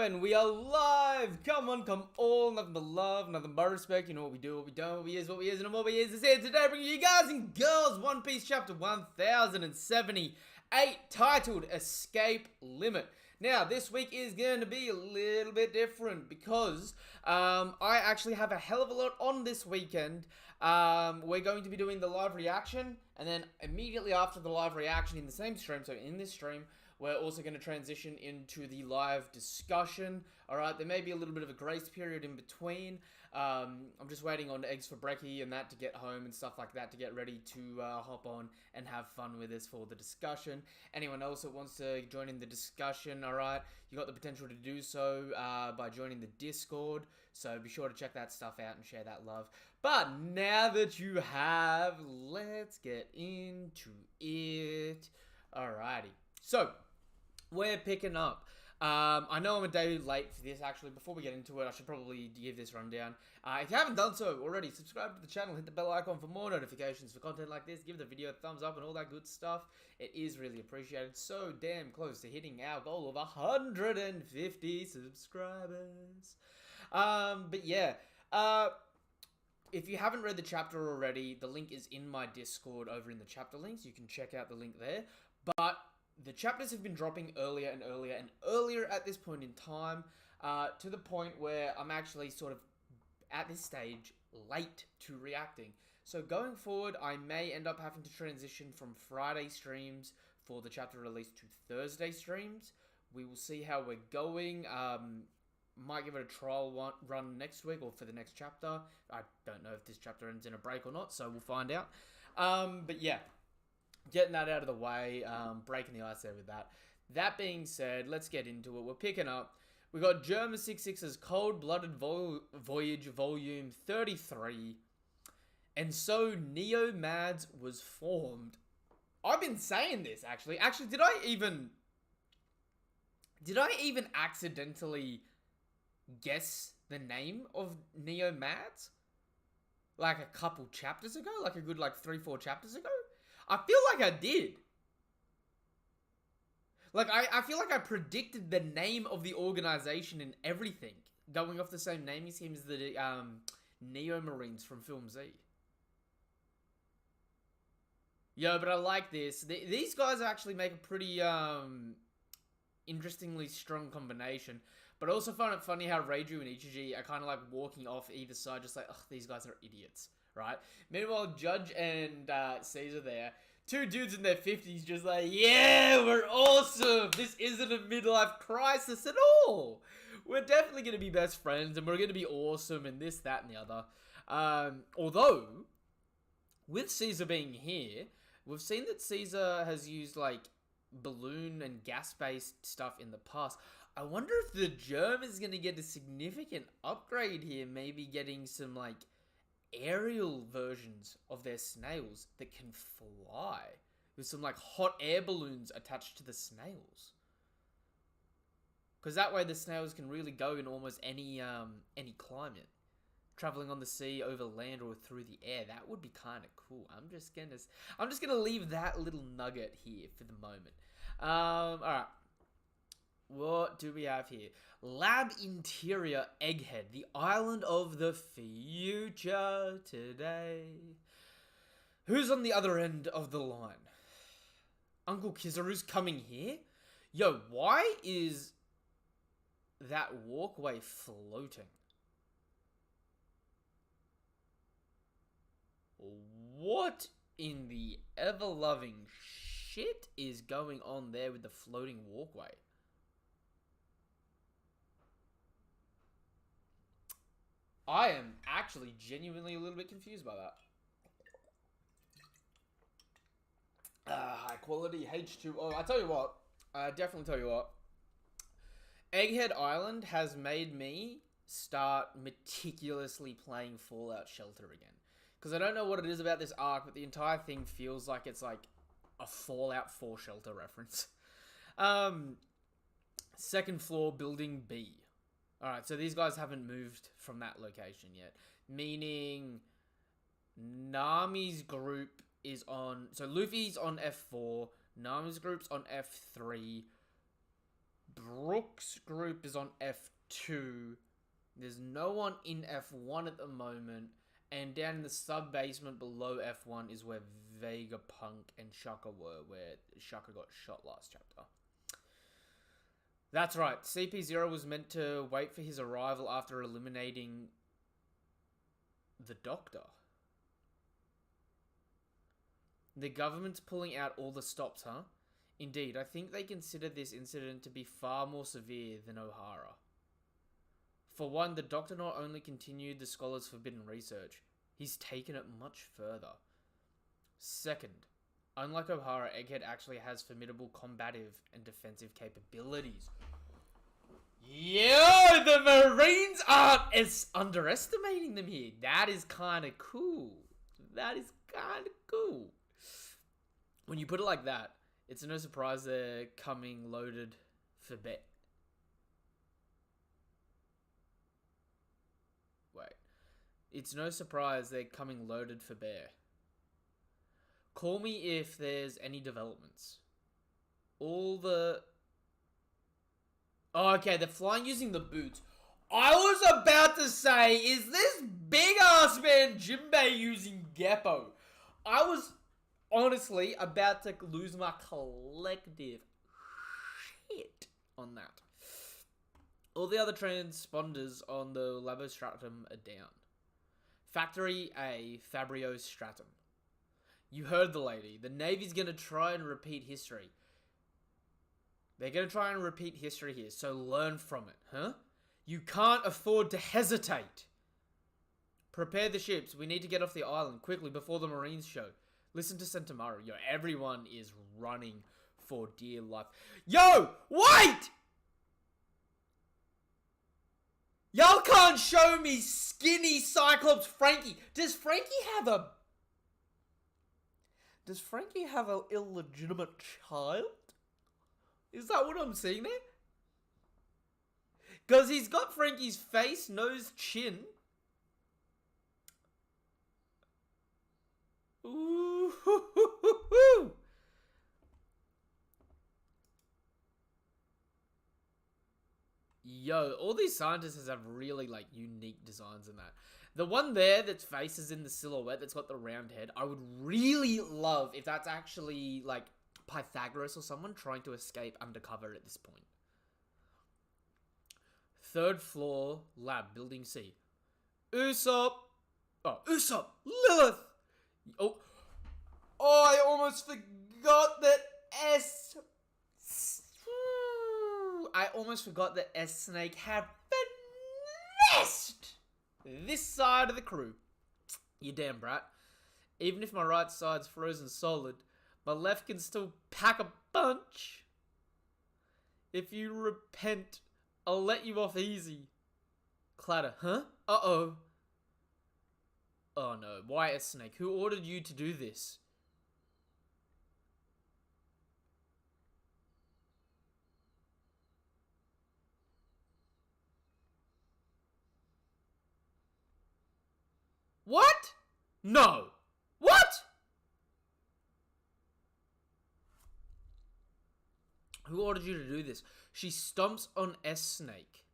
gentlemen, we are live! Come on, come all, nothing but love, nothing but respect. You know what we do, what we don't, what we is, and what we is here today, bringing you guys and girls One Piece chapter 1078, titled Escape Limit. Now, this week is going to be a little bit different because I actually have a hell of a lot on this weekend. We're going to be doing the live reaction, and then immediately after the live reaction in the same stream, so in this stream, we're also going to transition into the live discussion. Alright, there may be a little bit of a grace period in between. I'm just waiting on eggs for brekkie and that to get home and stuff like that to get ready to hop on and have fun with this for the discussion. Anyone else that wants to join in the discussion, alright, you got the potential to do so by joining the Discord. So be sure to check that stuff out and share that love. But now that you have, let's get into it. Alrighty. So, we're picking up. I know I'm a day late for this, actually. Before we get into it, I should probably give this rundown. If you haven't done so already, subscribe to the channel, hit the bell icon for more notifications for content like this, give the video a thumbs up and all that good stuff. It is really appreciated. So damn close to hitting our goal of 150 subscribers. But yeah, if you haven't read the chapter already, the link is in my Discord over in the chapter links. You can check out the link there. But the chapters have been dropping earlier and earlier and earlier at this point in time, to the point where I'm actually sort of, at this stage, late to reacting. So going forward, I may end up having to transition from Friday streams for the chapter release to Thursday streams. We will see how we're going. Might give it a trial run next week or for the next chapter. I don't know if this chapter ends in a break or not, so we'll find out. But yeah. Getting that out of the way, breaking the ice there with that. That being said, let's get into it. We're picking up. We got Germa 66's Cold-Blooded Voyage Volume 33. And so Neo Mads was formed. I've been saying this, actually. Actually, did I even accidentally guess the name of Neo Mads? Like a couple chapters ago? Like a good, 3-4 chapters ago? I feel like I did. Like, I feel like I predicted the name of the organization and everything. Going off the same naming scheme as the Neo Marines from Film Z. Yo, but I like this. These guys actually make a pretty interestingly strong combination. But I also find it funny how Reiju and Ichiji are kind of like walking off either side. Just like, ugh, these guys are idiots. Right? Meanwhile, Judge and Caesar there, two dudes in their 50s just like, yeah, we're awesome. This isn't a midlife crisis at all. We're definitely going to be best friends and we're going to be awesome and this, that, and the other. Although, with Caesar being here, we've seen that Caesar has used, balloon and gas-based stuff in the past. I wonder if the Germ is going to get a significant upgrade here, maybe getting some, aerial versions of their snails that can fly with some hot air balloons attached to the snails, because that way the snails can really go in almost any climate, traveling on the sea, over land, or through the air. That would be kind of cool. I'm just gonna leave that little nugget here for the moment. All right. What do we have here? Lab Interior Egghead, the island of the future today. Who's on the other end of the line? Uncle Kizaru's coming here? Yo, why is that walkway floating? What in the ever-loving shit is going on there with the floating walkway? I am actually genuinely a little bit confused by that. High quality H2O. I tell you what. I definitely tell you what. Egghead Island has made me start meticulously playing Fallout Shelter again. Because I don't know what it is about this arc, but the entire thing feels like it's like a Fallout 4 Shelter reference. Second floor, building B. Alright, so these guys haven't moved from that location yet. Meaning, Nami's group is on... So, Luffy's on F4, Nami's group's on F3, Brooks group is on F2. There's no one in F1 at the moment. And down in the sub-basement below F1 is where Vegapunk and Shaka were, where Shaka got shot last chapter. That's right. CP0 was meant to wait for his arrival after eliminating the Doctor. The government's pulling out all the stops, huh? Indeed, I think they consider this incident to be far more severe than O'Hara. For one, the Doctor not only continued the Scholar's forbidden research, he's taken it much further. Second, unlike O'Hara, Egghead actually has formidable combative and defensive capabilities. Yo, the Marines aren't underestimating them here. That is kind of cool. That is kind of cool. When you put it like that, it's no surprise they're coming loaded for bet. Wait. It's no surprise they're coming loaded for bear. Call me if there's any developments. Oh, okay, they're flying using the boots. I was about to say, is this big-ass man Jimbei using Geppo? I was honestly about to lose my collective shit on that. All the other transponders on the Labostratum are down. Factory A, Fabrio Stratum. You heard the lady. The Navy's gonna try and repeat history. They're gonna try and repeat history here, so learn from it, huh? You can't afford to hesitate. Prepare the ships. We need to get off the island quickly before the Marines show. Listen to Sentamaru. Yo, everyone is running for dear life. Yo, wait! Y'all can't show me skinny Cyclops Frankie. Does Frankie have an illegitimate child? Is that what I'm seeing there? Because he's got Frankie's face, nose, chin. Ooh, hoo, hoo, hoo, hoo. Yo, all these scientists have really, like, unique designs in that. The one there that's face is in the silhouette that's got the round head, I would really love if that's actually, like, Pythagoras or someone trying to escape undercover at this point. Third floor, lab, building C. Usopp! Oh, Usopp! Lilith! Oh, I almost forgot that I almost forgot that S-Snake had finessed this side of the crew. You damn brat. Even if my right side's frozen solid, my left can still pack a punch. If you repent, I'll let you off easy. Clatter, huh? Uh-oh. Oh no, why S-Snake? Who ordered you to do this? What? No. What? Who ordered you to do this? She stomps on S-Snake.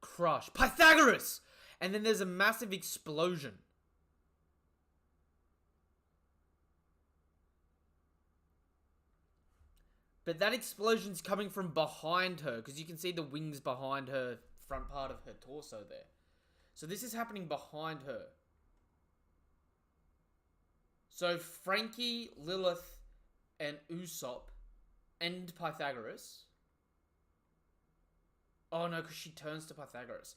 Crush. Pythagoras! And then there's a massive explosion. But that explosion's coming from behind her, because you can see the wings behind her front part of her torso there. So this is happening behind her. So Frankie, Lilith, and Usopp and Pythagoras. Oh no, because she turns to Pythagoras.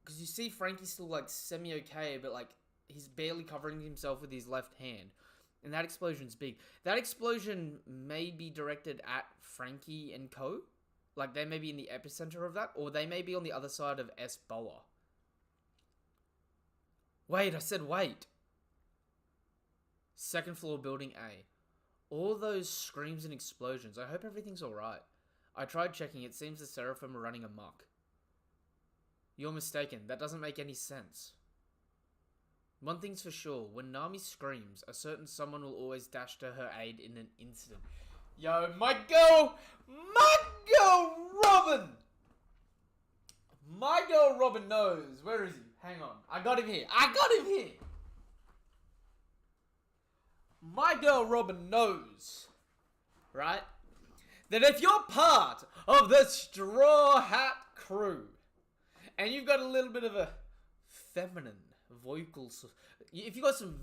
Because you see Frankie's still like semi-okay, but like he's barely covering himself with his left hand. And that explosion's big. That explosion may be directed at Frankie and co. Like they may be in the epicenter of that. Or they may be on the other side of S-Boa. Wait, I said wait. Second floor building A. All those screams and explosions. I hope everything's alright. I tried checking. It seems the Seraphim are running amok. You're mistaken. That doesn't make any sense. One thing's for sure, when Nami screams, a certain someone will always dash to her aid in an instant. Yo, my girl Robin! My girl Robin knows. Where is he? Hang on. I got him here. My girl Robin knows, right, that if you're part of the Straw Hat crew, and you've got a little bit of a feminine vocals, if you've got some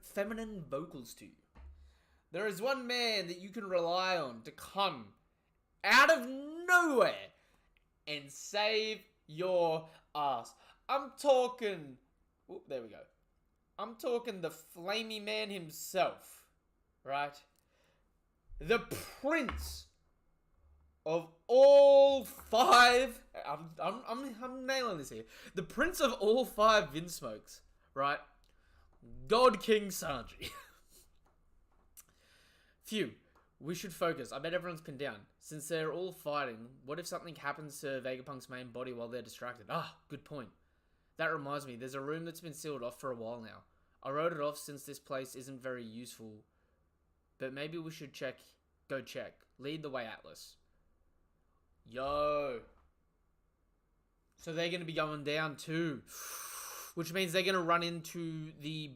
feminine vocals to you, there is one man that you can rely on to come out of nowhere and save your ass. I'm talking... Whoop, there we go. I'm talking the flamey man himself, right? The prince of all five... I'm nailing this here. The prince of all five Vinsmokes, right? God King Sanji. Phew. We should focus. I bet everyone's pinned down. Since they're all fighting, what if something happens to Vegapunk's main body while they're distracted? Ah, good point. That reminds me, there's a room that's been sealed off for a while now. I wrote it off since this place isn't very useful. But maybe we should go check. Lead the way, Atlas. Yo. So they're going to be going down too. Which means they're going to run into the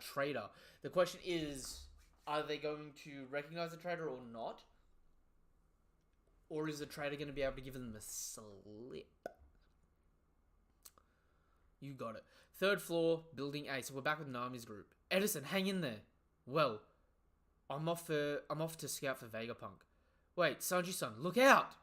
trader. The question is... Are they going to recognize the trader or not? Or is the trader going to be able to give them a slip? You got it. 3rd floor, building A. So we're back with Nami's group. Edison, hang in there. Well, I'm off to scout for Vegapunk. Wait, Sanji-san, look out!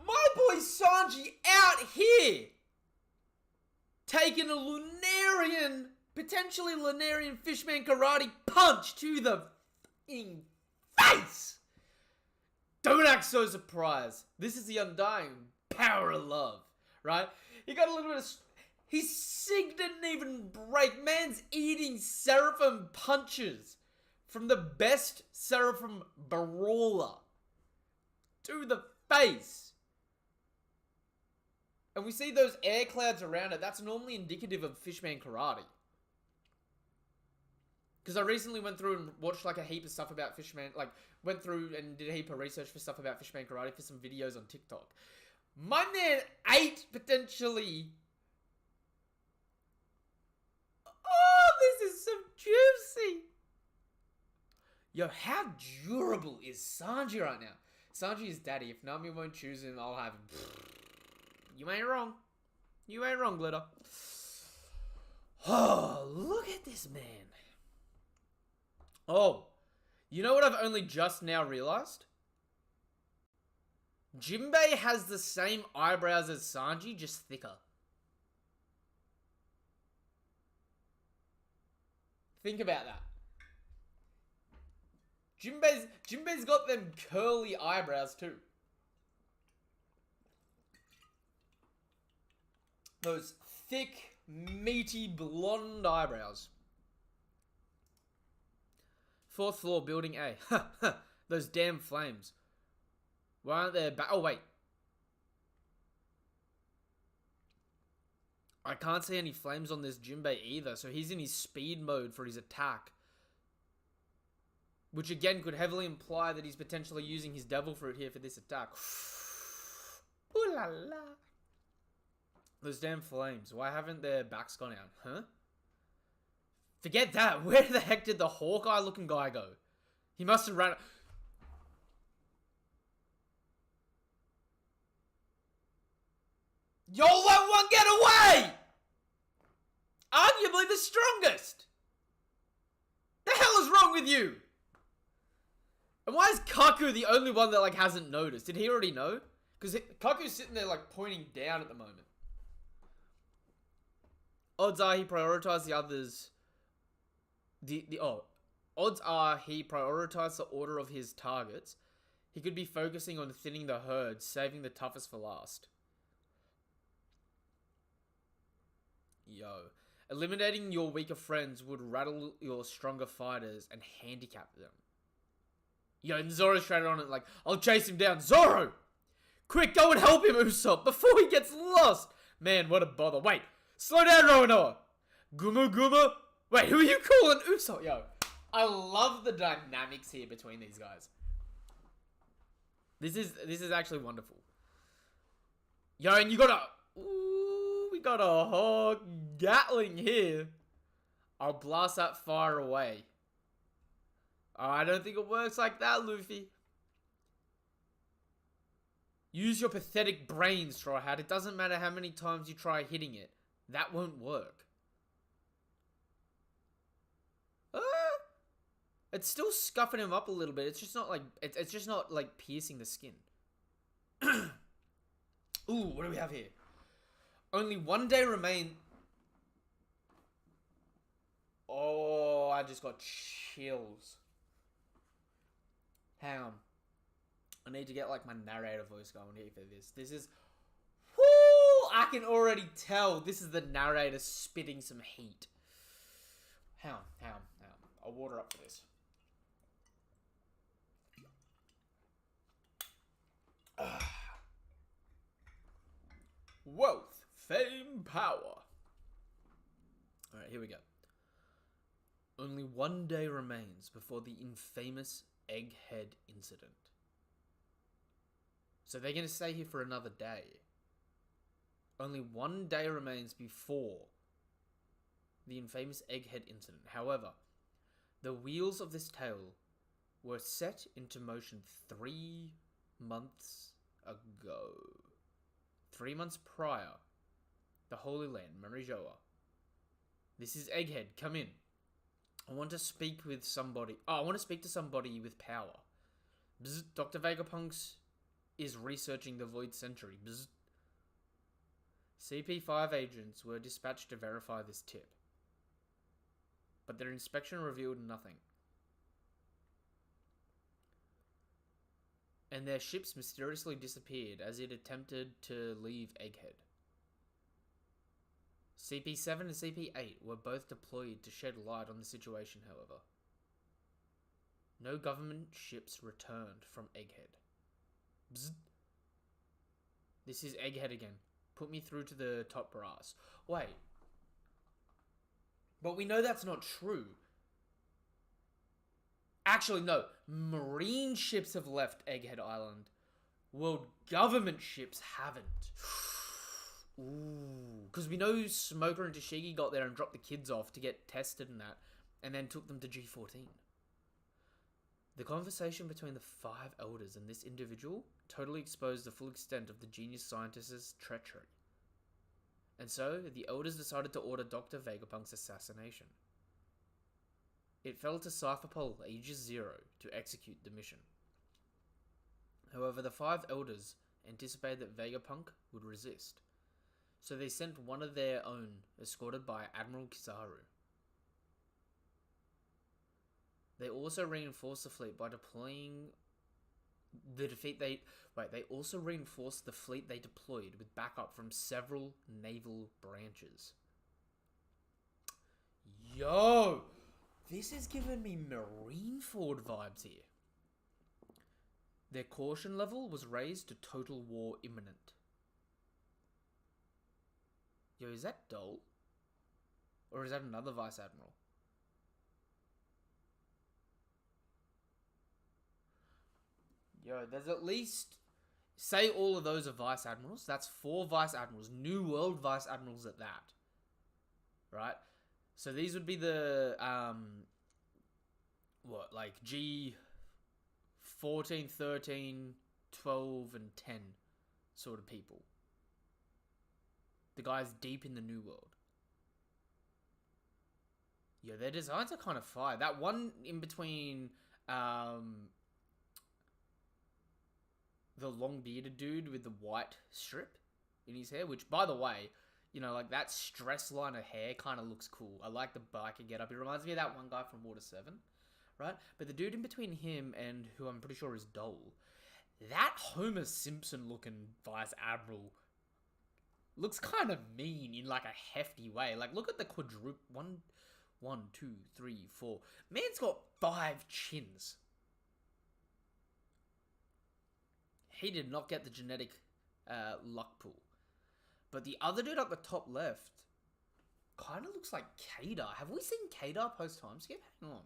My boy Sanji out here taking a potentially Lunarian Fishman karate punch to the f***ing face! Don't act so surprised. This is the undying power of love, right? He got a little bit of... His sig didn't even break. Man's eating Seraphim punches from the best Seraphim brawler to the face. And we see those air clouds around it. That's normally indicative of Fishman karate. Because I recently went through and watched like a heap of stuff about Fishman. Like, went through and did a heap of research for stuff about Fishman karate for some videos on TikTok. My man ate potentially... Oh, this is so juicy. Yo, how durable is Sanji right now? Sanji is daddy. If Nami won't choose him, I'll have him. You ain't wrong. You ain't wrong, Glitter. Oh, look at this man. Oh, you know what I've only just now realized? Jinbei has the same eyebrows as Sanji, just thicker. Think about that. Jinbei's got them curly eyebrows too. Those thick, meaty, blonde eyebrows. 4th floor, building A. Those damn flames. Why aren't there... Oh, wait. I can't see any flames on this Jinbei either, so he's in his speed mode for his attack. Which again could heavily imply that he's potentially using his devil fruit here for this attack. Ooh la la. Those damn flames. Why haven't their backs gone out? Huh? Forget that. Where the heck did the Hawkeye looking guy go? He must have ran... Y'all let one get away! Arguably the strongest! The hell is wrong with you? And why is Kaku the only one that, like, hasn't noticed? Did he already know? Because Kaku's sitting there, like, pointing down at the moment. Odds are he prioritized the others. Odds are he prioritized the order of his targets. He could be focusing on thinning the herd, saving the toughest for last. Yo. Eliminating your weaker friends would rattle your stronger fighters and handicap them. Yo, and Zoro straight on it like, I'll chase him down. Zoro! Quick, go and help him, Usopp, before he gets lost! Man, what a bother. Wait, slow down, Roanoa! Guma Guma? Wait, who are you calling Usopp? Yo, I love the dynamics here between these guys. This is actually wonderful. Yo, and you got a... Ooh, we got a whole Gatling here. I'll blast that far away. Oh, I don't think it works like that, Luffy. Use your pathetic brain, Straw Hat. It doesn't matter how many times you try hitting it. That won't work. It's still scuffing him up a little bit. It's just not like... It's just not like piercing the skin. Ooh, what do we have here? Only one day remain... Oh, I just got chills. Hang on. I need to get like my narrator voice going here for this. This is... Whoo! I can already tell this is the narrator spitting some heat. Hang on. I'll water up for this. Wealth, fame, power. Alright, here we go. Only one day remains before the infamous Egghead incident. So they're going to stay here for another day. Only one day remains before the infamous Egghead incident. However, the wheels of this tale were set into motion 3 months ago. 3 months prior, the Holy Land, Marijoa. This is Egghead, come in. I want to speak with somebody. Oh, I want to speak to somebody with power. Bzz, Dr. Vegapunks is researching the Void Century. Bzz. CP5 agents were dispatched to verify this tip, but their inspection revealed nothing. And their ships mysteriously disappeared as it attempted to leave Egghead. CP7 and CP8 were both deployed to shed light on the situation, however. No government ships returned from Egghead. Bzz. This is Egghead again. Put me through to the top brass. Wait. But we know that's not true. Actually, no. Marine ships have left Egghead Island. World government ships haven't. Ooh. Because we know Smoker and Tashigi got there and dropped the kids off to get tested and that, and then took them to G14. The conversation between the 5 elders and this individual totally exposed the full extent of the genius scientist's treachery. And so, the elders decided to order Dr. Vegapunk's assassination. It fell to Cypherpole Aegis Zero to execute the mission. However, the 5 elders anticipated that Vegapunk would resist, so they sent one of their own, escorted by Admiral Kizaru. They also reinforced the fleet by deploying They also reinforced the fleet they deployed with backup from several naval branches. Yo! This is giving me Marineford vibes here. Their caution level was raised to total war imminent. Yo, is that Dole? Or is that another Vice Admiral? Yo, there's at least... Say all of those are Vice Admirals. That's 4 Vice Admirals. New World Vice Admirals at that. Right? So these would be the... G... 14, 13, 12, and 10 sort of people. The guys deep in the New World. Yeah, their designs are kind of fire. That one in between... the long-bearded dude with the white strip in his hair, which, by the way, you know, like, that stress line of hair kind of looks cool. I like the biker getup. It reminds me of that one guy from Water 7, right? But the dude in between him and who I'm pretty sure is Dole, that Homer Simpson-looking Vice Admiral looks kind of mean in like a hefty way. Like, look at the quadruple one, two, three, four. Man's got 5 chins. He did not get the genetic luck pool. But the other dude up the top left kind of looks like Kadar. Have we seen Kadar post time skip? Hang on.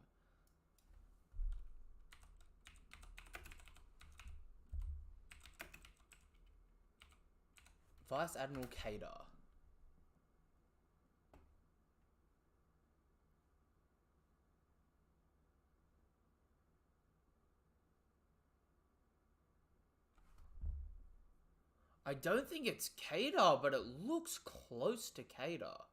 Vice Admiral Kadar. I don't think it's Kadar, but it looks close to Kadar.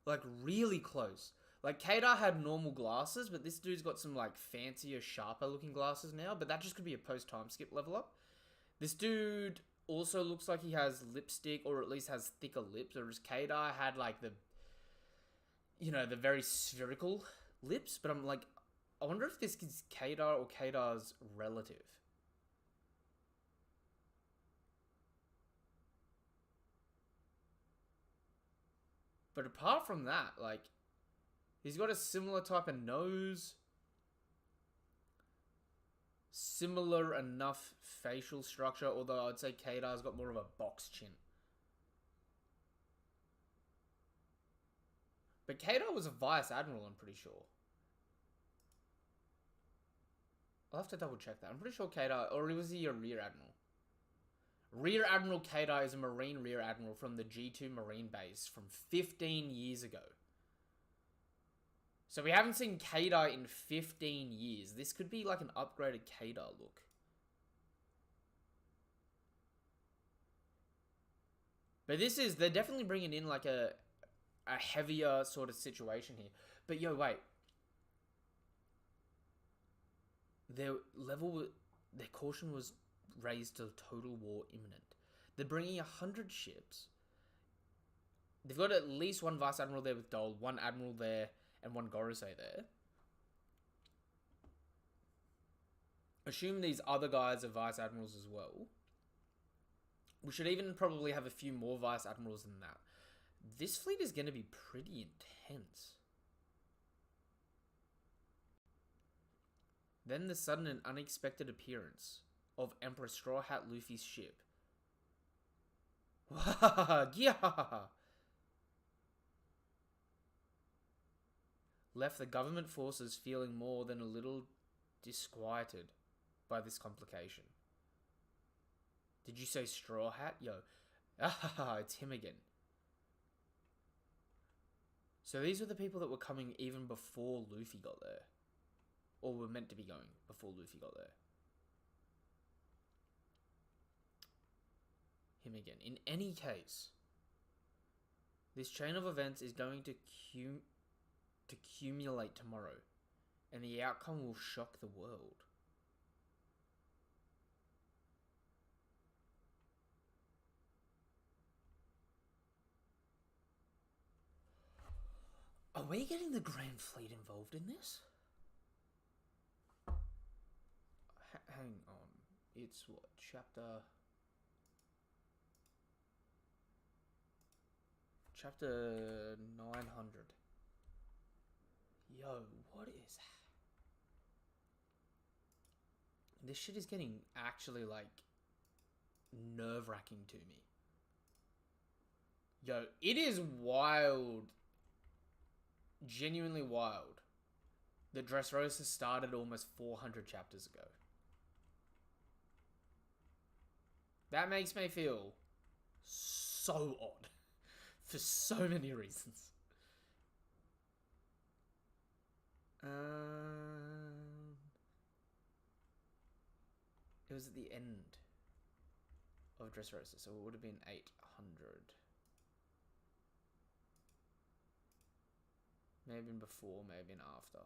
Like, really close. Like, Kadar had normal glasses, but this dude's got some, like, fancier, sharper looking glasses now. But that just could be a post-time skip level up. This dude also looks like he has lipstick, or at least has thicker lips. Whereas Kadar had, like, the, you know, the very spherical lips. But I'm like, I wonder if this is Kadar or Kadar's relative. But apart from that, like, he's got a similar type of nose. Similar enough facial structure, although I'd say Kadar's got more of a box chin. But Kadar was a Vice Admiral, I'm pretty sure. I'll have to double check that. I'm pretty sure Kadar, or was he a Rear Admiral? Rear Admiral Kadar is a Marine Rear Admiral from the G2 Marine Base from 15 years ago. So we haven't seen Kadar in 15 years. This could be like an upgraded Kadar look. But this is, they're definitely bringing in like a heavier sort of situation here. But yo, wait. Their caution was raised to total war imminent. They're bringing 100 ships. They've got at least one Vice Admiral there with Dole, one Admiral there, and one Gorosei there. Assume these other guys are Vice Admirals as well. We should even probably have a few more Vice Admirals than that. This fleet is going to be pretty intense. Then the sudden and unexpected appearance of Emperor Straw Hat Luffy's ship. Yeah! Left the government forces feeling more than a little disquieted by this complication. Did you say Straw Hat? Yo. It's him again. So these were the people that were coming even before Luffy got there. Or were meant to be going before Luffy got there. Him again. In any case, this chain of events is going to accumulate tomorrow, and the outcome will shock the world. Are we getting the Grand Fleet involved in this? Hang on. It's what? Chapter 900. Yo, what is... This shit is getting actually, like, nerve-wracking to me. Yo, it is wild. Genuinely wild. The Dressrosa started almost 400 chapters ago. That makes me feel so odd. For so many reasons. It was at the end of Dressrosa, so it would have been 800. May have been before, may have been after.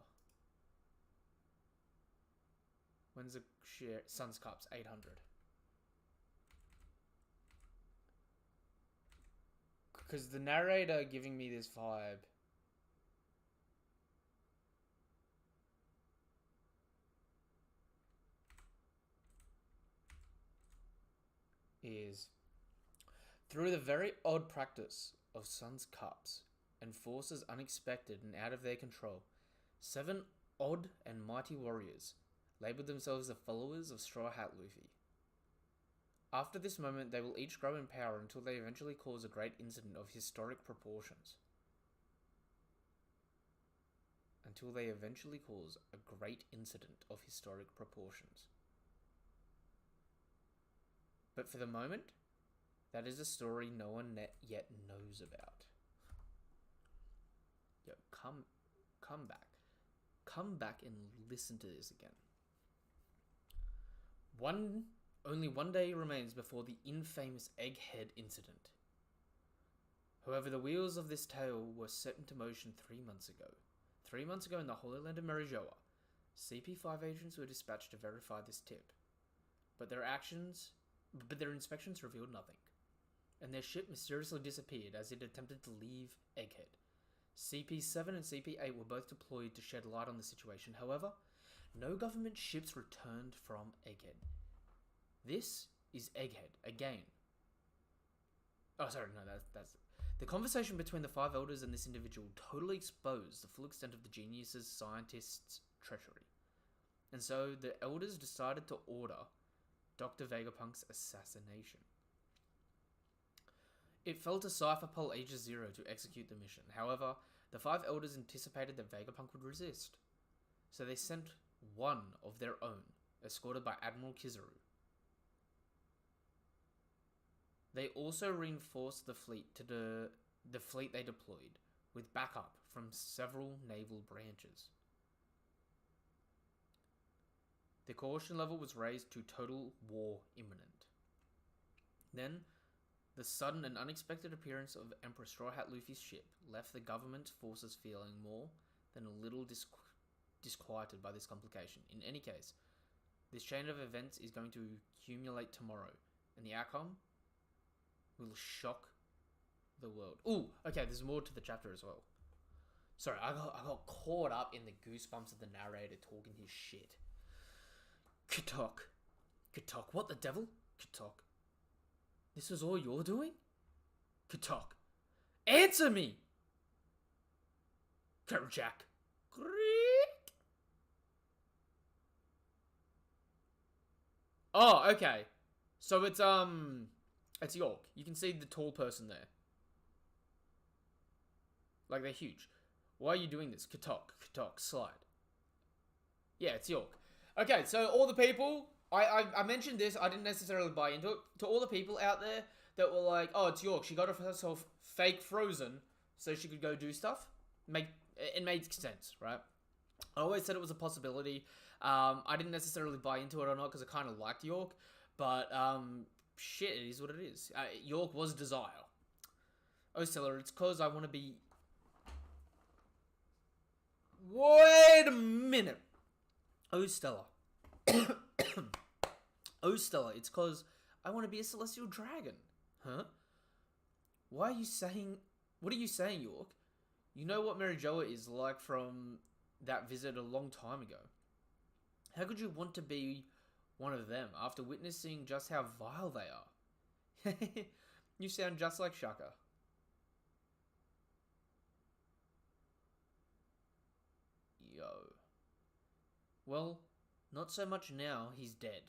When's the Sun's Cups? 800. Because the narrator giving me this vibe. is through the very odd practice of Sun's cups and forces unexpected and out of their control, 7 odd and mighty warriors labeled themselves the followers of Straw Hat Luffy. After this moment, they will each grow in power until they eventually cause a great incident of historic proportions. Until they eventually cause a great incident of historic proportions. But for the moment, that is a story no one yet knows about. Yo, come back. Come back and listen to this again. Only one day remains before the infamous Egghead incident. However, the wheels of this tale were set into motion 3 months ago. 3 months ago in the Holy Land of Marijoa, CP5 agents were dispatched to verify this tip. But their inspections revealed nothing. And their ship mysteriously disappeared as it attempted to leave Egghead. CP7 and CP8 were both deployed to shed light on the situation. However, no government ships returned from Egghead. This is Egghead, again. Oh, sorry, no, that's... The conversation between the 5 elders and this individual totally exposed the full extent of the genius's scientist's treachery. And so, the elders decided to order Dr. Vegapunk's assassination. It fell to Cypher Pol Aegis Zero to execute the mission. However, the 5 elders anticipated that Vegapunk would resist. So they sent one of their own, escorted by Admiral Kizaru. They also reinforced the fleet to the fleet they deployed, with backup from several naval branches. The caution level was raised to total war imminent. Then, the sudden and unexpected appearance of Emperor Straw Hat Luffy's ship left the government forces feeling more than a little disquieted by this complication. In any case, this chain of events is going to accumulate tomorrow, and the outcome will shock the world. Ooh, okay, there's more to the chapter as well. Sorry, I got caught up in the goosebumps of the narrator talking his shit. Katok. Katok, what the devil? Katok. This is all you're doing? Katok. Answer me! Kerjack. Creak. Oh, okay. So it's York. You can see the tall person there. Like, they're huge. Why are you doing this? Katok, slide. Yeah, it's York. Okay, so all the people, I mentioned this, I didn't necessarily buy into it. To all the people out there that were like, oh, it's York, she got herself fake frozen so she could go do stuff. It made sense, right? I always said it was a possibility. I didn't necessarily buy into it or not because I kind of liked York. But, shit, it is what it is. York was Desire. Oh, Stella, it's cause I want to be... Wait a minute. Oh, Stella. Oh, Stella, it's cause I want to be a celestial dragon. Huh? Why are you saying... What are you saying, York? You know what Marijoa is like from that visit a long time ago. How could you want to be one of them after witnessing just how vile they are? You sound just like Shaka. Yo. Well, not so much now, he's dead.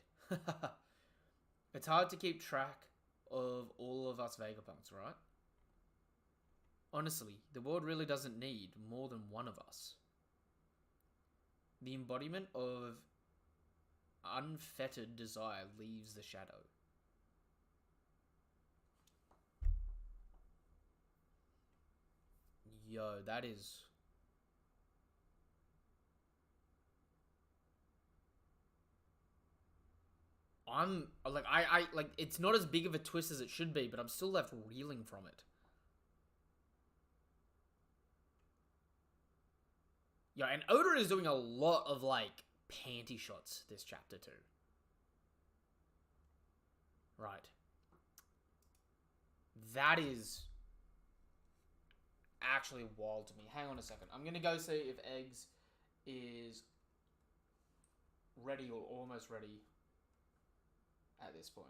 It's hard to keep track of all of us Vegapunks, right? Honestly, the world really doesn't need more than one of us. The embodiment of unfettered desire leaves the shadow. Yo, that is... I'm, like, I like, it's not as big of a twist as it should be, but I'm still left reeling from it. Yeah, and Oda is doing a lot of, like, panty shots this chapter too. Right. That is actually wild to me. Hang on a second. I'm going to go see if Eggs is ready or almost ready at this point.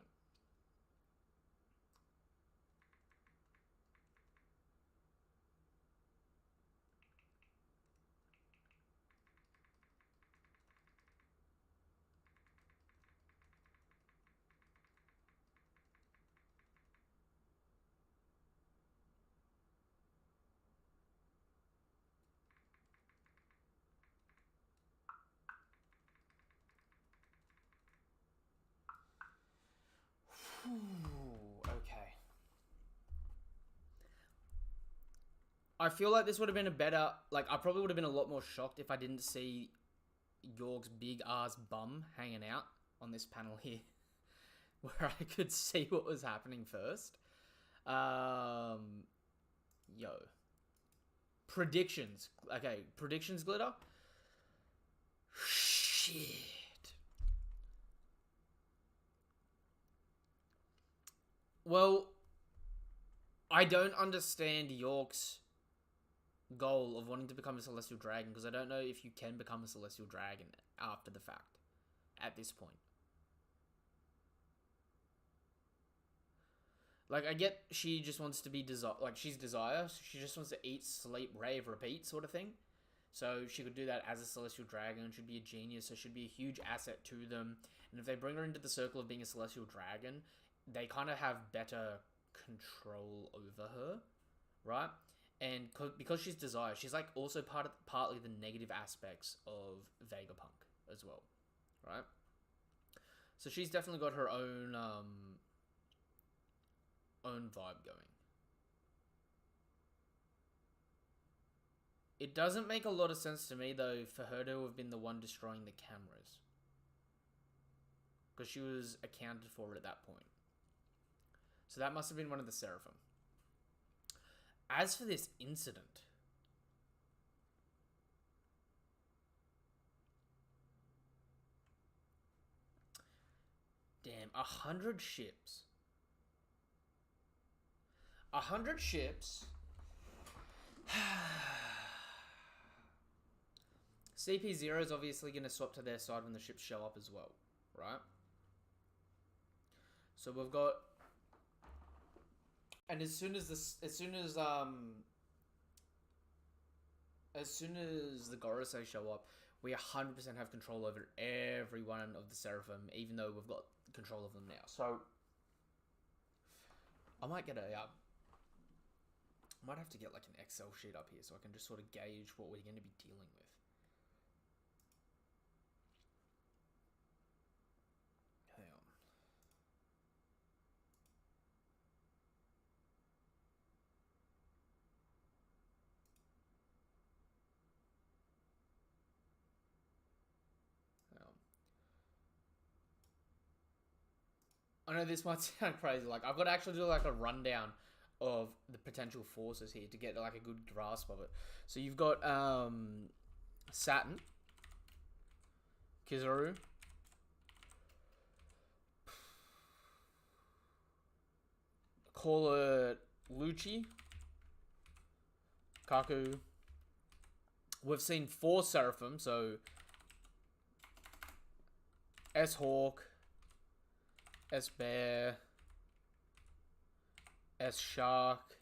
Okay. I feel like this would have been a better... Like, I probably would have been a lot more shocked if I didn't see York's big ass bum hanging out on this panel here. Where I could see what was happening first. Yo. Predictions. Okay, predictions, Glitter. Shit. Well, I don't understand York's goal of wanting to become a Celestial Dragon, because I don't know if you can become a Celestial Dragon after the fact, at this point. Like, I get she just wants to be she's Desire. She just wants to eat, sleep, rave, repeat sort of thing. So she could do that as a Celestial Dragon. She'd be a genius, so she'd be a huge asset to them. And if they bring her into the circle of being a Celestial Dragon, they kind of have better control over her, right? And because she's Desire, she's like also partly the negative aspects of Vegapunk as well, right? So she's definitely got her own vibe going. It doesn't make a lot of sense to me though for her to have been the one destroying the cameras, because she was accounted for at that point. So that must have been one of the Seraphim. As for this incident, damn, 100 ships. 100 ships. CP0 is obviously going to swap to their side when the ships show up as well, right? So we've got... And as soon as the Gorosei show up, we 100% have control over every one of the Seraphim, even though we've got control of them now. So I might get I might have to get like an Excel sheet up here so I can just sort of gauge what we're going to be dealing with. Hang on. I know this might sound crazy. Like, I've got to actually do like a rundown of the potential forces here to get like a good grasp of it. So you've got Saturn, Kizaru, call it Lucci, Kaku. We've seen 4 Seraphim, so S-Hawk, S-Bear, S-Shark,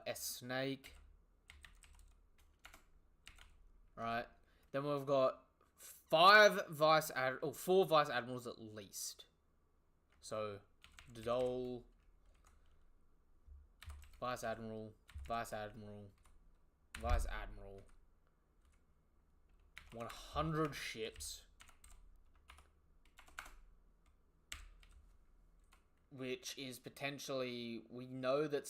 S-Snake. Right. Then we've got 4 Vice Admirals at least. So, Dole, Vice Admiral, Vice Admiral, Vice Admiral. 100 ships. Which is potentially... We know that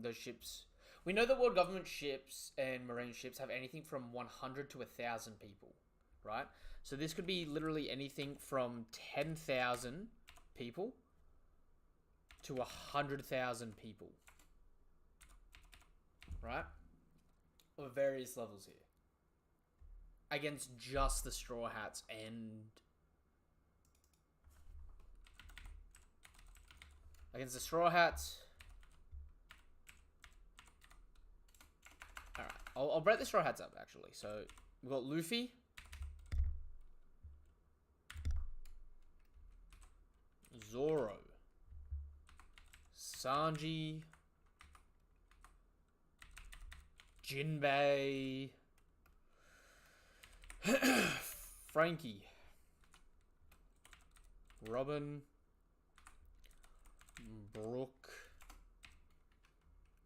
those ships... We know that world government ships and marine ships have anything from 100 to 1,000 people. Right? So this could be literally anything from 10,000 people to 100,000 people. Right? Of various levels here. Against just the Straw Hats and... Against the Straw Hats. Alright, I'll break the Straw Hats up, actually. So, we've got Luffy. Zoro. Sanji. Jinbei. Frankie. Robin. Brooke.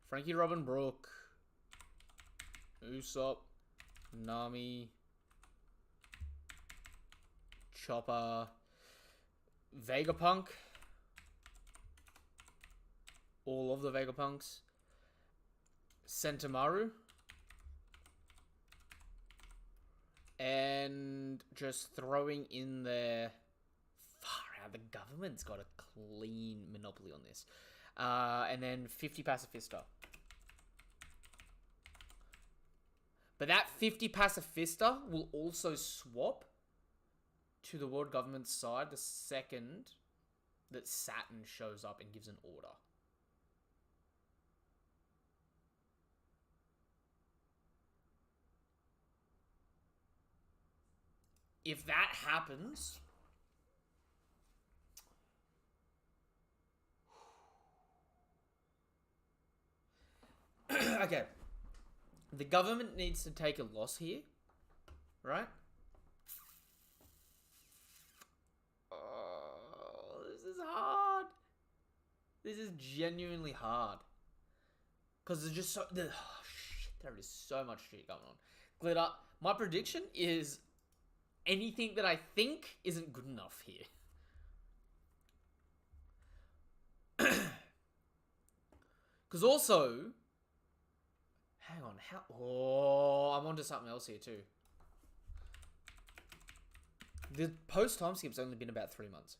Frankie, Robin, Brooke. Usopp. Nami. Chopper. Vegapunk. All of the Vegapunks. Sentamaru. And just throwing in there... Far out, the government's got a clean monopoly on this. And then 50 Pacifista. But that 50 Pacifista will also swap to the world government's side the second that Saturn shows up and gives an order. If that happens... Okay. The government needs to take a loss here. Right? Oh, this is hard. This is genuinely hard. Because there's just so... Oh, shit, there is so much shit going on. Glitter, my prediction is anything that I think isn't good enough here. Because also... Hang on, how... Oh, I'm onto something else here too. The post time skip's only been about 3 months.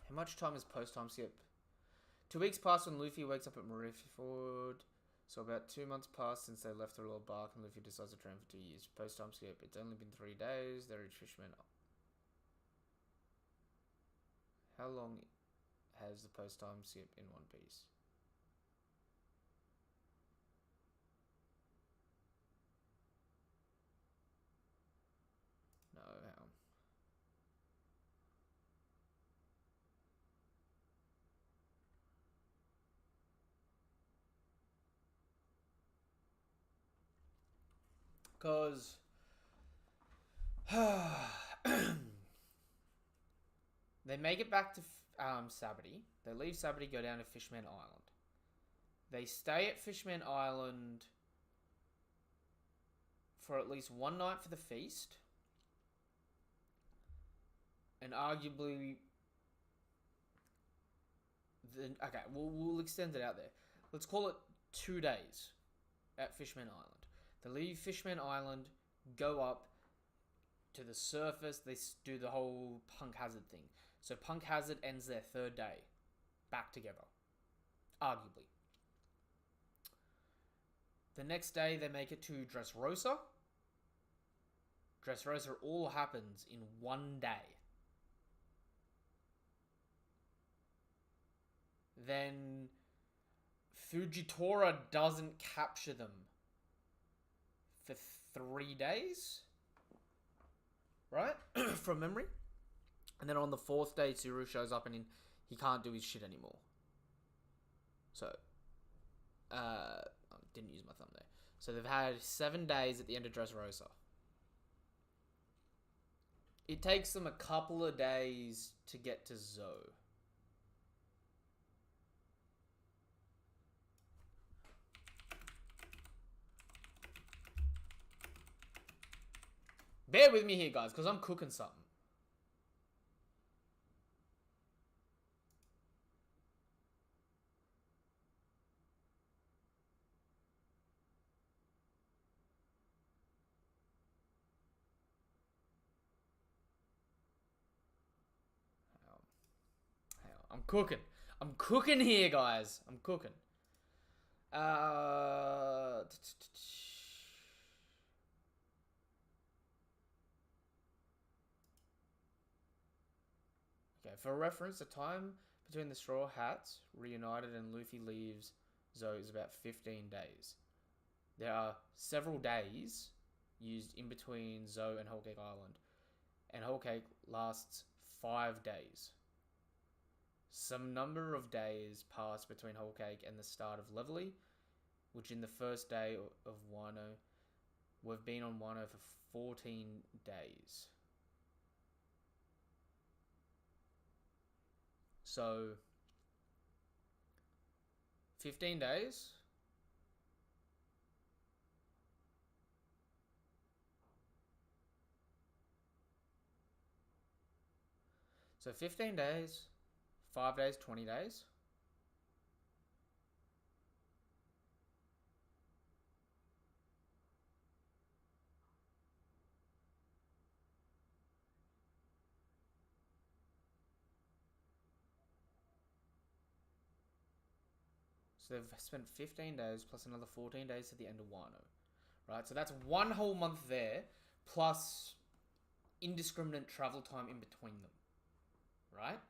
How much time is post time skip? 2 weeks pass when Luffy wakes up at Marineford. So about 2 months passed since they left the Royal Bark and Luffy decides to train for 2 years. Post time skip. It's only been 3 days. They reach Fishman. How long has the post time skip in One Piece? No, hang on. Because they make it back to Sabity. They leave Sabity, go down to Fishman Island. They stay at Fishman Island for at least 1 night for the feast. And arguably... Okay, we'll extend it out there. Let's call it 2 days at Fishman Island. They leave Fishman Island, go up to the surface. They do the whole Punk Hazard thing. So Punk Hazard ends their 3rd day. Back together. Arguably. The next day, they make it to Dressrosa. Dressrosa all happens in 1 day. Then Fujitora doesn't capture them for 3 days, right? From memory. And then on the 4th day, Tsuru shows up and he can't do his shit anymore. So, I didn't use my thumb there. So they've had 7 days at the end of Dressrosa. It takes them a couple of days to get to Zoe. Bear with me here, guys, because I'm cooking something. Hang on. I'm cooking. I'm cooking here, guys. I'm cooking. Okay, for reference, the time between the Straw Hats reunited and Luffy leaves Zoe is about 15 days. There are several days used in between Zoe and Whole Cake Island, and Whole Cake lasts 5 days. Some number of days pass between Whole Cake and the start of Levelly, which in the first day of Wano, we've been on Wano for 14 days. So, 15 days So 15 days, 5 days, 20 days. So they've spent 15 days plus another 14 days to the end of Wano. Right? So that's one whole month there, plus indiscriminate travel time in between them. Right?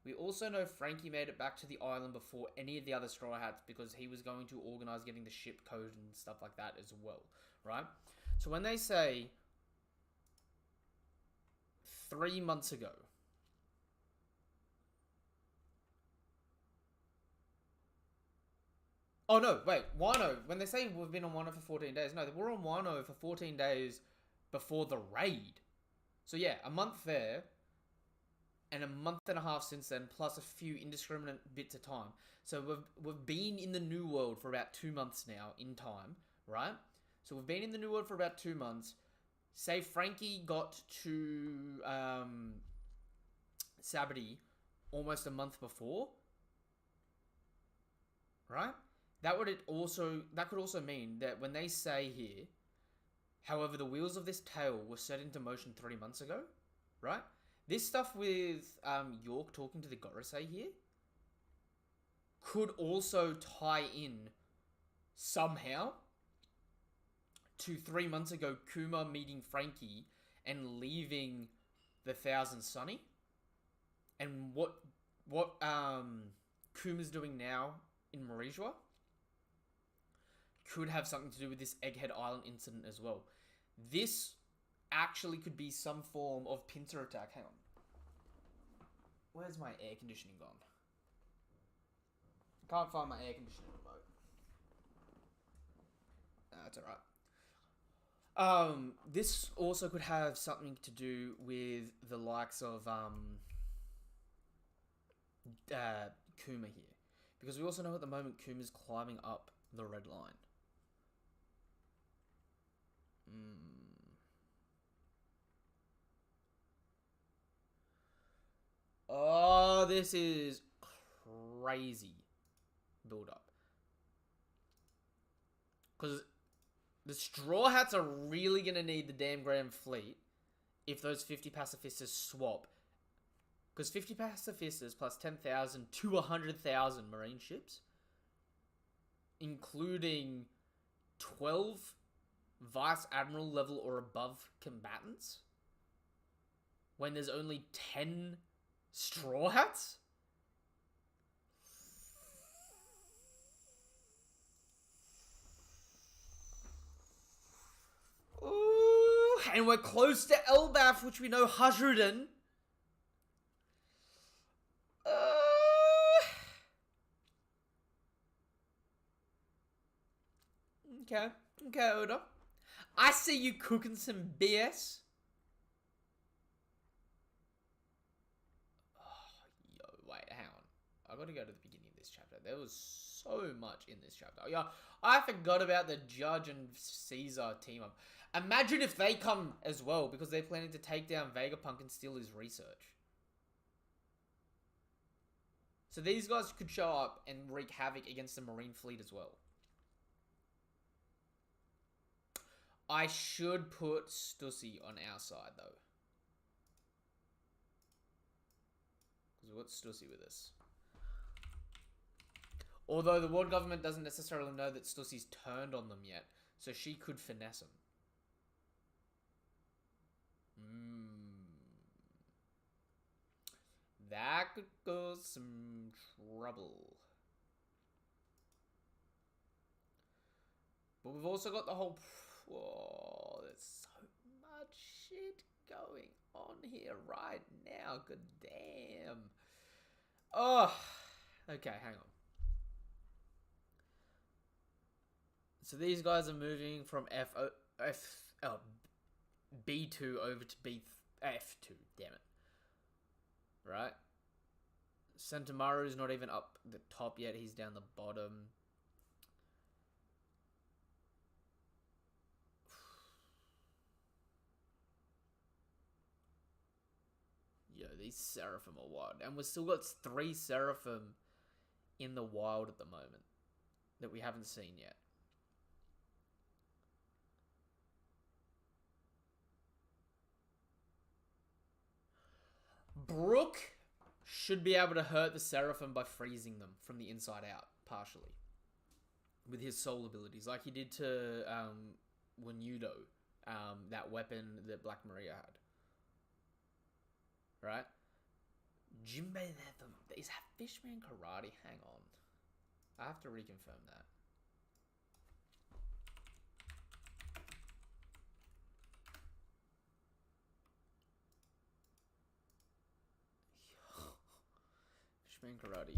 We also know Frankie made it back to the island before any of the other Straw Hats because he was going to organize getting the ship code and stuff like that as well. Right? So when they say 3 months ago, oh no, wait, Wano. When they say we've been on Wano for 14 days, no, we're on Wano for 14 days before the raid. So yeah, a month there, and a month and a half since then, plus a few indiscriminate bits of time. So we've been in the New World for about 2 months now in time, right? So we've been in the New World for about 2 months. Say Frankie got to Sabadee almost a month before, right? That could also mean that when they say here, however, the wheels of this tale were set into motion 3 months ago, right? This stuff with York talking to the Gorosei here could also tie in somehow to 3 months ago Kuma meeting Frankie and leaving the Thousand Sunny, and what Kuma's doing now in Marijua could have something to do with this Egghead Island incident as well. This actually could be some form of pincer attack. Hang on. Where's my air conditioning gone? Can't find my air conditioning remote. That's alright. This also could have something to do with the likes of Kuma here. Because we also know at the moment Kuma's climbing up the red line. Oh, this is crazy build up. Because the Straw Hats are really going to need the damn Grand Fleet if those 50 pacifistas swap. Because 50 pacifistas plus 10,000 to 100,000 marine ships, including 12 Vice Admiral level or above combatants, when there's only 10 Straw Hats? Ooh, and we're close to Elbaf, which we know Hajrudin. Okay, Oda. I see you cooking some BS. Oh, yo, wait, hang on. I gotta go to the beginning of this chapter. There was so much in this chapter. Yeah, I forgot about the Judge and Caesar team up. Imagine if they come as well, because they're planning to take down Vegapunk and steal his research. So these guys could show up and wreak havoc against the Marine fleet as well. I should put Stussy on our side, though. Because we've got Stussy with us. Although the world government doesn't necessarily know that Stussy's turned on them yet, so she could finesse him. That could cause some trouble. But we've also got the whole... Whoa, there's so much shit going on here right now. Good damn. Oh, okay, hang on. So these guys are moving from B2 over to F2. Damn it. Right? Sentamaru's not even up the top yet. He's down the bottom. Yo, these Seraphim are wild. And we've still got 3 Seraphim in the wild at the moment that we haven't seen yet. Brook should be able to hurt the Seraphim by freezing them from the inside out, partially. With his soul abilities, like he did to Wenudo, that weapon that Black Maria had. Right? Jinbei, is that Fishman Karate? Hang on. I have to reconfirm that. Fishman Karate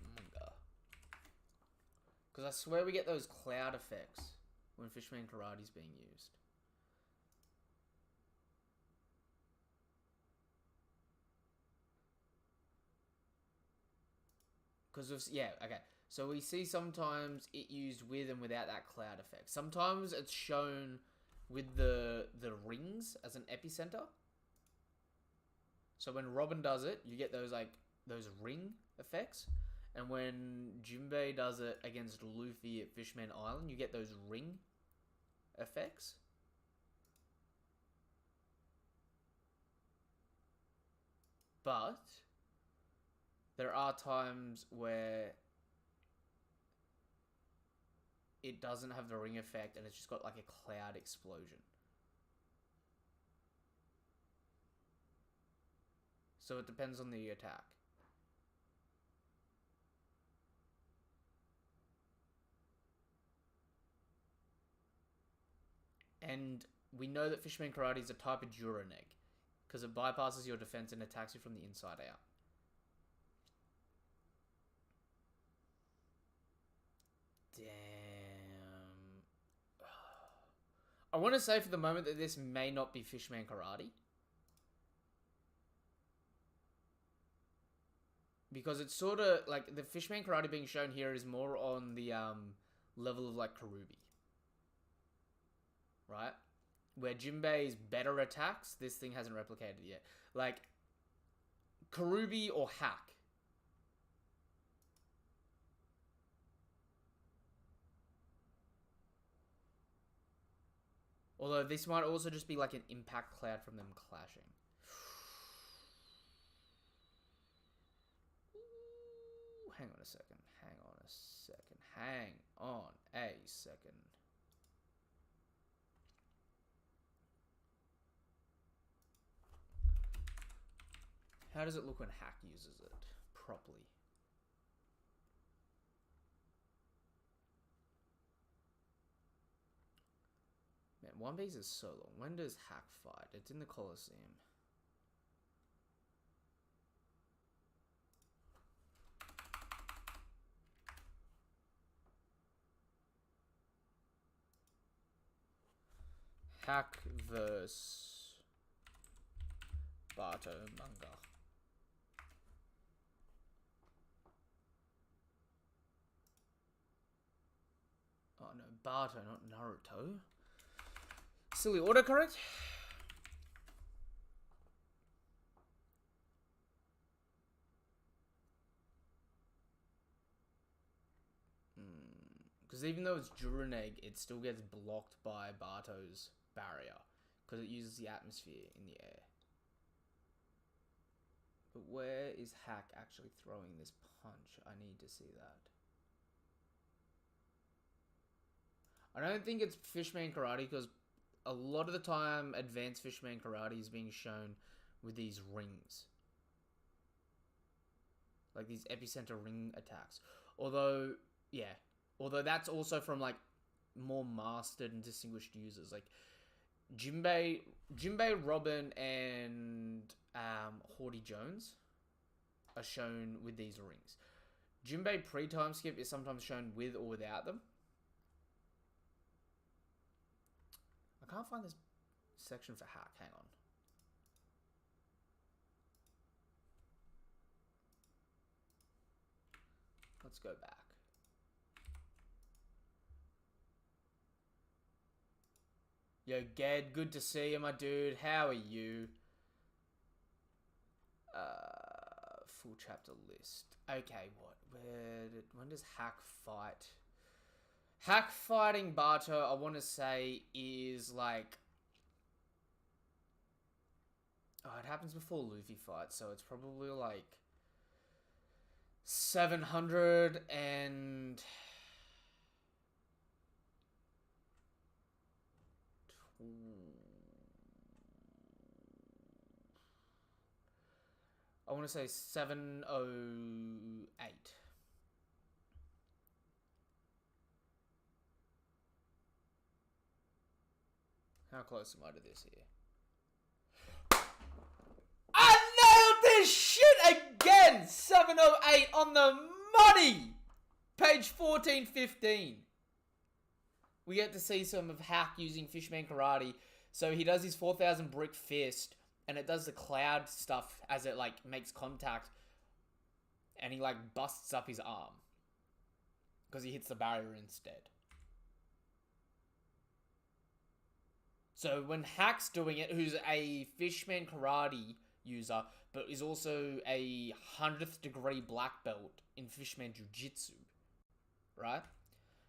manga. Because I swear we get those cloud effects when Fishman Karate's being used. Because of, yeah, okay. So we see sometimes it used with and without that cloud effect. Sometimes it's shown with the rings as an epicenter. So when Robin does it, you get those those ring effects. And when Jinbei does it against Luffy at Fishman Island, you get those ring effects. But there are times where it doesn't have the ring effect and it's just got like a cloud explosion. So it depends on the attack. And we know that Fishman Karate is a type of Juraneg, because it bypasses your defense and attacks you from the inside out. Damn. I want to say for the moment that this may not be Fishman Karate. Because it's sort of like the Fishman Karate being shown here is more on the level of like Karubi. Right? Where Jinbei's better attacks, this thing hasn't replicated yet. Like, Karubi or Hack. Although this might also just be like an impact cloud from them clashing. Ooh, hang on a second. Hang on a second. Hang on a second. How does it look when Hack uses it properly? Man, One Piece is so long. When does Hack fight? It's in the Colosseum. Hack vs. Bato manga. Oh no, Bato, not Naruto. Silly autocorrect. Because even though it's Juraneg, it still gets blocked by Bato's barrier. Because it uses the atmosphere in the air. But where is Hack actually throwing this punch? I need to see that. I don't think it's Fishman Karate because a lot of the time advanced Fishman Karate is being shown with these rings. Like these epicenter ring attacks. Although, yeah. Although that's also from like more mastered and distinguished users. Like Jinbei, Robin, and Haughty Jones are shown with these rings. Jinbei pre-time skip is sometimes shown with or without them. I can't find this section for Hack. Hang on. Let's go back. Yo, Ged, good to see you, my dude. How are you? full chapter list. Okay, when does Hack fight? Hack fighting Barto, I want to say, is like... Oh, it happens before Luffy fights, so it's probably like 700 and... I want to say 708. How close am I to this here? I nailed this shit again! 708 on the money! Page 1415. We get to see some of Hack using Fishman Karate. So he does his 4,000 brick fist, and it does the cloud stuff as it, like, makes contact. And he, like, busts up his arm. Because he hits the barrier instead. So when Hack's doing it, who's a Fishman Karate user, but is also a 100th degree black belt in Fishman Jiu-Jitsu, right?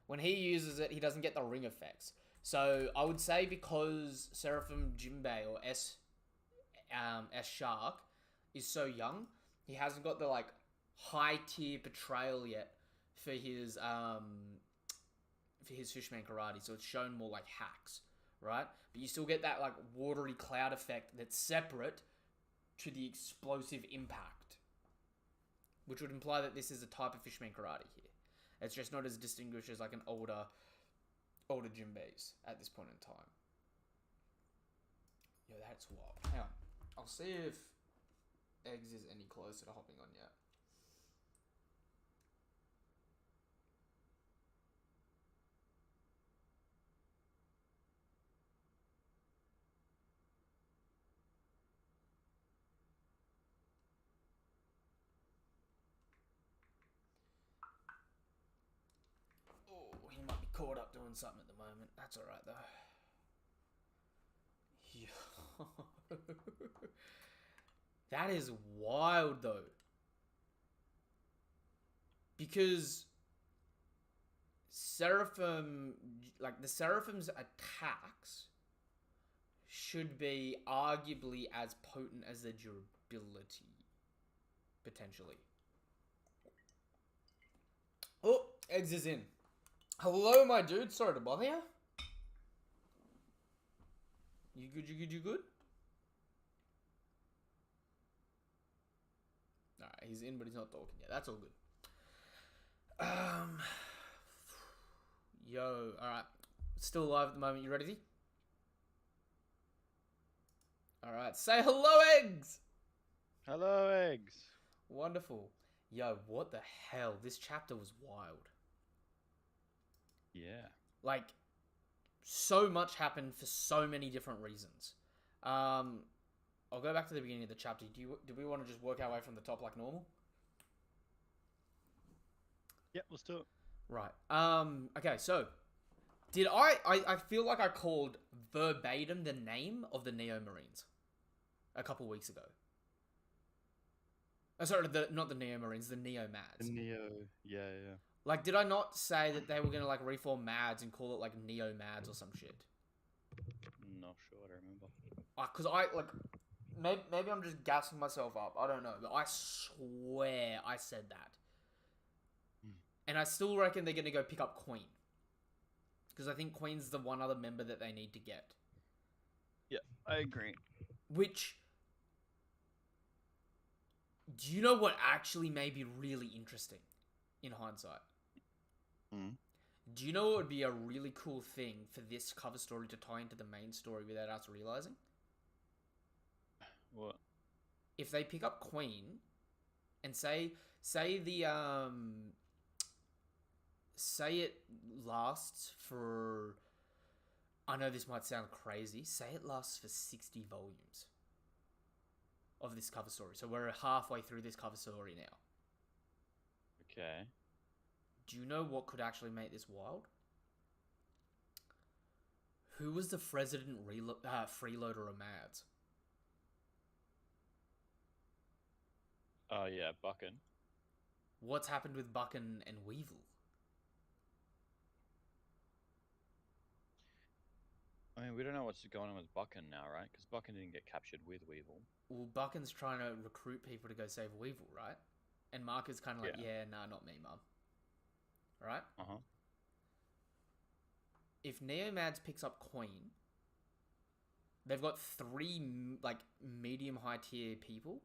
When he uses it, he doesn't get the ring effects. So I would say because Seraphim Jinbei or S Shark is so young, he hasn't got the like high tier betrayal yet for his Fishman Karate. So it's shown more like Hacks, right? But you still get that like watery cloud effect that's separate to the explosive impact, which would imply that this is a type of Fishman Karate here. It's just not as distinguished as like an older Jinbeis at this point in time. Yo, that's wild. Hang on. I'll see if Eggs is any closer to hopping on yet. Oh, he might be caught up doing something at the moment. That's alright though. That is wild though. Because Seraphim, like the Seraphim's attacks should be arguably as potent as their durability. Potentially. Oh, Eggs is in. Hello, my dude. Sorry to bother you. You good? You good? Alright, he's in, but he's not talking yet. That's all good. Yo, alright. Still alive at the moment. You ready? Alright, say hello, Eggs! Hello, Eggs. Wonderful. Yo, what the hell? This chapter was wild. Yeah. Like, so much happened for so many different reasons. I'll go back to the beginning of the chapter. Do we want to just work our way from the top like normal? Yep, let's do it. Right. Okay, so did I feel like I called verbatim the name of the Neo Marines a couple weeks ago. Sorry, not the Neo Marines, the Neo Mads. The Neo, yeah. Like, did I not say that they were gonna like reform Mads and call it like Neo Mads or some shit? Not sure, I don't remember. Cause I like, maybe I'm just gassing myself up. I don't know, but I swear I said that. And I still reckon they're gonna go pick up Queen, because I think Queen's the one other member that they need to get. Yeah, I agree. Which, do you know what actually may be really interesting in hindsight? Do you know what would be a really cool thing for this cover story to tie into the main story without us realizing? What? If they pick up Queen and say it lasts for, I know this might sound crazy, say it lasts for 60 volumes of this cover story. So we're halfway through this cover story now. Okay. Do you know what could actually make this wild? Who was the president freeloader of Mads? Oh yeah, Bucking. What's happened with Buchan and Weevil? I mean, we don't know what's going on with Bucking now, right? Because Bucking didn't get captured with Weevil. Well, Buchan's trying to recruit people to go save Weevil, right? And Mark is kind of like, Yeah. yeah, nah, not me, mum. Right? Uh huh. If Neomads picks up Queen, they've got three like medium high tier people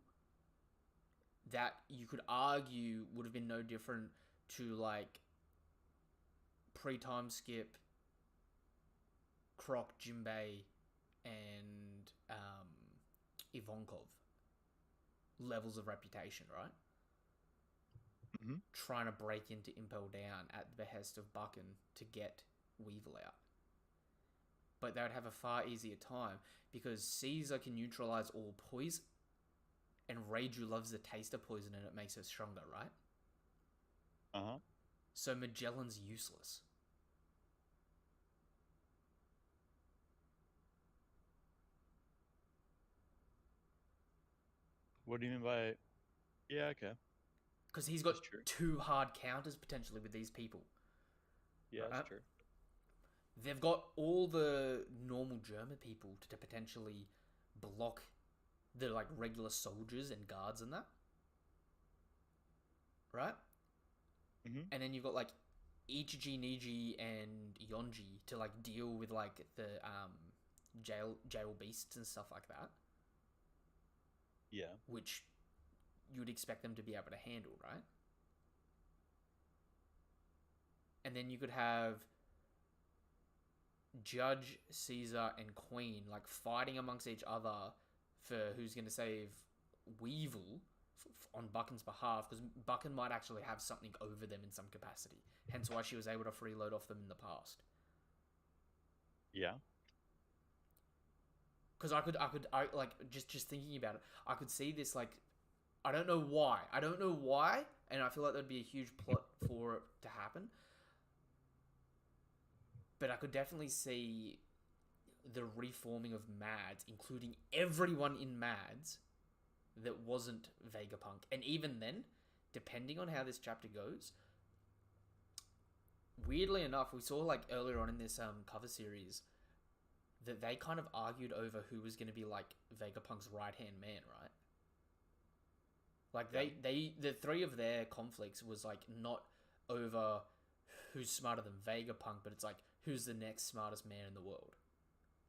that you could argue would have been no different to like pre-time skip, Croc, Jimbei, and Ivankov levels of reputation, right? Mm-hmm. Trying to break into Impel Down at the behest of Buchan to get Weevil out. But they would have a far easier time because Caesar can neutralize all poison, and Reiju loves the taste of poison and it makes her stronger, right? Uh huh. So Magellan's useless. What do you mean by? Yeah. Okay. Because he's got That's true. two hard counters potentially with these people. Yeah, Right? that's true. They've got all the normal German people to potentially block the like regular soldiers and guards and that. Right? Mm-hmm. And then you've got like Ichiji, Niji, and Yonji to like deal with like the jail beasts and stuff like that, Yeah. which you would expect them to be able to handle, right? And then you could have Judge, Caesar, and Queen like fighting amongst each other for who's going to save Weevil on Buchan's behalf, because Buchan might actually have something over them in some capacity. Hence why she was able to freeload off them in the past. Yeah. Because I like just thinking about it, I could see this like, I don't know why, and I feel like there'd be a huge plot for it to happen. But I could definitely see the reforming of Mads, including everyone in Mads that wasn't Vegapunk. And even then, depending on how this chapter goes, weirdly enough, we saw like earlier on in this cover series that they kind of argued over who was going to be like Vegapunk's right-hand man, right? Like the three of their conflicts was like not over who's smarter than Vegapunk, but it's like who's the next smartest man in the world,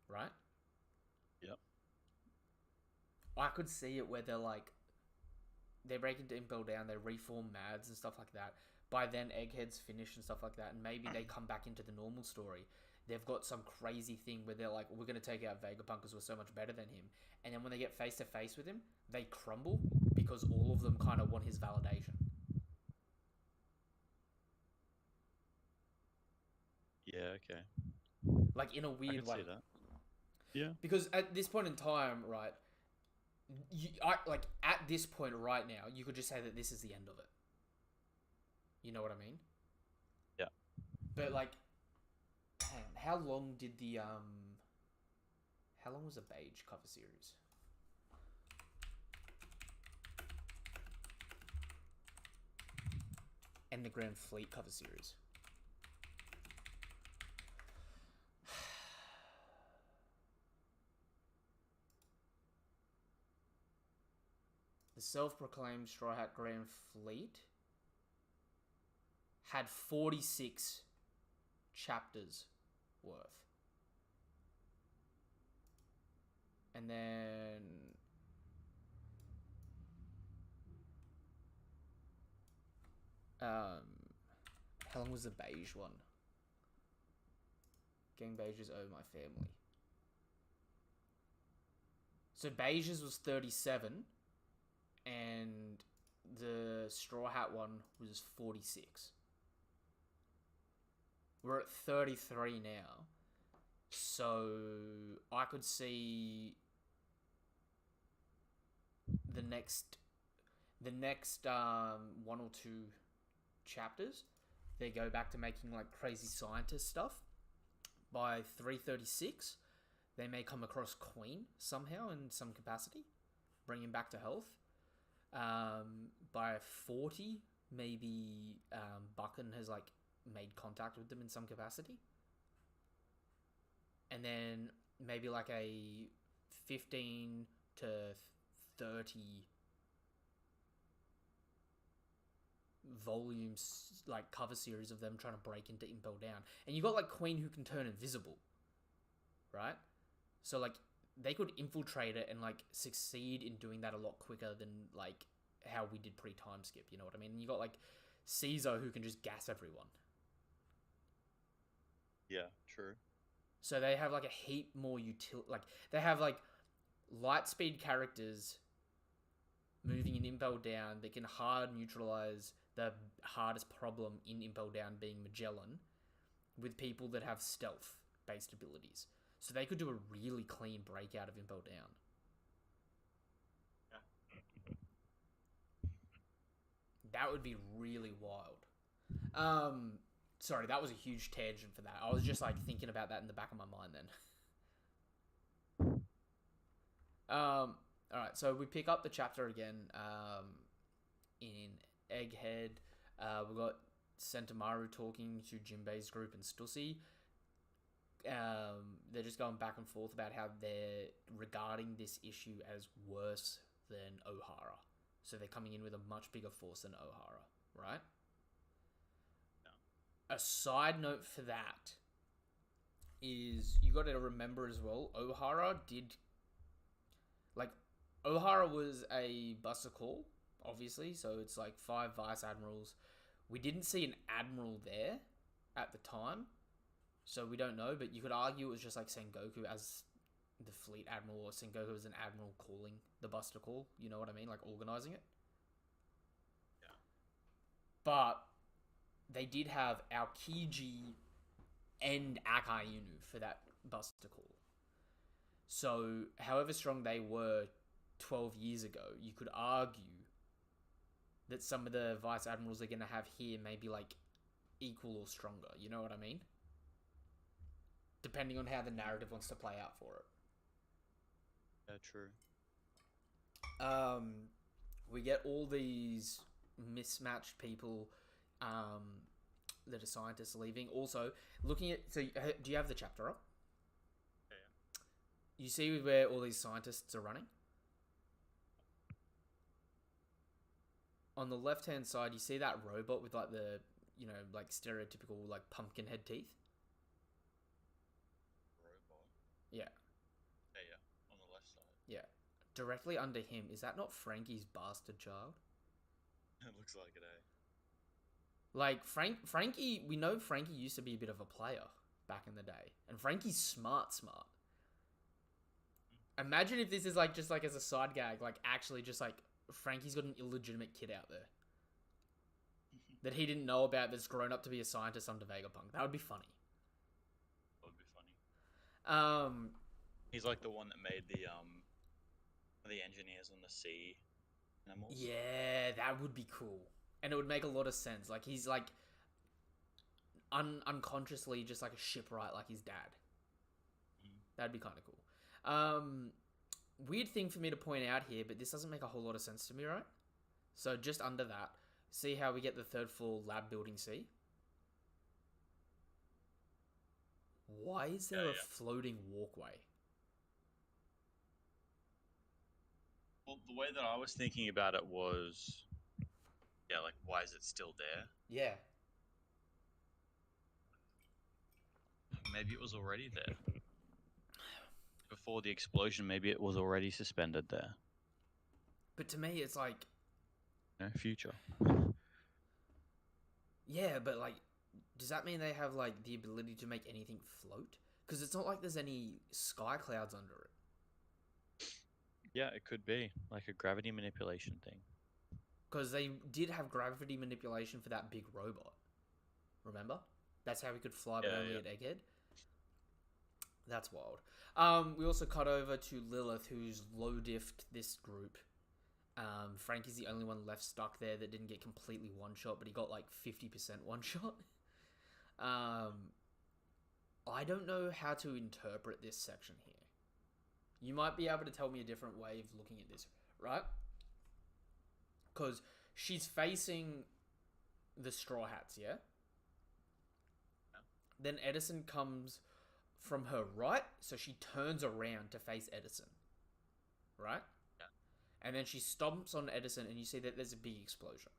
right? Yep. I could see it where they're like, they break into Impel Down, they reform Mads and stuff like that. By then, Egghead's finished and stuff like that, and maybe they come back into the normal story. They've got some crazy thing where they're like, we're going to take out Vegapunk because we're so much better than him. And then when they get face to face with him, they crumble because all of them kind of want his validation. Yeah. Okay. Like in a I weird could way. see that. Yeah. Because at this point in time, right, like at this point right now, you could just say that this is the end of it. You know what I mean? Yeah. But like, hang on, how long did the how long was the Beige cover series? And the Grand Fleet cover series. The self-proclaimed Straw Hat Grand Fleet had 46 chapters worth. And then how long was the Beige one? Gang Beiges owe my family. So Beiges was 37 and the Straw Hat one was 46. We're at 33 now. So I could see the next one or two chapters they go back to making like crazy scientist stuff. By 336 they may come across Queen somehow in some capacity, bring him back to health. By 40, maybe Buchan has like made contact with them in some capacity. And then maybe like a 15 to 30 volumes, like cover series of them trying to break into Impel Down. And you got like Queen who can turn invisible, right? So like they could infiltrate it and like succeed in doing that a lot quicker than like how we did pre-time skip, you know what I mean? And you got like Caesar who can just gas everyone. Yeah, true. So they have like a heap more like they have like light speed characters moving in Impel Down that can hard neutralize the hardest problem in Impel Down being Magellan with people that have stealth based abilities. So they could do a really clean breakout of Impel Down. Yeah. That would be really wild. Sorry, that was a huge tangent for that. I was just like thinking about that in the back of my mind then. Alright, so we pick up the chapter again in Egghead. We've got Sentamaru talking to Jinbei's group and Stussy. They're just going back and forth about how they're regarding this issue as worse than Ohara. So they're coming in with a much bigger force than Ohara, right? A side note for that is you got to remember as well, Ohara was a buster call, obviously, so it's like 5 vice admirals. We didn't see an admiral there at the time, so we don't know, but you could argue it was just like Sengoku as the fleet admiral, or Sengoku as an admiral calling the buster call, you know what I mean, like organizing it. Yeah. But they did have Aokiji and Akainu for that buster call. So, however strong they were 12 years ago, you could argue that some of the vice admirals they're going to have here may be like equal or stronger. You know what I mean? Depending on how the narrative wants to play out for it. Yeah, true. We get all these mismatched people that are scientists leaving. Also, looking at... So, do you have the chapter up? Yeah. You see where all these scientists are running? On the left-hand side, you see that robot with, like, the, you know, like, stereotypical, like, pumpkin head teeth? Robot? Yeah. Yeah. On the left side. Yeah. Directly under him, is that not Frankie's bastard child? It looks like it, eh? Like, Frankie, we know Frankie used to be a bit of a player back in the day. And Frankie's smart. Imagine if this is, like, just, like, as a side gag, like, actually just, like, Frankie's got an illegitimate kid out there that he didn't know about that's grown up to be a scientist under Vegapunk. That would be funny. That would be funny. Um, He's like the one that made the engineers on the sea animals. Yeah, that would be cool. And it would make a lot of sense. Like, he's, like, unconsciously just, like, a shipwright like his dad. That'd be kind of cool. Weird thing for me to point out here, but this doesn't make a whole lot of sense to me, right? So, just under that, see how we get the 3rd floor lab building C? Why is there a floating walkway? Well, the way that I was thinking about it was... Yeah, like, why is it still there? Yeah. Maybe it was already there. Before the explosion, maybe it was already suspended there. But to me, it's like... No, future. Yeah, but, like, does that mean they have, like, the ability to make anything float? Because it's not like there's any sky clouds under it. Yeah, it could be. Like a gravity manipulation thing. Because they did have gravity manipulation for that big robot. Remember? That's how we could fly, but only at Egghead. That's wild. We also cut over to Lilith, who's low-diffed this group. Frankie's the only one left stuck there that didn't get completely one-shot, but he got like 50% one-shot. I don't know how to interpret this section here. You might be able to tell me a different way of looking at this, right? Because she's facing the Straw Hats, yeah? Then Edison comes from her right, so she turns around to face Edison. Right? Yeah. And then she stomps on Edison, and you see that there's a big explosion.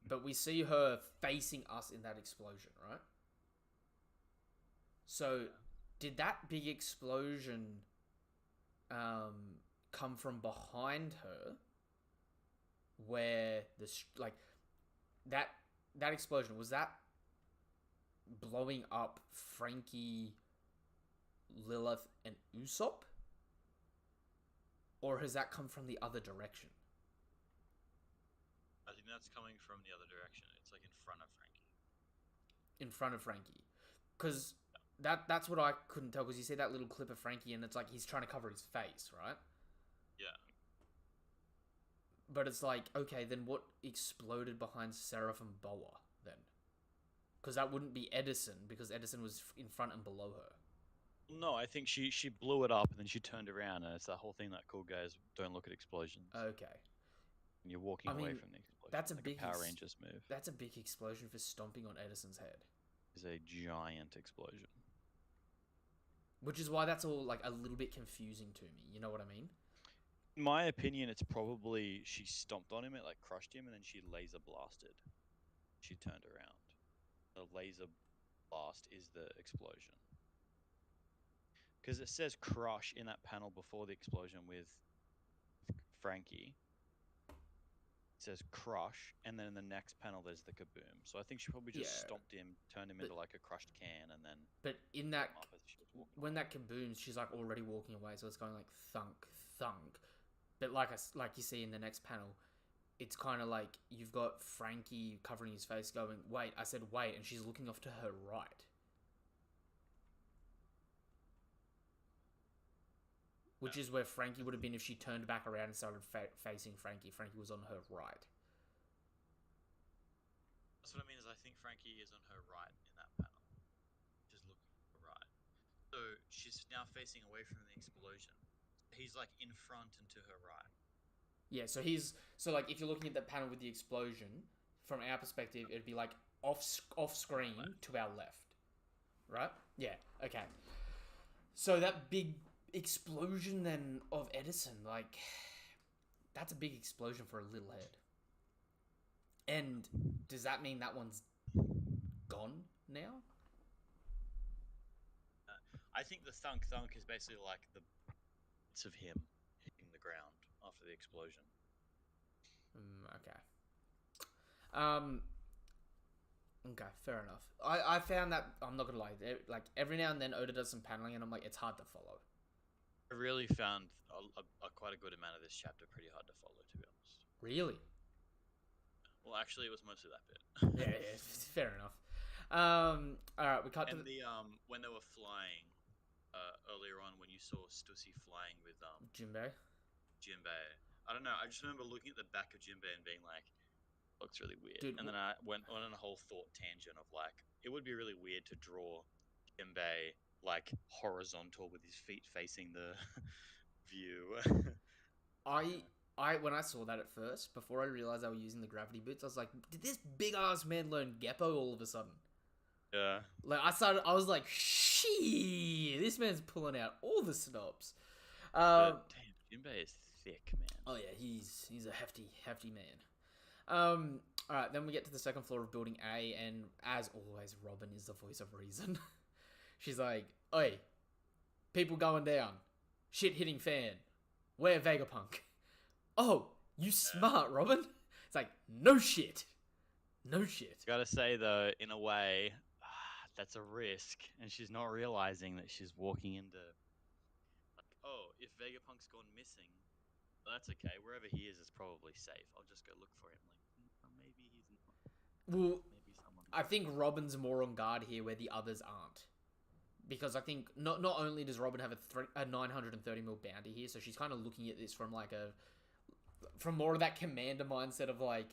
But we see her facing us in that explosion, right? So, did that big explosion come from behind her? Where that explosion, was that blowing up Frankie, Lilith, and Usopp? Or has that come from the other direction? I think that's coming from the other direction. It's like in front of Frankie. In front of Frankie. Because that's what I couldn't tell, because you see that little clip of Frankie and it's like he's trying to cover his face, right? Yeah. But it's like, okay, then what exploded behind Seraph and Boa then? Because that wouldn't be Edison, because Edison was in front and below her. No, I think she blew it up and then she turned around, and it's that whole thing that cool guys don't look at explosions. Okay. And you're walking away from the explosion. That's a like big Power Rangers move. That's a big explosion for stomping on Edison's head. It's a giant explosion. Which is why that's all like a little bit confusing to me. You know what I mean? In my opinion, it's probably she stomped on him, it like crushed him, and then she laser blasted. She turned around. The laser blast is the explosion. Because it says crush in that panel before the explosion with Frankie. It says crush, and then in the next panel there's the kaboom. So I think she probably just stomped him, turned him into like a crushed can, and then. But in that, when that kabooms, she's like already walking away, so it's going like thunk, thunk. But like you see in the next panel, it's kind of like you've got Frankie covering his face, going, "Wait!" I said, "Wait," and she's looking off to her right. Which is where Frankie would have been if she turned back around and started facing Frankie. Frankie was on her right. That's what I mean, is I think Frankie is on her right in that panel. Just looking to the right. So she's now facing away from the explosion. He's like in front and to her right. Yeah, so like if you're looking at the panel with the explosion, from our perspective, it'd be like off screen to our left. Right? Yeah, okay. So that big explosion then of Edison, like, that's a big explosion for a little head. And does that mean that one's gone now? I think the thunk is basically like the bits of him hitting the ground after the explosion. Okay. Okay, fair enough. I found that, I'm not gonna lie, like every now and then Oda does some paneling and I'm like, it's hard to follow. I really found quite a good amount of this chapter pretty hard to follow, to be honest. Really? Well, actually, it was mostly that bit. yeah, fair enough. All right, we cut and to the when they were flying earlier on, when you saw Stussy flying with Jinbei. I don't know. I just remember looking at the back of Jinbei and being like, "Looks really weird." Dude, and then I went on a whole thought tangent of like, it would be really weird to draw Jinbei like horizontal with his feet facing the view. I when I saw that at first, before I realized they were using the gravity boots, I was like, did this big ass man learn Geppo all of a sudden? Yeah. Like I was like, shee, this man's pulling out all the stops. Damn, Jinbei is thick, man. Oh yeah, he's a hefty man. All right, then we get to the second floor of Building A, and as always, Robin is the voice of reason. She's like, "Oi, people going down, shit hitting fan. Where Vegapunk? Oh, you smart, Robin." It's like, no shit. Gotta say though, in a way, that's a risk, and she's not realizing that she's walking into. Like, oh, if Vegapunk's gone missing, well, that's okay. Wherever he is probably safe. I'll just go look for him. Like, maybe he's not. Well, maybe someone. I think Robin's more on guard here, where the others aren't. Because I think not only does Robin have a 930 mil bounty here, so she's kind of looking at this from from more of that commander mindset of like,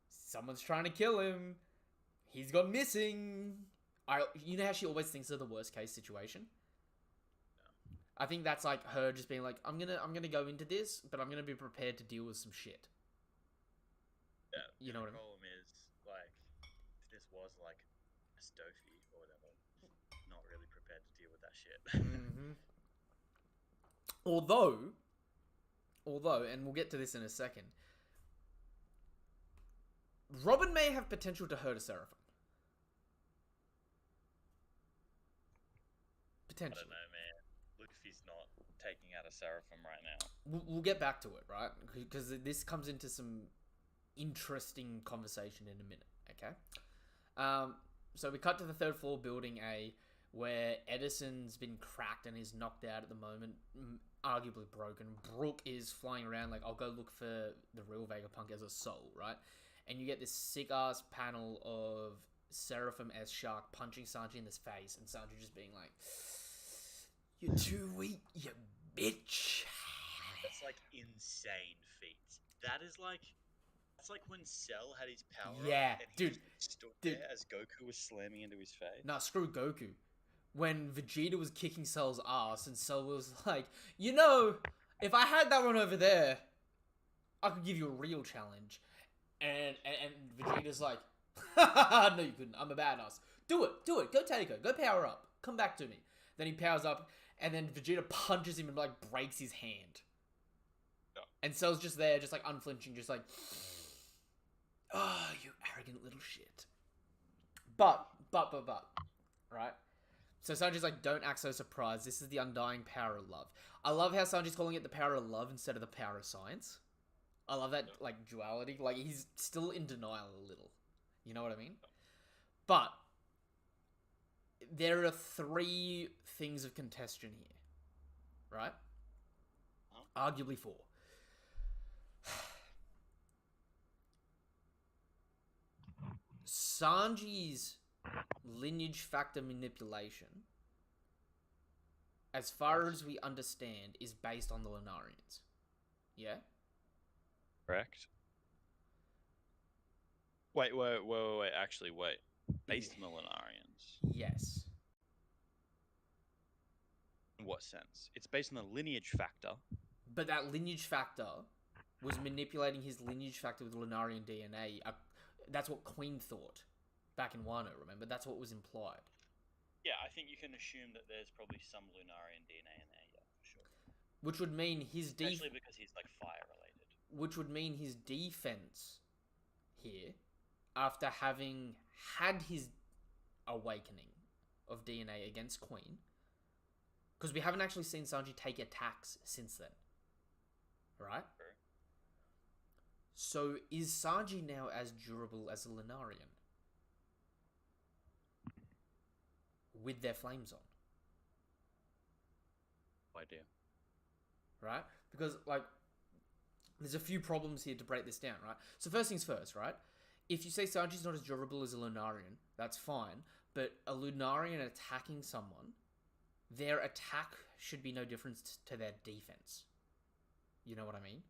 someone's trying to kill him, he's gone missing. You know how she always thinks of the worst case situation. I think that's like her just being like, I'm gonna go into this, but I'm gonna be prepared to deal with some shit. Yeah. You know The what I mean? problem is, like, if this was like a Stofi or whatever, not really prepared to deal with that shit. Mm-hmm. Although, and we'll get to this in a second, Robin may have potential to hurt a Seraphim. I Potentially. don't know, man. Luffy's not taking out a Seraphim right now. We'll get back to it, right? Because this comes into some interesting conversation in a minute, okay? So we cut to the third floor building A, where Edison's been cracked and is knocked out at the moment, arguably broken. Brooke is flying around like, I'll go look for the real Vegapunk as a soul, right? And you get this sick-ass panel of Seraphim S. Shark punching Sanji in the face, and Sanji just being like, you're too weak, you bitch. That's like insane feats. That's like when Cell had his power Yeah, up and he dude, just stood dude. there as Goku was slamming into his face. Nah, screw Goku. When Vegeta was kicking Cell's ass and Cell was like, you know, if I had that one over there, I could give you a real challenge. And Vegeta's like, no you couldn't, I'm a badass. Do it, go take her, go power up, come back to me. Then he powers up, and then Vegeta punches him and like breaks his hand. Yeah. And Cell's just there, just like unflinching, just like, oh, you arrogant little shit. But, right? So Sanji's like, don't act so surprised. This is the undying power of love. I love how Sanji's calling it the power of love instead of the power of science. I love that, like, duality. Like, he's still in denial a little. You know what I mean? But there are 3 things of contention here. Right? Arguably 4. Sanji's lineage factor manipulation, as far as we understand, is based on the Lunarians. Yeah? Correct. Wait. Actually, wait. Based on the Lunarians. Yes. In what sense? It's based on the lineage factor. But that lineage factor was manipulating his lineage factor with Lunarian DNA. That's what Queen thought back in Wano, remember? That's what was implied. Yeah, I think you can assume that there's probably some Lunarian DNA in there, yeah, for sure. Which would mean his Especially because he's like fire related. Which would mean his defense here, after having had his awakening of DNA against Queen, because we haven't actually seen Sanji take attacks since then. Right? True. So is Sanji now as durable as a Lunarian? With their flames on. No idea. Right? Because, like, there's a few problems here to break this down, right? So first things first, right? If you say Sanji's not as durable as a Lunarian, that's fine. But a Lunarian attacking someone, their attack should be no difference to their defense. You know what I mean?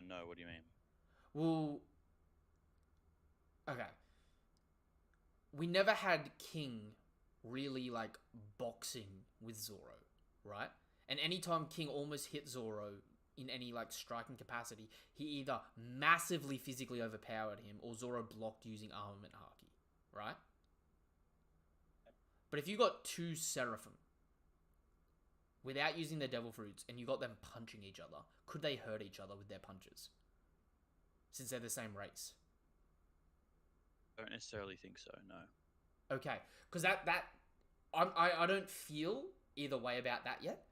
No, what do you mean? Well, okay. We never had King really, like, boxing with Zoro, right? And anytime King almost hit Zoro in any, like, striking capacity, he either massively physically overpowered him or Zoro blocked using armament haki, right? But if you got 2 Seraphim without using their devil fruits and you got them punching each other, could they hurt each other with their punches? Since they're the same race. I don't necessarily think so, no. Okay, because I don't feel either way about that yet,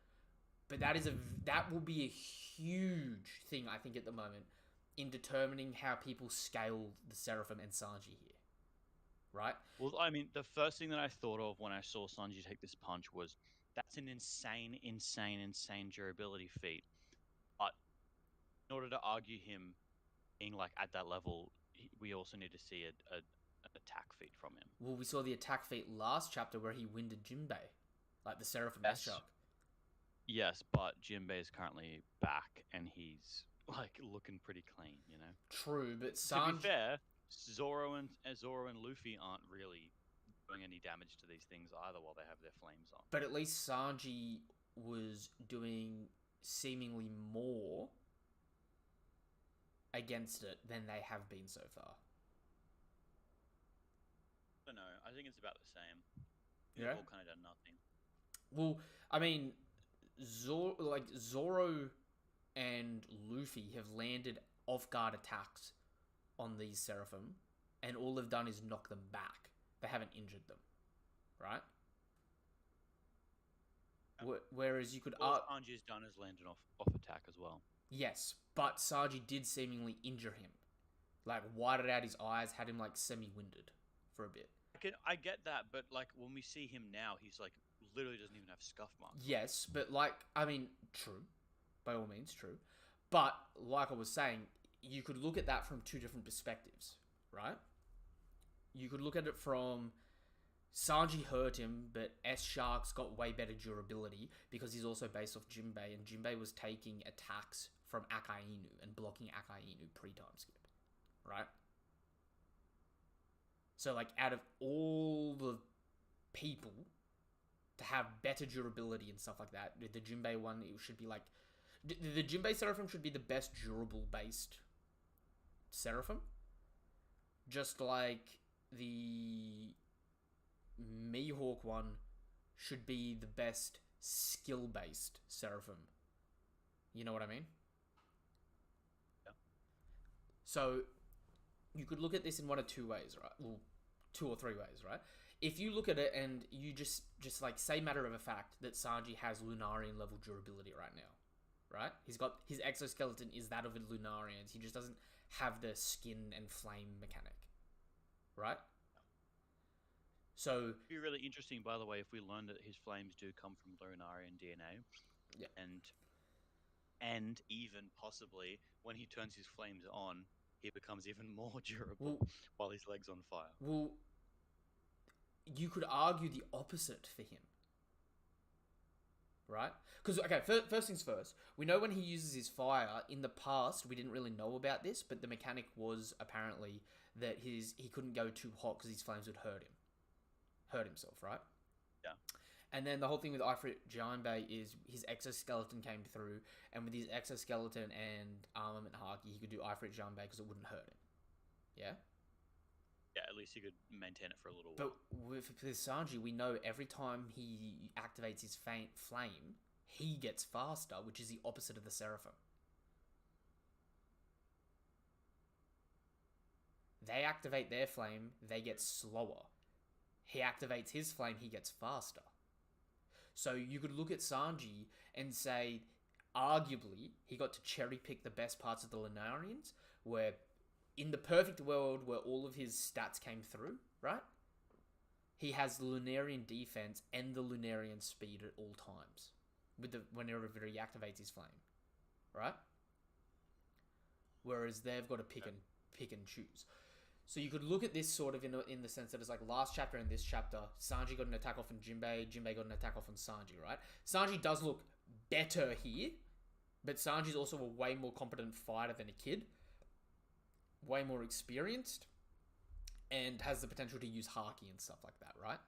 but that will be a huge thing, I think, at the moment in determining how people scale the Seraphim and Sanji here, right? Well, I mean, the first thing that I thought of when I saw Sanji take this punch was that's an insane durability feat. But in order to argue him being like at that level, we also need to see an attack feat from him. Well, we saw the attack feat last chapter where he winded Jinbei, like the Seraphim Yes. S-Shark. Yes, but Jinbei is currently back and he's like looking pretty clean, you know. True, but To be fair, Zoro and Luffy aren't really doing any damage to these things either while they have their flames on. But at least Sanji was doing seemingly more against it than they have been so far. I don't know. I think it's about the same. Yeah. They've all kind of done nothing. Well, I mean, Zoro and Luffy have landed off-guard attacks on these Seraphim, and all they've done is knock them back. They haven't injured them, right? Whereas you could... All Sanji's done is landed off attack as well. Yes, but Sanji did seemingly injure him. Like, whited out his eyes, had him, like, semi-winded for a bit. I get that, but, like, when we see him now, he's, like, literally doesn't even have scuff marks. Yes, but, like, I mean, true. By all means, true. But, like I was saying, you could look at that from two different perspectives, right? You could look at it from... Sanji hurt him, but S-Shark's got way better durability because he's also based off Jinbei, and Jinbei was taking attacks from Akainu and blocking Akainu pre-time skip, right? So, like, out of all the people to have better durability and stuff like that, the Jinbei one, it should be like... The Jinbei Seraphim should be the best durable-based Seraphim. Just like the... Mihawk one should be the best skill-based Seraphim. You know what I mean? Yeah. So, you could look at this in one of two ways, right? Well, two or three ways, right? If you look at it and you just like, say matter of a fact that Sanji has Lunarian level durability right now, right? He's got, his exoskeleton is that of a Lunarian's. He just doesn't have the skin and flame mechanic, right? So it'd be really interesting, by the way, if we learn that his flames do come from Lunarian DNA. Yeah. And even possibly when he turns his flames on, he becomes even more durable while his leg's on fire. Well, you could argue the opposite for him. Right? Because, okay, first things first. We know when he uses his fire, in the past, we didn't really know about this, but the mechanic was apparently that he couldn't go too hot because his flames would hurt himself, right? Yeah. And then the whole thing with Ifrit Janbei is his exoskeleton came through, and with his exoskeleton and armament haki, he could do Ifrit Janbei because it wouldn't hurt him. Yeah? Yeah, at least he could maintain it for a little while. But with Sanji, we know every time he activates his flame, he gets faster, which is the opposite of the Seraphim. They activate their flame, they get slower. He activates his flame, he gets faster. So you could look at Sanji and say, arguably, he got to cherry pick the best parts of the Lunarians, where in the perfect world where all of his stats came through, right? He has the Lunarian defense and the Lunarian speed at all times, whenever he activates his flame, right? Whereas they've got to pick and choose. So you could look at this sort of in the sense that it's like last chapter and this chapter, Sanji got an attack off on Jinbei got an attack off on Sanji, right? Sanji does look better here, but Sanji's also a way more competent fighter than a kid, way more experienced, and has the potential to use haki and stuff like that, right?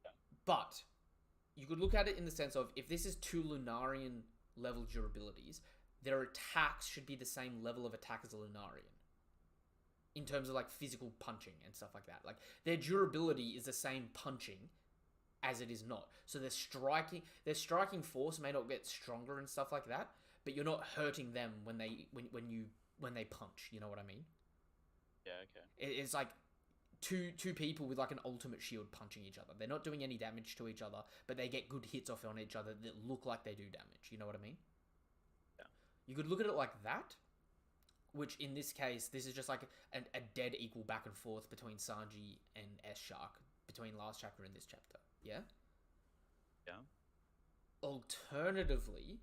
Yeah. But you could look at it in the sense of, if this is two Lunarian level durabilities, their attacks should be the same level of attack as a Lunarian. In terms of like physical punching and stuff like that. Like their durability is the same punching as it is not. So their striking force may not get stronger and stuff like that, but you're not hurting them when they punch. You know what I mean? Yeah, okay. It's like two people with like an ultimate shield punching each other. They're not doing any damage to each other, but they get good hits off on each other that look like they do damage. You know what I mean? Yeah. You could look at it like that. Which, in this case, this is just like a dead equal back and forth between Sanji and S-Shark, between last chapter and this chapter, yeah? Yeah. Alternatively,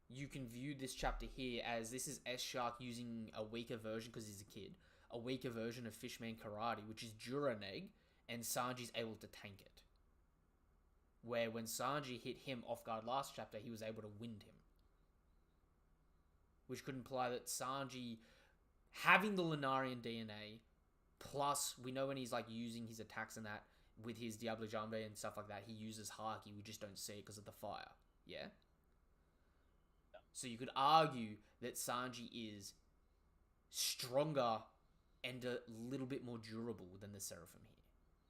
you can view this chapter here as this is S-Shark using a weaker version, because he's a kid, a weaker version of Fishman Karate, which is Juraneg, and Sanji's able to tank it. Where when Sanji hit him off guard last chapter, he was able to wind him. Which could imply that Sanji, having the Lunarian DNA, Plus, we know when he's like using his attacks and that with his Diablo Jambe and stuff like that, he uses Haki. We just don't see it because of the fire. Yeah? So you could argue that Sanji is stronger and a little bit more durable than the Seraphim here.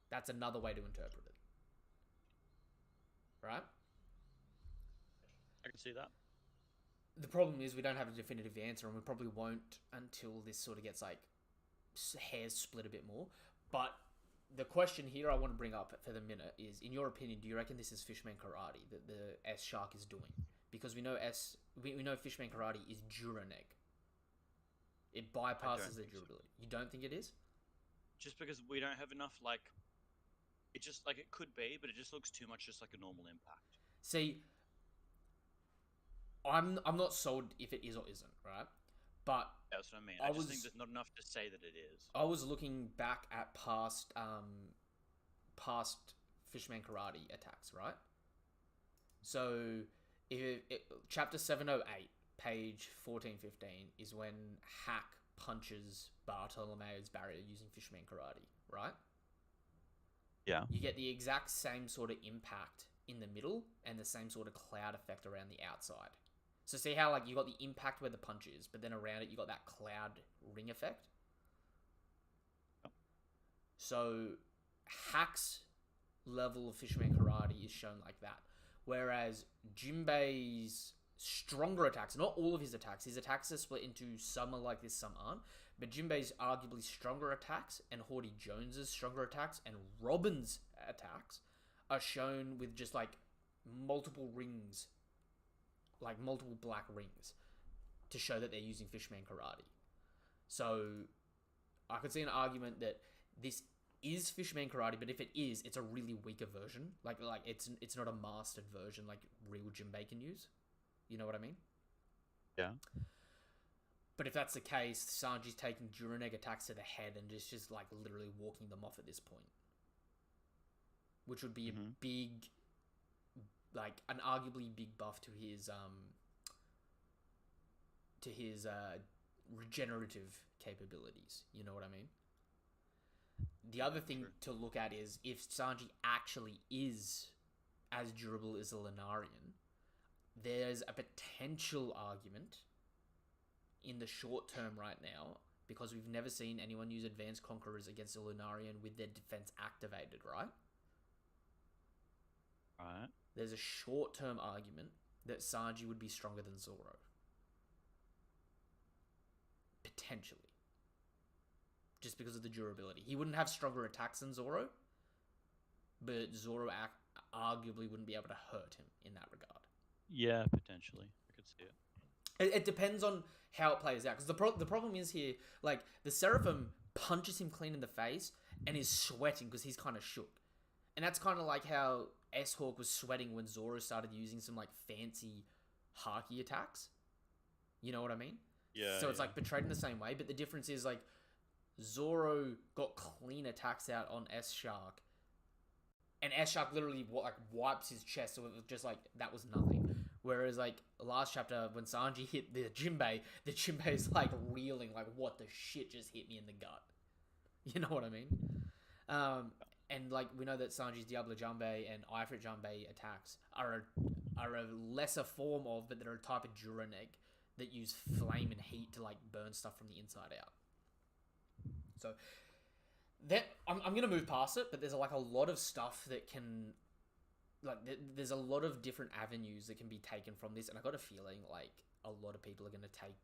That's another way to interpret it. Right? I can see that. The problem is we don't have a definitive answer, and we probably won't until this sort of gets like hairs split a bit more. But the question here I want to bring up for the minute is, in your opinion, do you reckon this is Fishman Karate that the S Shark is doing? Because we know we know Fishman Karate is Duraneg. It bypasses the durability. So. You don't think it is? Just because we don't have enough, like, it just like it could be, but it just looks too much just like a normal impact. See, I'm not sold if it is or isn't, right? But that's what I mean. I just think there's not enough to say that it is. I was looking back at past Fishman Karate attacks, right? So, chapter 708, page 1415 is when Hack punches Bartolomeo's barrier using Fishman Karate, right? Yeah. You get the exact same sort of impact in the middle and the same sort of cloud effect around the outside. So see how like you got the impact where the punch is, but then around it you got that cloud ring effect? Yep. So Hack's level of Fisherman Karate is shown like that. Whereas Jinbei's stronger attacks, not all of his attacks are split into some are like this, some aren't. But Jinbei's arguably stronger attacks and Haughty Jones's stronger attacks and Robin's attacks are shown with just like multiple rings, like multiple black rings to show that they're using Fishman Karate. So I could see an argument that this is Fishman Karate, but if it is, it's a really weaker version. Like it's not a mastered version like real Jinbei can use. You know what I mean? Yeah. But if that's the case, Sanji's taking Duraneg attacks to the head and just like literally walking them off at this point. Which would be a big, like an arguably big buff to his regenerative capabilities. You know what I mean? The other thing to look at is if Sanji actually is as durable as a Lunarian, there's a potential argument in the short term right now, because we've never seen anyone use Advanced Conquerors against a Lunarian with their defense activated, right? Right. There's a short-term argument that Sanji would be stronger than Zoro. Potentially. Just because of the durability. He wouldn't have stronger attacks than Zoro, but Zoro arguably wouldn't be able to hurt him in that regard. Yeah, potentially. I could see it. It depends on how it plays out. Because the problem is here, like, the Seraphim punches him clean in the face and is sweating because he's kind of shook. And that's kind of like how S-Hawk was sweating when Zoro started using some, like, fancy Haki attacks. You know what I mean? Yeah. So it's, like, portrayed in the same way. But the difference is, like, Zoro got clean attacks out on S-Shark. And S-Shark literally, like, wipes his chest. So it was just, like, that was nothing. Whereas, like, last chapter, when Sanji hit the Jinbei is, like, reeling. Like, what the shit just hit me in the gut? You know what I mean? And, like, we know that Sanji's Diablo Jambe and Ifrit Jambe attacks are a lesser form of, but they're a type of Duraneg that use flame and heat to, like, burn stuff from the inside out. So, that I'm going to move past it, but there's, like, a lot of stuff that can... Like, there's a lot of different avenues that can be taken from this, and I got a feeling, like, a lot of people are going to take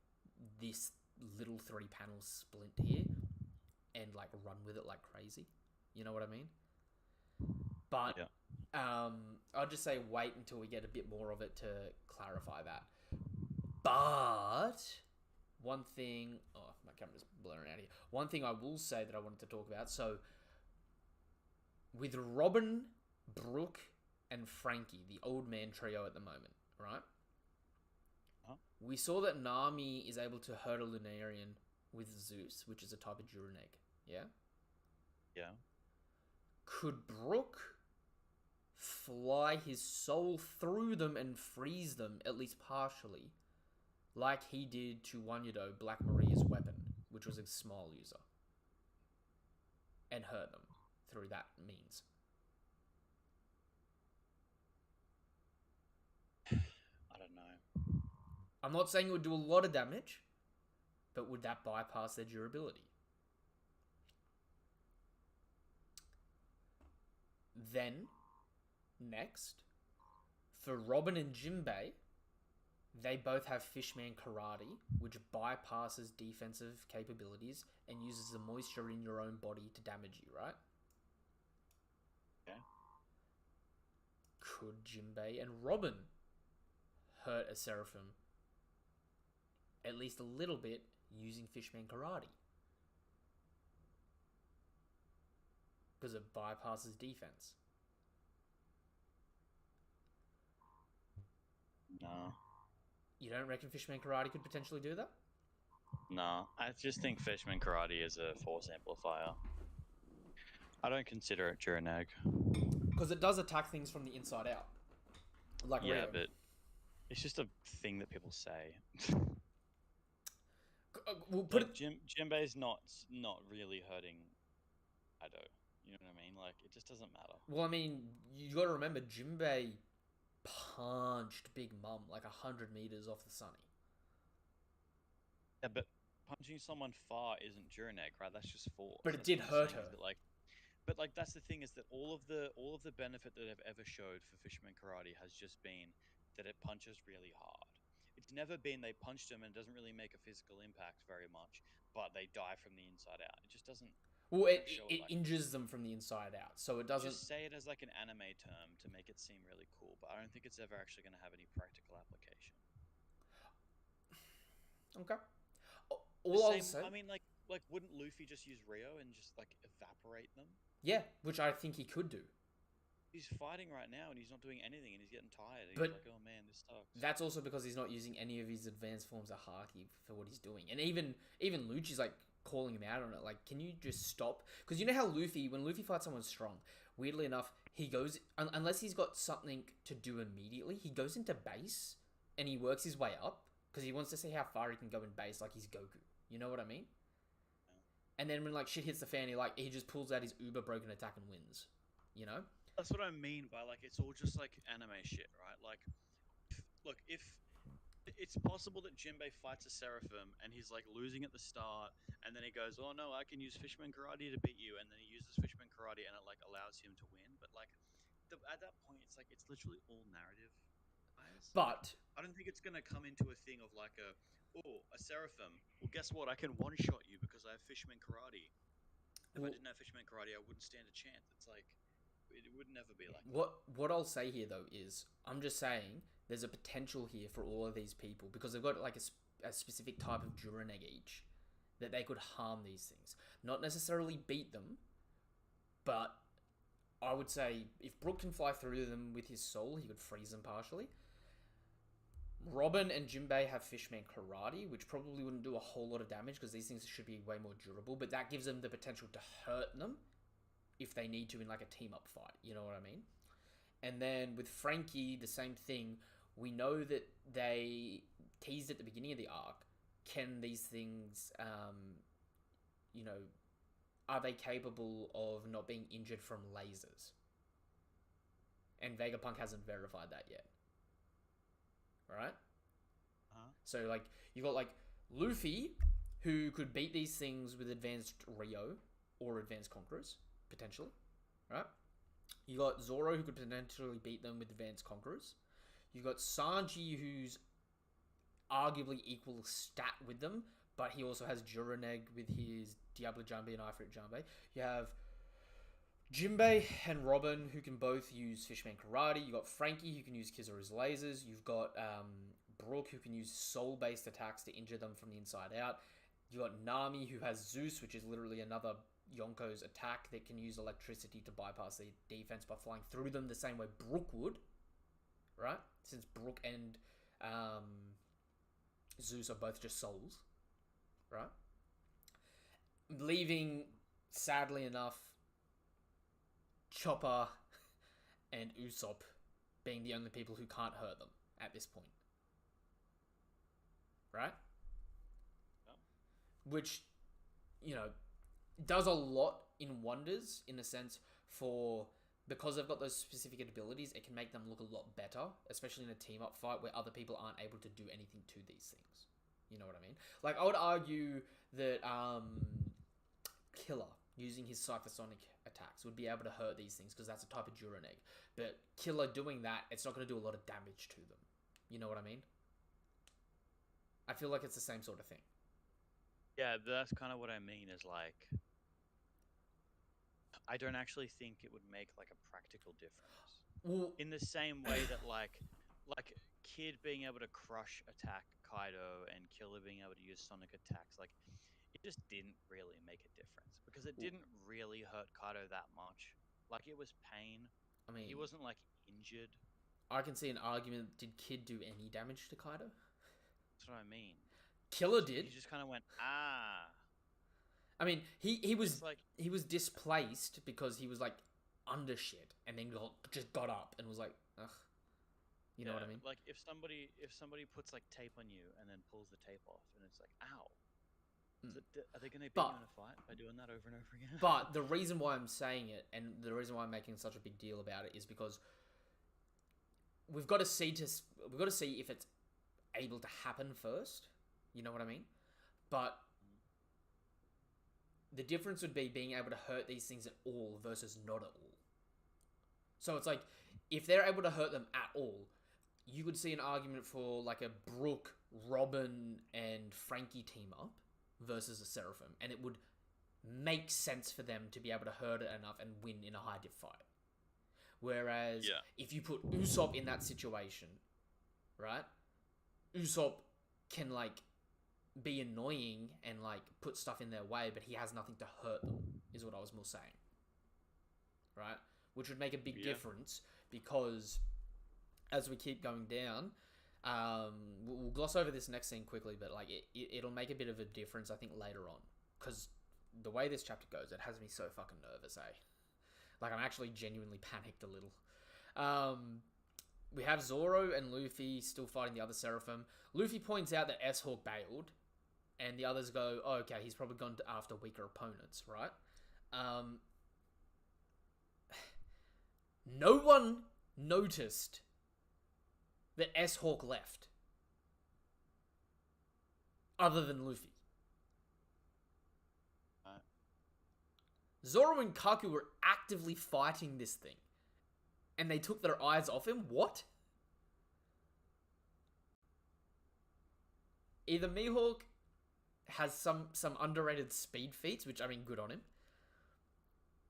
this little 3-panel splint here and, like, run with it like crazy. You know what I mean? But, yeah. I'll just say wait until we get a bit more of it to clarify that. But, one thing... Oh, my camera's blurring out here. One thing I will say that I wanted to talk about, so, with Robin, Brooke, and Frankie, the old man trio at the moment, right? Huh? We saw that Nami is able to hurt a Lunarian with Zeus, which is a type of Duraneg, yeah? Yeah. Could Brooke fly his soul through them and freeze them, at least partially, like he did to Wanyado, Black Maria's weapon, which was a small user? and hurt them through that means. I don't know. I'm not saying it would do a lot of damage, but would that bypass their durability? Then, next, for Robin and Jinbei, they both have Fishman Karate, which bypasses defensive capabilities and uses the moisture in your own body to damage you, right? Yeah. Could Jinbei and Robin hurt a Seraphim at least a little bit using Fishman Karate? Because it bypasses defense. No. You don't reckon Fishman Karate could potentially do that? No. I just think Fishman Karate is a force amplifier. I don't consider it Juranag. Because it does attack things from the inside out. Like Yeah, Rio. but it's just a thing that people say. We'll put Like, Jinbei's not really hurting Ado. You know what I mean? Like, it just doesn't matter. Well, I mean, you got to remember, Jinbei punched Big Mum like 100 meters off the Sunny. Yeah, but punching someone far isn't Juranag, right? That's just force. But it That's did what I'm hurt saying, her. is that, but that's the thing, is that all of the benefit that I've ever showed for Fisherman Karate has just been that it punches really hard. It's never been they punched him and it doesn't really make a physical impact very much, but they die from the inside out. It just doesn't. Well, it Like injures them from the inside out, so it doesn't. Just say it as like an anime term to make it seem really cool, but I don't think it's ever actually going to have any practical application. Okay. All I'll say. I mean, like wouldn't Luffy just use Rio and just like evaporate them? Yeah, which I think he could do. He's fighting right now and he's not doing anything and he's getting tired. And But he's like, oh man, this sucks. That's also because he's not using any of his advanced forms of Haki for what he's doing. And even Lucci's like calling him out on it. Like, can you just stop? Because you know how when Luffy fights someone strong, weirdly enough, he goes, unless he's got something to do immediately, he goes into base and he works his way up because he wants to see how far he can go in base like he's Goku. You know what I mean? Yeah. And then when like shit hits the fan, he just pulls out his uber broken attack and wins. You know? That's what I mean by like it's all just like anime shit, right? Like, look, if it's possible that Jinbei fights a Seraphim and he's like losing at the start, and then he goes, "Oh no, I can use Fisherman Karate to beat you," and then he uses Fisherman Karate and it like allows him to win. But like, at that point, it's like it's literally all narrative. Guys. But I don't think it's gonna come into a thing of like a Seraphim. Well, guess what? I can one shot you because I have Fisherman Karate. If I didn't have Fisherman Karate, I wouldn't stand a chance. It's like. It would never be like what I'll say here though is I'm just saying there's a potential here for all of these people because they've got like a specific type of Juraneg each that they could harm these things, not necessarily beat them, but I would say if Brook can fly through them with his soul, he could freeze them partially. Robin and Jinbei have Fishman Karate, which probably wouldn't do a whole lot of damage because these things should be way more durable, but that gives them the potential to hurt them if they need to in like a team up fight, you know what I mean? And then with Frankie, the same thing. We know that they teased at the beginning of the arc. Can these things, are they capable of not being injured from lasers? And Vegapunk hasn't verified that yet. Right? Uh-huh. So like you got like Luffy, who could beat these things with advanced Rio or advanced Conquerors. Potentially, right? You got Zoro, who could potentially beat them with advanced Conquerors. You got Sanji, who's arguably equal stat with them, but he also has Juraneg with his Diablo Jambe and Ifrit Jambe. You have Jinbei and Robin, who can both use Fishman Karate. You got Frankie, who can use Kizaru's lasers. You've got Brook, who can use soul-based attacks to injure them from the inside out. You got Nami, who has Zeus, which is literally another Yonko's attack that can use electricity to bypass the defense by flying through them the same way Brook would, right? Since Brook and Zeus are both just souls, right? Leaving, sadly enough, Chopper and Usopp being the only people who can't hurt them at this point, right? Yep. Which, does a lot in wonders in a sense for because they've got those specific abilities, it can make them look a lot better, especially in a team up fight where other people aren't able to do anything to these things. You know what I mean? Like, I would argue that Killer, using his Psychosonic attacks, would be able to hurt these things because that's a type of Duran Egg. But Killer doing that, it's not going to do a lot of damage to them. You know what I mean? I feel like it's the same sort of thing. Yeah, that's kind of what I mean. Is like, I don't actually think it would make like a practical difference. Well, In the same way that like Kid being able to crush attack Kaido and Killer being able to use Sonic attacks, like it just didn't really make a difference because it didn't really hurt Kaido that much. Like it was pain. I mean, He wasn't like injured. I can see an argument. Did Kid do any damage to Kaido? That's what I mean. Killer did. He just kind of went ah. I mean, he was It's like he was displaced because he was like under shit, and then just got up and was like, ugh. You know what I mean? Like if somebody puts like tape on you and then pulls the tape off, and it's like ow. Are they going to beat you in a fight by doing that over and over again? But the reason why I'm saying it, and the reason why I'm making such a big deal about it, is because we've got to see if it's able to happen first. You know what I mean? But the difference would be being able to hurt these things at all versus not at all. So it's like, if they're able to hurt them at all, you would see an argument for like a Brook, Robin, and Frankie team up versus a Seraphim, and it would make sense for them to be able to hurt it enough and win in a high diff fight. Whereas if you put Usopp in that situation, right? Usopp can like be annoying and like put stuff in their way, but he has nothing to hurt them, is what I was more saying. Right? Which would make a big difference because as we keep going down, we'll gloss over this next scene quickly, but like it'll make a bit of a difference, I think, later on. Because the way this chapter goes, it has me so fucking nervous, eh? Like, I'm actually genuinely panicked a little. We have Zoro and Luffy still fighting the other Seraphim. Luffy points out that S-Hawk bailed, and the others go, oh, okay, he's probably gone after weaker opponents, right? No one noticed that S-Hawk left. Other than Luffy. Zoro and Kaku were actively fighting this thing. And they took their eyes off him? What? Either Mihawk has some underrated speed feats, which, I mean, good on him.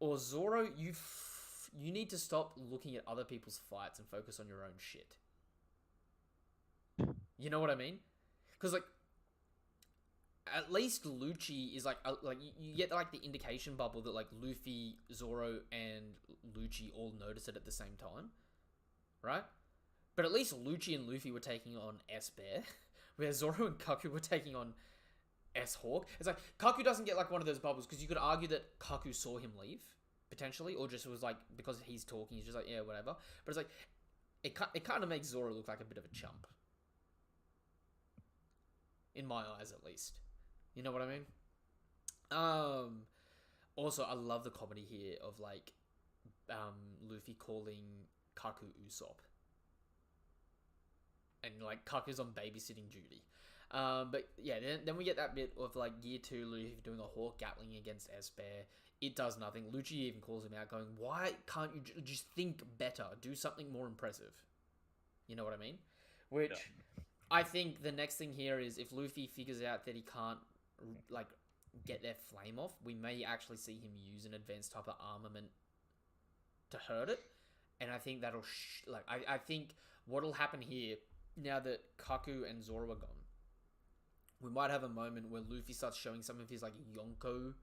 Or Zoro, you need to stop looking at other people's fights and focus on your own shit. You know what I mean? Because, like, at least Lucci is like you get like the indication bubble that like Luffy, Zoro, and Lucci all notice it at the same time, right? But at least Lucci and Luffy were taking on S-Bear, where Zoro and Kaku were taking on S-Hawk. It's like Kaku doesn't get like one of those bubbles because you could argue that Kaku saw him leave potentially, or just was like because he's talking, he's just like yeah whatever. But it's like it kind of makes Zoro look like a bit of a chump, in my eyes at least. You know what I mean? Also, I love the comedy here of, like, Luffy calling Kaku Usopp. And, like, Kaku's on babysitting duty. But, yeah, then we get that bit of, like, Gear 2, Luffy doing a Hawk Gatling against S-Bear. It does nothing. Lucci even calls him out, going, why can't you just think better? Do something more impressive. You know what I mean? Which, I think the next thing here is if Luffy figures out that he can't like get their flame off, we may actually see him use an advanced type of armament to hurt it, and I think that'll I think what'll happen here now that Kaku and Zoro are gone, we might have a moment where Luffy starts showing some of his like Yonko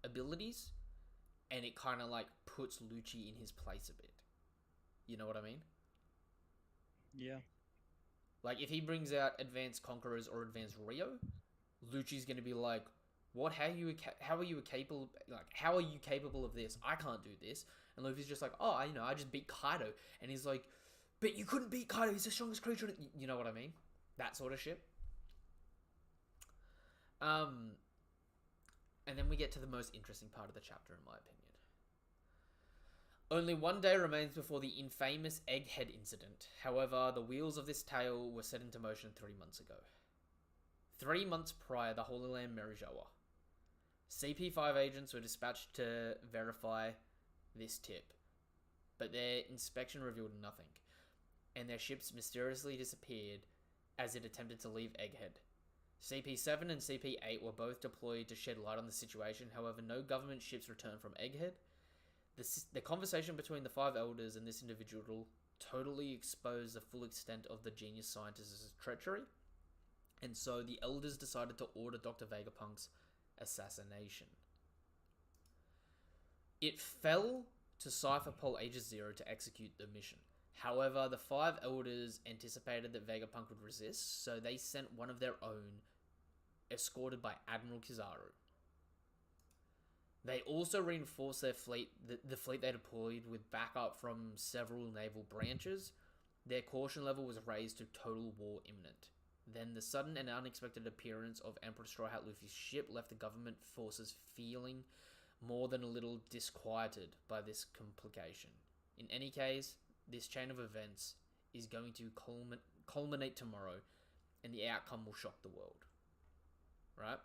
abilities, and it kind of like puts Lucci in his place a bit. You know what I mean? Yeah. Like if he brings out Advanced Conquerors or Advanced Rio, Lucci's gonna be like, "What? How are you capable? Like, how are you capable of this? I can't do this." And Luffy's just like, "Oh, I just beat Kaido." And he's like, "But you couldn't beat Kaido. He's the strongest creature." You know what I mean? That sort of shit. And And then we get to the most interesting part of the chapter, in my opinion. Only one day remains before the infamous Egghead incident. However, the wheels of this tale were set into motion 3 months ago. 3 months prior, the Holy Land Merijoa. CP5 agents were dispatched to verify this tip, but their inspection revealed nothing, and their ships mysteriously disappeared as it attempted to leave Egghead. CP7 and CP8 were both deployed to shed light on the situation, however, no government ships returned from Egghead. The conversation between the 5 elders and this individual totally exposed the full extent of the genius scientist's treachery, and so the elders decided to order Dr. Vegapunk's assassination. It fell to Cypher Pol Aegis Zero to execute the mission. However, the 5 elders anticipated that Vegapunk would resist, so they sent one of their own, escorted by Admiral Kizaru. They also reinforced their fleet, the fleet they deployed, with backup from several naval branches. Their caution level was raised to total war imminent. Then the sudden and unexpected appearance of Emperor Straw Hat Luffy's ship left the government forces feeling more than a little disquieted by this complication. In any case, this chain of events is going to culminate tomorrow, and the outcome will shock the world. Right?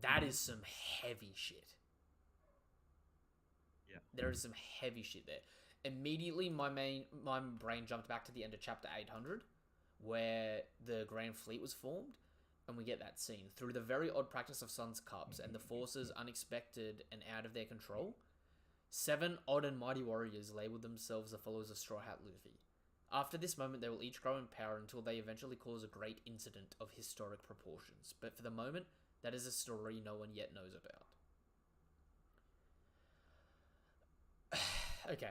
That is some heavy shit. Yeah. There is some heavy shit there. Immediately, my brain jumped back to the end of chapter 800, where the Grand Fleet was formed, and we get that scene. Through the very odd practice of Sun's Cups and the forces unexpected and out of their control, 7 odd and mighty warriors labeled themselves the followers of Straw Hat Luffy. After this moment, they will each grow in power until they eventually cause a great incident of historic proportions. But for the moment, that is a story no one yet knows about. Okay.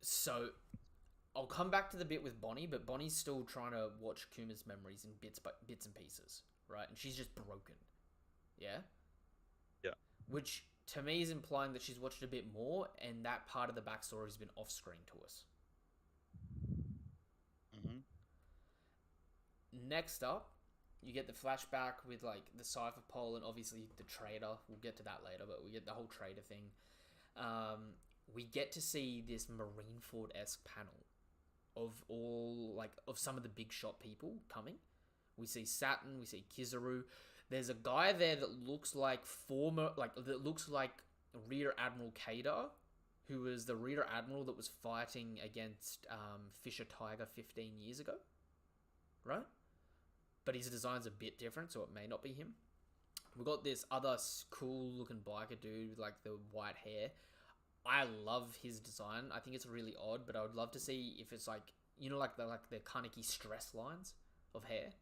So, I'll come back to the bit with Bonnie, but Bonnie's still trying to watch Kuma's memories in bits and pieces, right? And she's just broken. Yeah? Yeah. Which, to me, is implying that she's watched a bit more, and that part of the backstory has been off-screen to us. Mm-hmm. Next up, you get the flashback with, like, the Cypher Pole and obviously the trader. We'll get to that later, but we get the whole trader thing. We get to see this Marineford-esque panel of some of the big shot people coming. We see Saturn, we see Kizaru. There's a guy there that looks like Rear Admiral Kadar, who was the Rear Admiral that was fighting against Fisher Tiger 15 years ago. Right? But his design's a bit different, so it may not be him. We've got this other cool-looking biker dude with, like, the white hair. I love his design. I think it's really odd, but I would love to see if it's, like, you know, like the Kaneki stress lines of hair.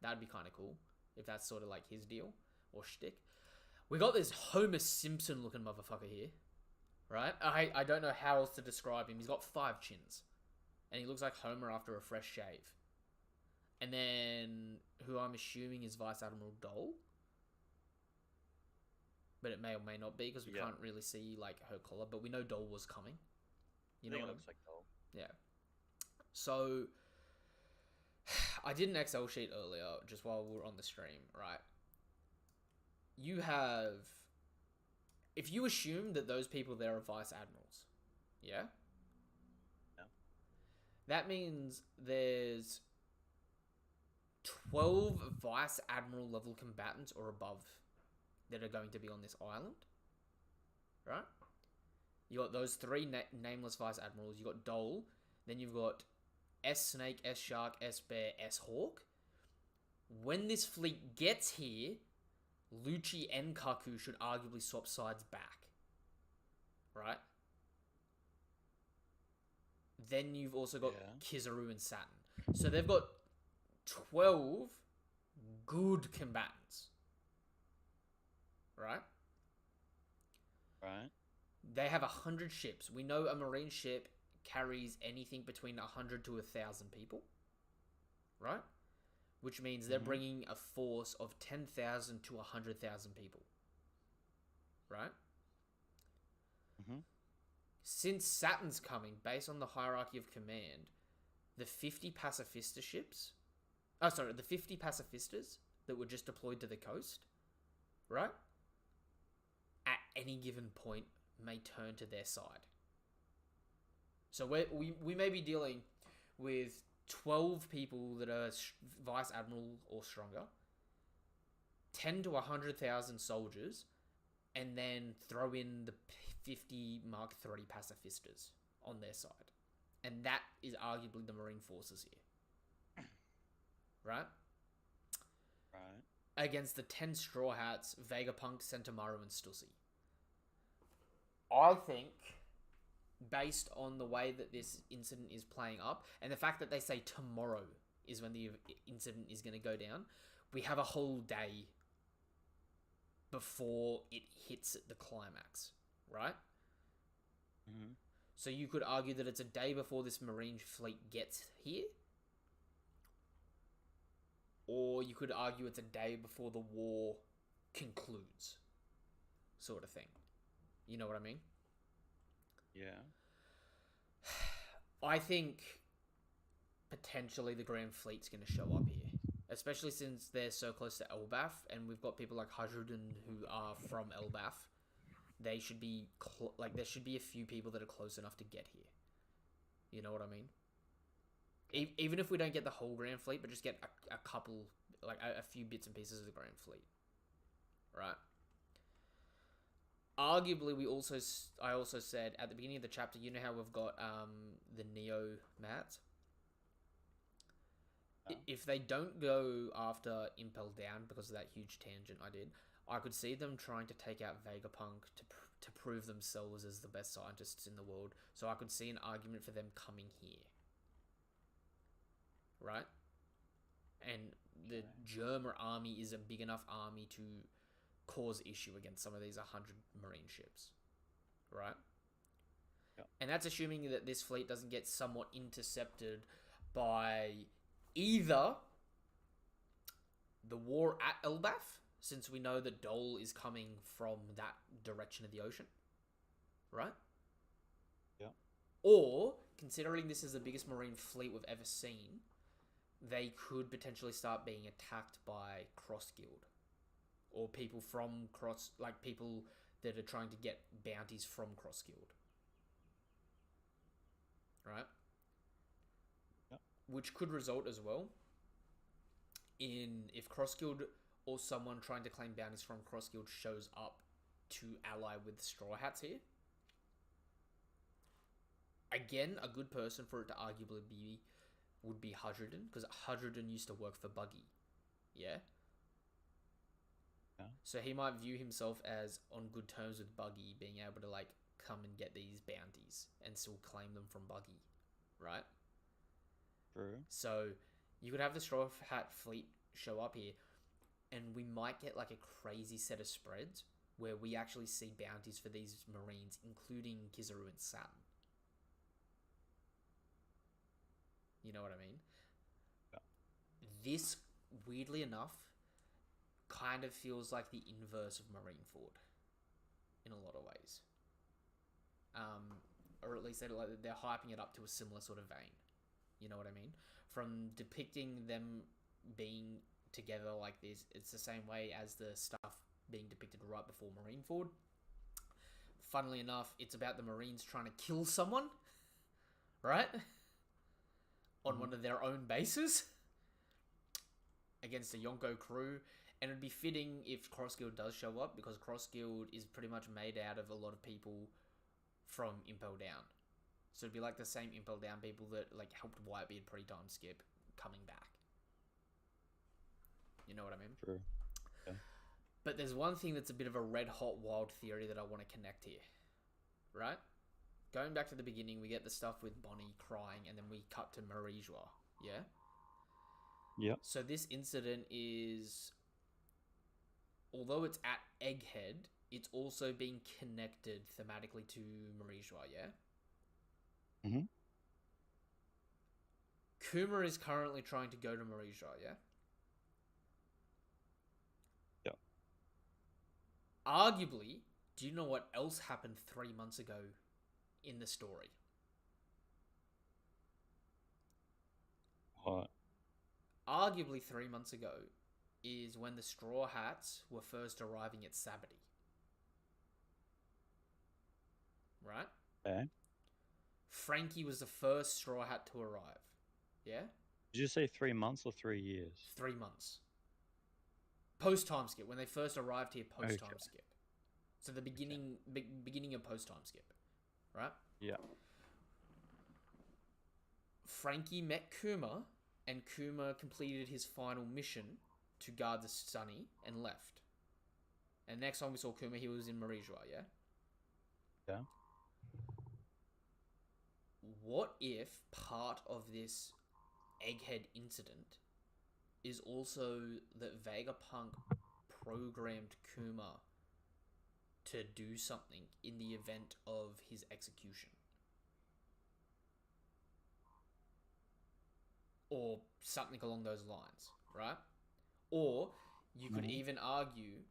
That'd be kind of cool, if that's sort of, like, his deal, or shtick. We got this Homer Simpson-looking motherfucker here, right? I don't know how else to describe him. He's got 5 chins, and he looks like Homer after a fresh shave. And then, who I'm assuming is Vice Admiral Dole. But it may or may not be, because we can't really see, like, her collar. But we know Dole was coming. You know what I mean? Looks like Dole. Yeah. So, I did an Excel sheet earlier, just while we were on the stream, right? You have... If you assume that those people there are Vice Admirals, yeah? Yeah. That means there's 12 Vice Admiral level combatants or above that are going to be on this island, right? You got those 3 nameless Vice Admirals. You got Dole, then you've got S-Snake, S-Shark, S-Bear, S-Hawk. When this fleet gets here, Lucci and Kaku should arguably swap sides back, right? Then you've also got Kizaru and Saturn. So they've got 12 good combatants. Right? Right. They have 100 ships. We know a marine ship carries anything between 100 to 1,000 people. Right? Which means they're bringing a force of 10,000 to 100,000 people. Right? Mm-hmm. Since Saturn's coming, based on the hierarchy of command, the 50 pacifista ships... Oh, sorry, the 50 pacifistas that were just deployed to the coast, right? At any given point may turn to their side. So we may be dealing with 12 people that are vice admiral or stronger, 10 to 100,000 soldiers, and then throw in the 50 Mark III pacifistas on their side. And that is arguably the Marine forces here. Right? Right. Against the 10 Straw Hats, Vegapunk, Sentomaru, and Stussy. I think, based on the way that this incident is playing up, and the fact that they say tomorrow is when the incident is going to go down, we have a whole day before it hits the climax, right? Mm-hmm. So you could argue that it's a day before this Marine fleet gets here, or you could argue it's a day before the war concludes, sort of thing. You know what I mean? Yeah. I think potentially the Grand Fleet's going to show up here, especially since they're so close to Elbaf, and we've got people like Hajrudin who are from Elbaf. They should be there should be a few people that are close enough to get here. You know what I mean? Even if we don't get the whole Grand Fleet, but just get a couple, like a few bits and pieces of the Grand Fleet, right? Arguably, I also said at the beginning of the chapter, you know how we've got the Neo mats. If they don't go after Impel Down because of that huge tangent I did, I could see them trying to take out Vegapunk to prove themselves as the best scientists in the world. So I could see an argument for them coming here. Right? And the German army is a big enough army to cause issue against some of these 100 Marine ships. Right? Yeah. And that's assuming that this fleet doesn't get somewhat intercepted by either the war at Elbaf, since we know that Dole is coming from that direction of the ocean, right? Yeah. Or, considering this is the biggest Marine fleet we've ever seen, they could potentially start being attacked by Cross Guild. Or people from people that are trying to get bounties from Cross Guild. Right? Which could result as well in if Cross Guild or someone trying to claim bounties from Cross Guild shows up to ally with Straw Hats here. Again, a good person for it to arguably be would be Hudredin, because Hudredin used to work for Buggy. Yeah? So he might view himself as on good terms with Buggy, being able to come and get these bounties and still claim them from Buggy. Right? True. So you could have the Straw Hat fleet show up here, and we might get a crazy set of spreads where we actually see bounties for these Marines, including Kizaru and Saturn. You know what I mean? Yeah. This, weirdly enough, kind of feels like the inverse of Marineford in a lot of ways. Or at least they're hyping it up to a similar sort of vein. You know what I mean? From depicting them being together like this, it's the same way as the stuff being depicted right before Marineford. Funnily enough, it's about the Marines trying to kill someone, right? On one of their own bases against a Yonko crew. And it'd be fitting if Cross Guild does show up, because Cross Guild is pretty much made out of a lot of people from Impel Down. So it'd be like the same Impel Down people that helped Whitebeard pre-time skip coming back. You know what I mean? True. Yeah. But there's one thing that's a bit of a red hot wild theory that I want to connect here. Right? Going back to the beginning, we get the stuff with Bonnie crying, and then we cut to Marijua. Yeah? Yeah. So this incident is, although it's at Egghead, it's also being connected thematically to Marijua, yeah? Mm-hmm. Kuma is currently trying to go to Marijua, yeah? Yeah. Arguably, do you know what else happened 3 months ago in the story? What? Arguably 3 months ago, is when the Straw Hats were first arriving at Sabbaty. Right? Okay. Frankie was the first Straw Hat to arrive. Yeah? Did you say 3 months or 3 years? 3 months. Post time skip. When they first arrived here, post time Okay. skip. So the Okay. beginning of post time skip. Right? Yeah. Frankie met Kuma, and Kuma completed his final mission to guard the Sunny and left. And next time we saw Kuma, he was in Marijua, yeah? Yeah. What if part of this Egghead incident is also that Vegapunk programmed Kuma to do something in the event of his execution? Or something along those lines, right? Or you could even argue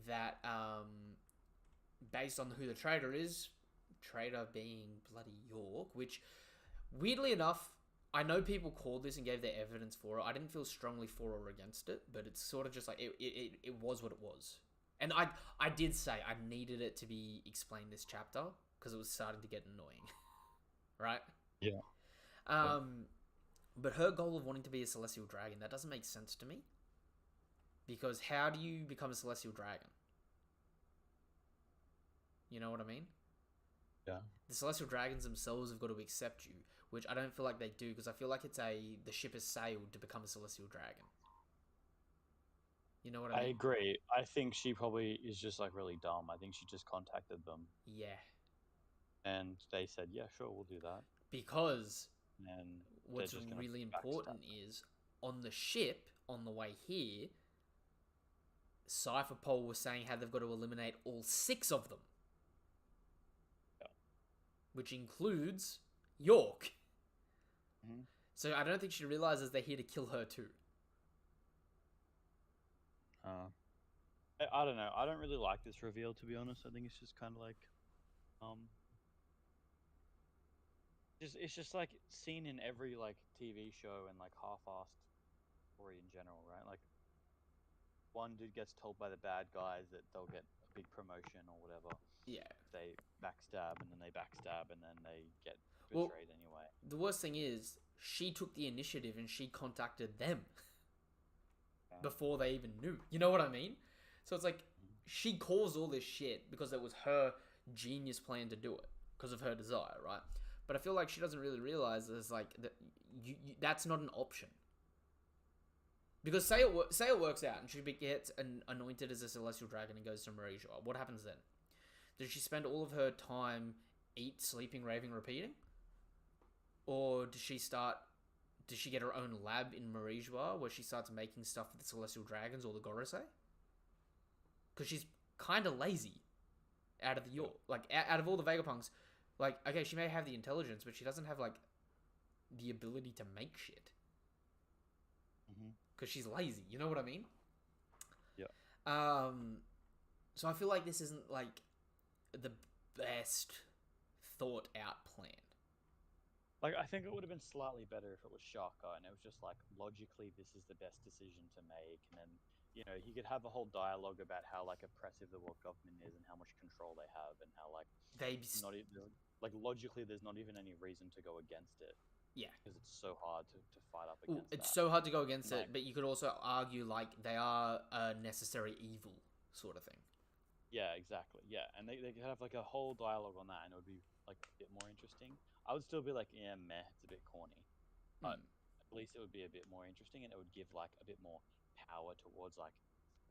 that based on who the traitor is, traitor being bloody York, which weirdly enough, I know people called this and gave their evidence for it. I didn't feel strongly for or against it, but it's sort of just like it was what it was. And I did say I needed it to be explained this chapter because it was starting to get annoying, right? Yeah. But her goal of wanting to be a celestial dragon, that doesn't make sense to me. Because how do you become a celestial dragon? You know what I mean? Yeah. The celestial dragons themselves have got to accept you, which I don't feel like they do, because I feel like the ship has sailed to become a celestial dragon. You know what I I mean? agree. I think she probably is just like really dumb. I think she just contacted them Yeah. and they said, "Yeah, sure, we'll do that." Because And they're what's just gonna really backstab. important is on the ship, on the way here, Cypher Pole was saying how they've got to eliminate all 6 of them. Yeah. Which includes York. Mm-hmm. So I don't think she realizes they're here to kill her too. I don't know. I don't really like this reveal, to be honest. I think it's just kind of like, um, it's just like seen in every like TV show and like half-assed story in general, right? Like one dude gets told by the bad guys that they'll get a big promotion or whatever. Yeah. They backstab and then they backstab and then they get Well, betrayed anyway. the worst thing is she took the initiative and she contacted them Yeah. before they even knew. You know what I mean? So it's like she caused all this shit because it was her genius plan to do it because of her desire, right? But I feel like she doesn't really realize there's like that that's not an option. Because say it works out and she gets anointed as a celestial dragon and goes to Marijua. What happens then? Does she spend all of her time sleeping, raving, repeating? Or does she get her own lab in Marijua where she starts making stuff for the celestial dragons or the Gorosei? Because she's kind of lazy out of the York. Like, out of all the Vegapunks, like, okay, she may have the intelligence, but she doesn't have, like, the ability to make shit. Because she's lazy. You know what I mean? Yeah. So I feel like this isn't, like, the best thought out plan. Like, I think it would have been slightly better if it was Shaka and it was just like, logically, this is the best decision to make. And then, you know, he could have a whole dialogue about how, like, oppressive the world government is and how much control they have and how, like, logically, there's not even any reason to go against it. Yeah. Because it's so hard to fight up against It's that. so hard to go against Like, it, but you could also argue, like, they are a necessary evil sort of thing. yeah, exactly. Yeah, and they could have like a whole dialogue on that, and it would be like a bit more interesting. I would still be like, yeah, meh, it's a bit corny, but at least it would be a bit more interesting, and it would give like a bit more power towards like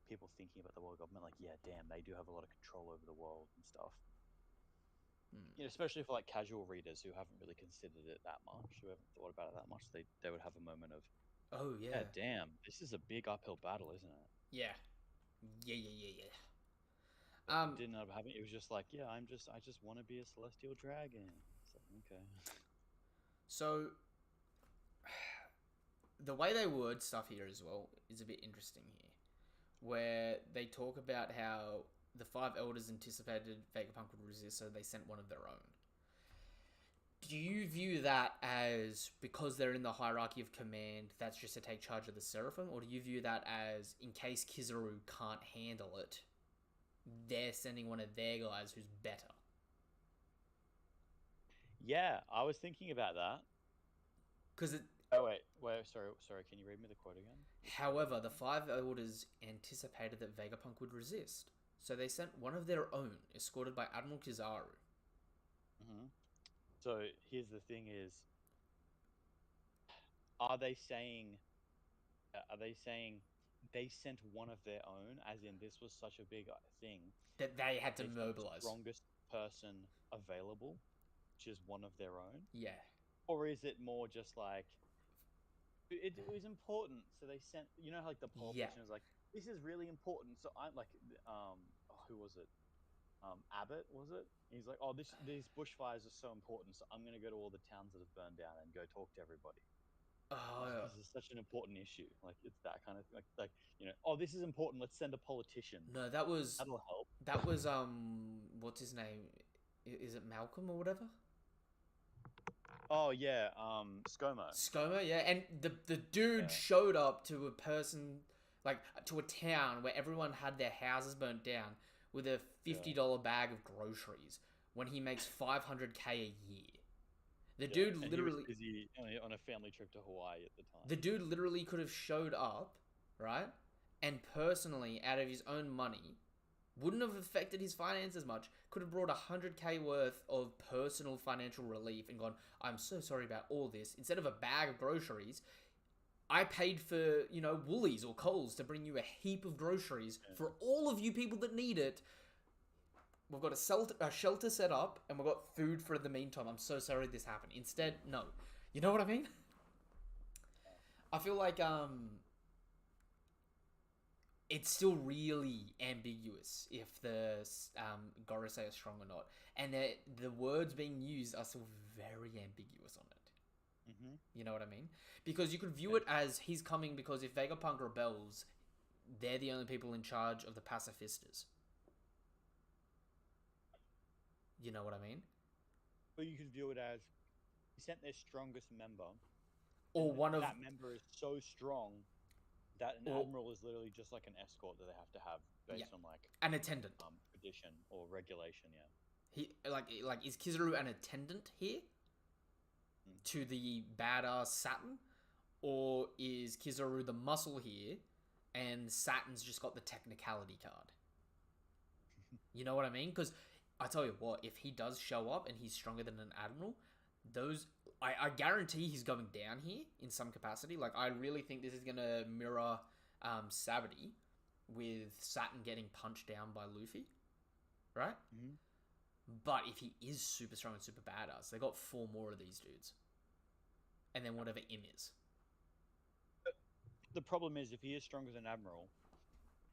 people thinking about the world government. Like, yeah, damn, they do have a lot of control over the world and stuff. You know, especially for like casual readers who haven't really considered it that much, who haven't thought about it that much, they would have a moment of, oh yeah, damn, this is a big uphill battle, isn't it? Yeah. It didn't end up happening. It was just like, yeah, I just want to be a celestial dragon. It's like, okay. So the way they word stuff here as well is a bit interesting here, where they talk about how the 5 elders anticipated Vegapunk would resist, so they sent one of their own. Do you view that as because they're in the hierarchy of command, that's just to take charge of the Seraphim, or do you view that as in case Kizaru can't handle it, they're sending one of their guys who's better? Yeah, I was thinking about that. Because Oh wait, sorry. Can you read me the quote again? however, the Five Elders anticipated that Vegapunk would resist, so they sent one of their own, escorted by Admiral Kizaru. Hmm. So here's the thing: is are they saying they sent one of their own, as in this was such a big thing That they that had to they sent the mobilize. strongest person available, which is one of their own, Yeah. or is it more just like it was important, so they sent like the Yeah. politician was like, this is really important, so I'm like who was it? Abbott, was it? He's like, oh, these bushfires are so important, so I'm going to go to all the towns that have burned down and go talk to everybody. Oh, This is such an important issue. Like it's that kind of oh, this is important. Let's send a politician. no, that was That'll help. what's his name? Is it Malcolm or whatever? Oh yeah, ScoMo. ScoMo, yeah, and the dude Yeah. showed up to a person, like to a town where everyone had their houses burnt down with a $50 bag of groceries when he makes 500K a year. The Yeah, dude and literally, he was busy on a family trip to Hawaii at the time. the dude literally could have showed up, right, and personally, out of his own money, wouldn't have affected his finances much. Could have brought 100K worth of personal financial relief and gone, I'm so sorry about all this. Instead of a bag of groceries, I paid for, Woolies or Coles to bring you a heap of groceries for all of you people that need it. We've got a shelter set up and we've got food for the meantime. I'm so sorry this happened. Instead, no. You know what I mean? I feel like it's still really ambiguous if the Gorosei are strong or not, and the words being used are still very ambiguous on it. Mm-hmm. You know what I mean? Because you could view it as he's coming because if Vegapunk rebels, they're the only people in charge of the pacifistas. You know what I mean? But you could view it as he sent their strongest member, Or and one of that member is so strong that an or admiral is literally just like an escort that they have to have based on like an attendant. tradition or regulation. Yeah. He like is Kizaru an attendant here to the badass Saturn, or is Kizaru the muscle here, and Saturn's just got the technicality card? You know what I mean? Because I tell you what, if he does show up and he's stronger than an admiral, I guarantee he's going down here in some capacity. Like I really think this is gonna mirror Sabaody with Saturn getting punched down by Luffy, right? Mm-hmm. But if he is super strong and super badass, they got 4 more of these dudes, and then whatever Im is. The problem is if he is stronger than admiral,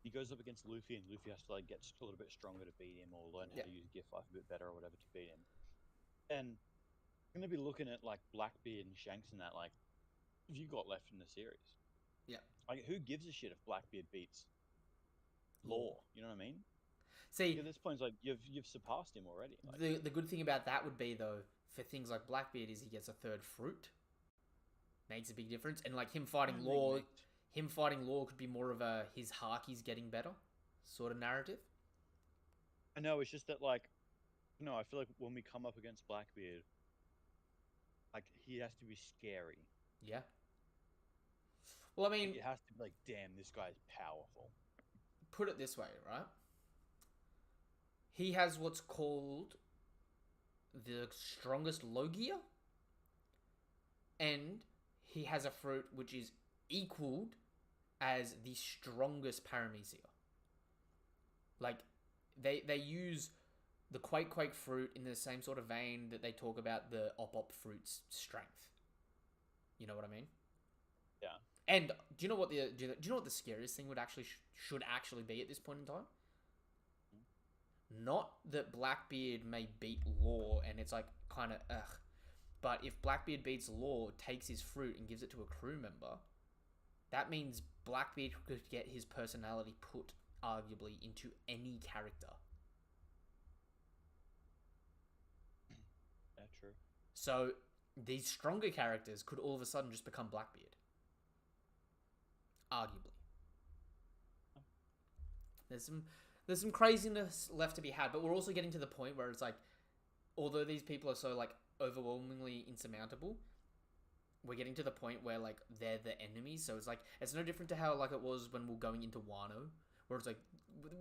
he goes up against Luffy, and Luffy has to like get a little bit stronger to beat him, or learn how to use Gift Life a bit better, or whatever to beat him. And I'm gonna be looking at like Blackbeard and Shanks and that. Like, what have you got left in the series? Yeah. Like, who gives a shit if Blackbeard beats Law? You know what I mean? See, At this point, it's like you've surpassed him already. Like, the good thing about that would be though, for things like Blackbeard, is he gets a 3rd fruit. Makes a big difference, and like him fighting Law could be more of a his Haki's getting better sort of narrative. I know it's just that like, no, I feel like when we come up against Blackbeard, like he has to be scary. Yeah. Well, I mean, Like, it has to be like, damn, this guy's powerful. Put it this way, right? He has what's called the strongest Logia, and he has a fruit which is equaled as the strongest Paramecia. Like, they use the Quake fruit in the same sort of vein that they talk about the Op fruit's strength. You know what I mean? Yeah. And do you know what the scariest thing should actually be at this point in time? Not that Blackbeard may beat Law and it's like kind of ugh, but if Blackbeard beats Law, takes his fruit and gives it to a crew member, that means Blackbeard could get his personality put arguably into any character. Yeah, true. So these stronger characters could all of a sudden just become Blackbeard. Arguably. There's some craziness left to be had, but we're also getting to the point where it's like, although these people are so like overwhelmingly insurmountable, we're getting to the point where like they're the enemies. So it's like it's no different to how like it was when we're going into Wano, where it's like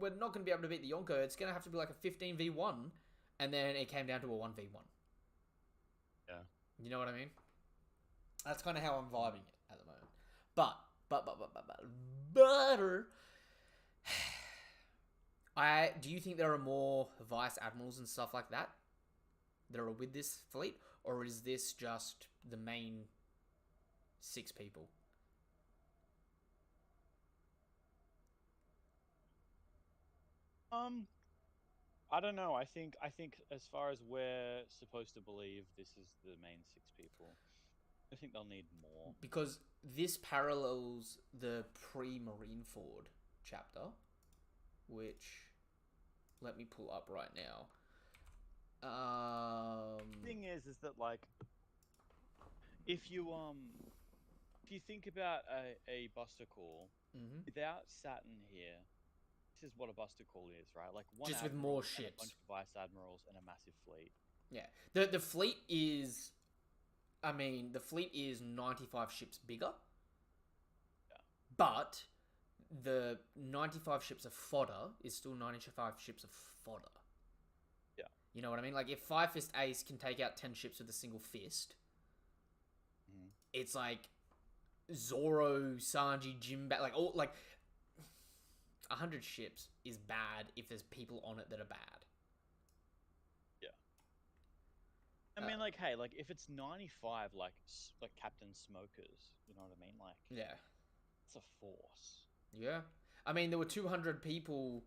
we're not going to be able to beat the Yonko. It's going to have to be like a 15v1, and then it came down to a 1v1. Yeah. You know what I mean? That's kind of how I'm vibing it at the moment. But do you think there are more vice admirals and stuff like that are with this fleet, or is this just the main 6 people? I don't know. I think as far as we're supposed to believe, this is the main 6 people. I think they'll need more. Because this parallels the pre-Marineford chapter, which let me pull up right now. Thing is that like, if you think about a Buster Call without Saturn here, this is what a Buster Call is, right? Like one just with admiral more and ships, a bunch of vice admirals, and a massive fleet. Yeah, the fleet is, I mean, the fleet is 95 ships bigger. Yeah. But the 95 ships of fodder is still 95 ships of fodder. Yeah. You know what I mean? Like, if Five Fist Ace can take out 10 ships with a single fist, it's like Zoro, Sanji, Jinbei, like, all, like, 100 ships is bad if there's people on it that are bad. Yeah. I mean, like, hey, like, if it's 95, like Captain Smokers, you know what I mean? Like, yeah. It's a force. Yeah. I mean, there were 200 people,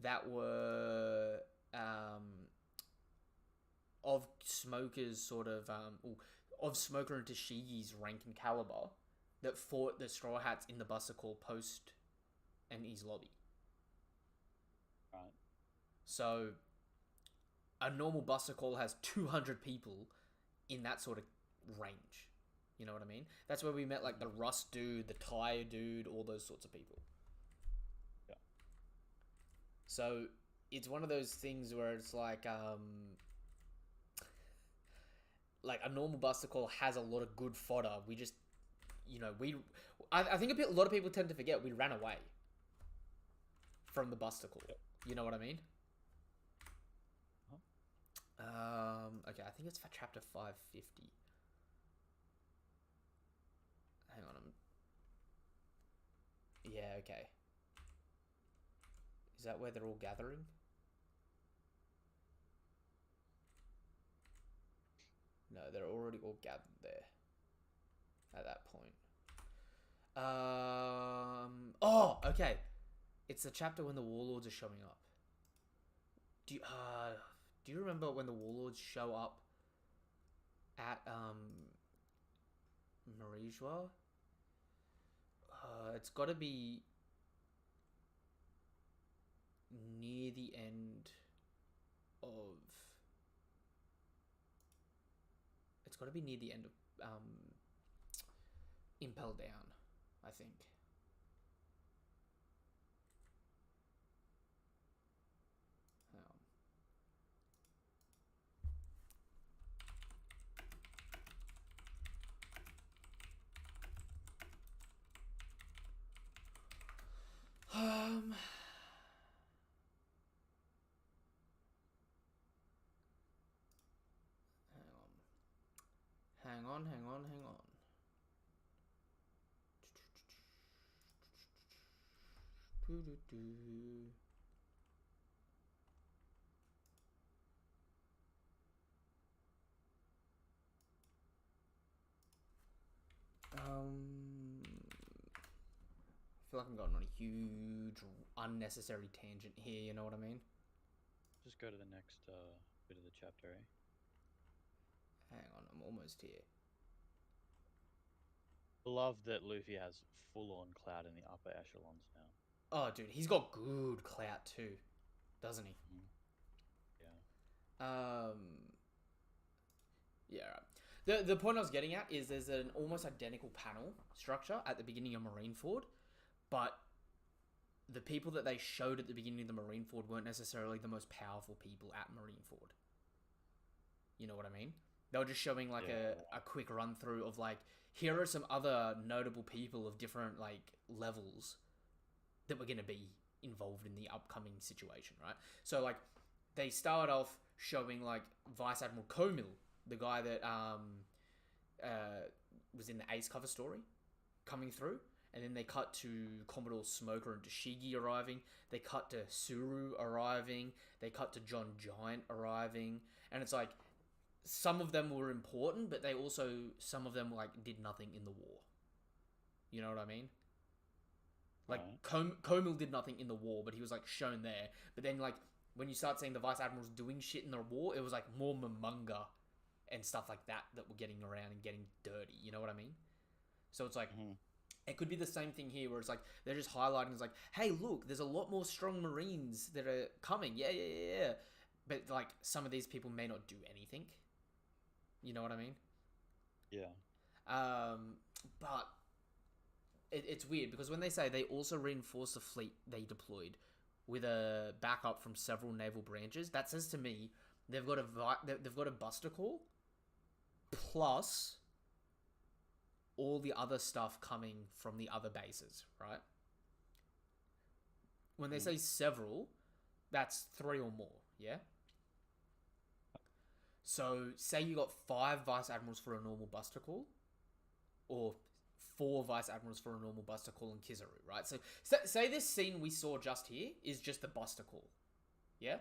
that were, of Smoker's sort of, of Smoker and Tashigi's rank and caliber that fought the Straw Hats in the Buster Call post and Ease Lobby. Right. So, a normal Buster Call has 200 people in that sort of range. You know what I mean? That's where we met, like, the Rust dude, the Tire dude, all those sorts of people. Yeah. So, it's one of those things where it's like a normal Buster Call has a lot of good fodder. We just, you know, I think a lot of people tend to forget we ran away from the Buster Call. Yep. You know what I mean? Huh? Okay, I think it's for chapter 550. Hang on. Yeah, okay. Is that where they're all gathering? No, they're already all gathered there. At that point. Oh, okay. It's the chapter when the Warlords are showing up. Do you remember when the Warlords show up at Marijua? It's got to be near the end of. It's got to be near the end of Impel Down, I think. Hang on. I feel like I'm going on a huge, unnecessary tangent here, you know what I mean? Just go to the next bit of the chapter, eh? Hang on, I'm almost here. Love that Luffy has full-on clout in the upper echelons now. Oh, dude, he's got good clout too, doesn't he? Um, yeah. Right. The point I was getting at is there's an almost identical panel structure at the beginning of Marineford, but the people that they showed at the beginning of the Marineford weren't necessarily the most powerful people at Marineford. You know what I mean? They were just showing like Yeah. a quick run through of like, here are some other notable people of different like levels that were going to be involved in the upcoming situation, right? So like they start off showing like Vice Admiral Comil, the guy that uh, was in the Ace cover story, coming through. And then they cut to Commodore Smoker and Dashigi arriving. They cut to Suru arriving. They cut to John Giant arriving. And it's like, some of them were important, but they also, some of them like did nothing in the war. You know what I mean? Like Right. Comil did nothing in the war, but he was like shown there. But then like when you start seeing the vice admirals doing shit in the war, it was like more Momonga and stuff like that that were getting around and getting dirty. You know what I mean? So it's like Mm-hmm. it could be the same thing here, where it's like they're just highlighting. It's like, hey, look, there's a lot more strong Marines that are coming. Yeah, yeah, yeah, yeah. But like some of these people may not do anything. You know what I mean? Yeah. Um, but it's weird because when they say they also reinforced the fleet they deployed with a backup from several naval branches, that says to me they've got a buster call plus all the other stuff coming from the other bases, right? When they Mm-hmm. say several, that's three or more, yeah? So say you got five vice admirals for a normal buster call, or four vice admirals for a normal buster call in Kizaru, right? So say this scene we saw just here is just the buster call, yeah?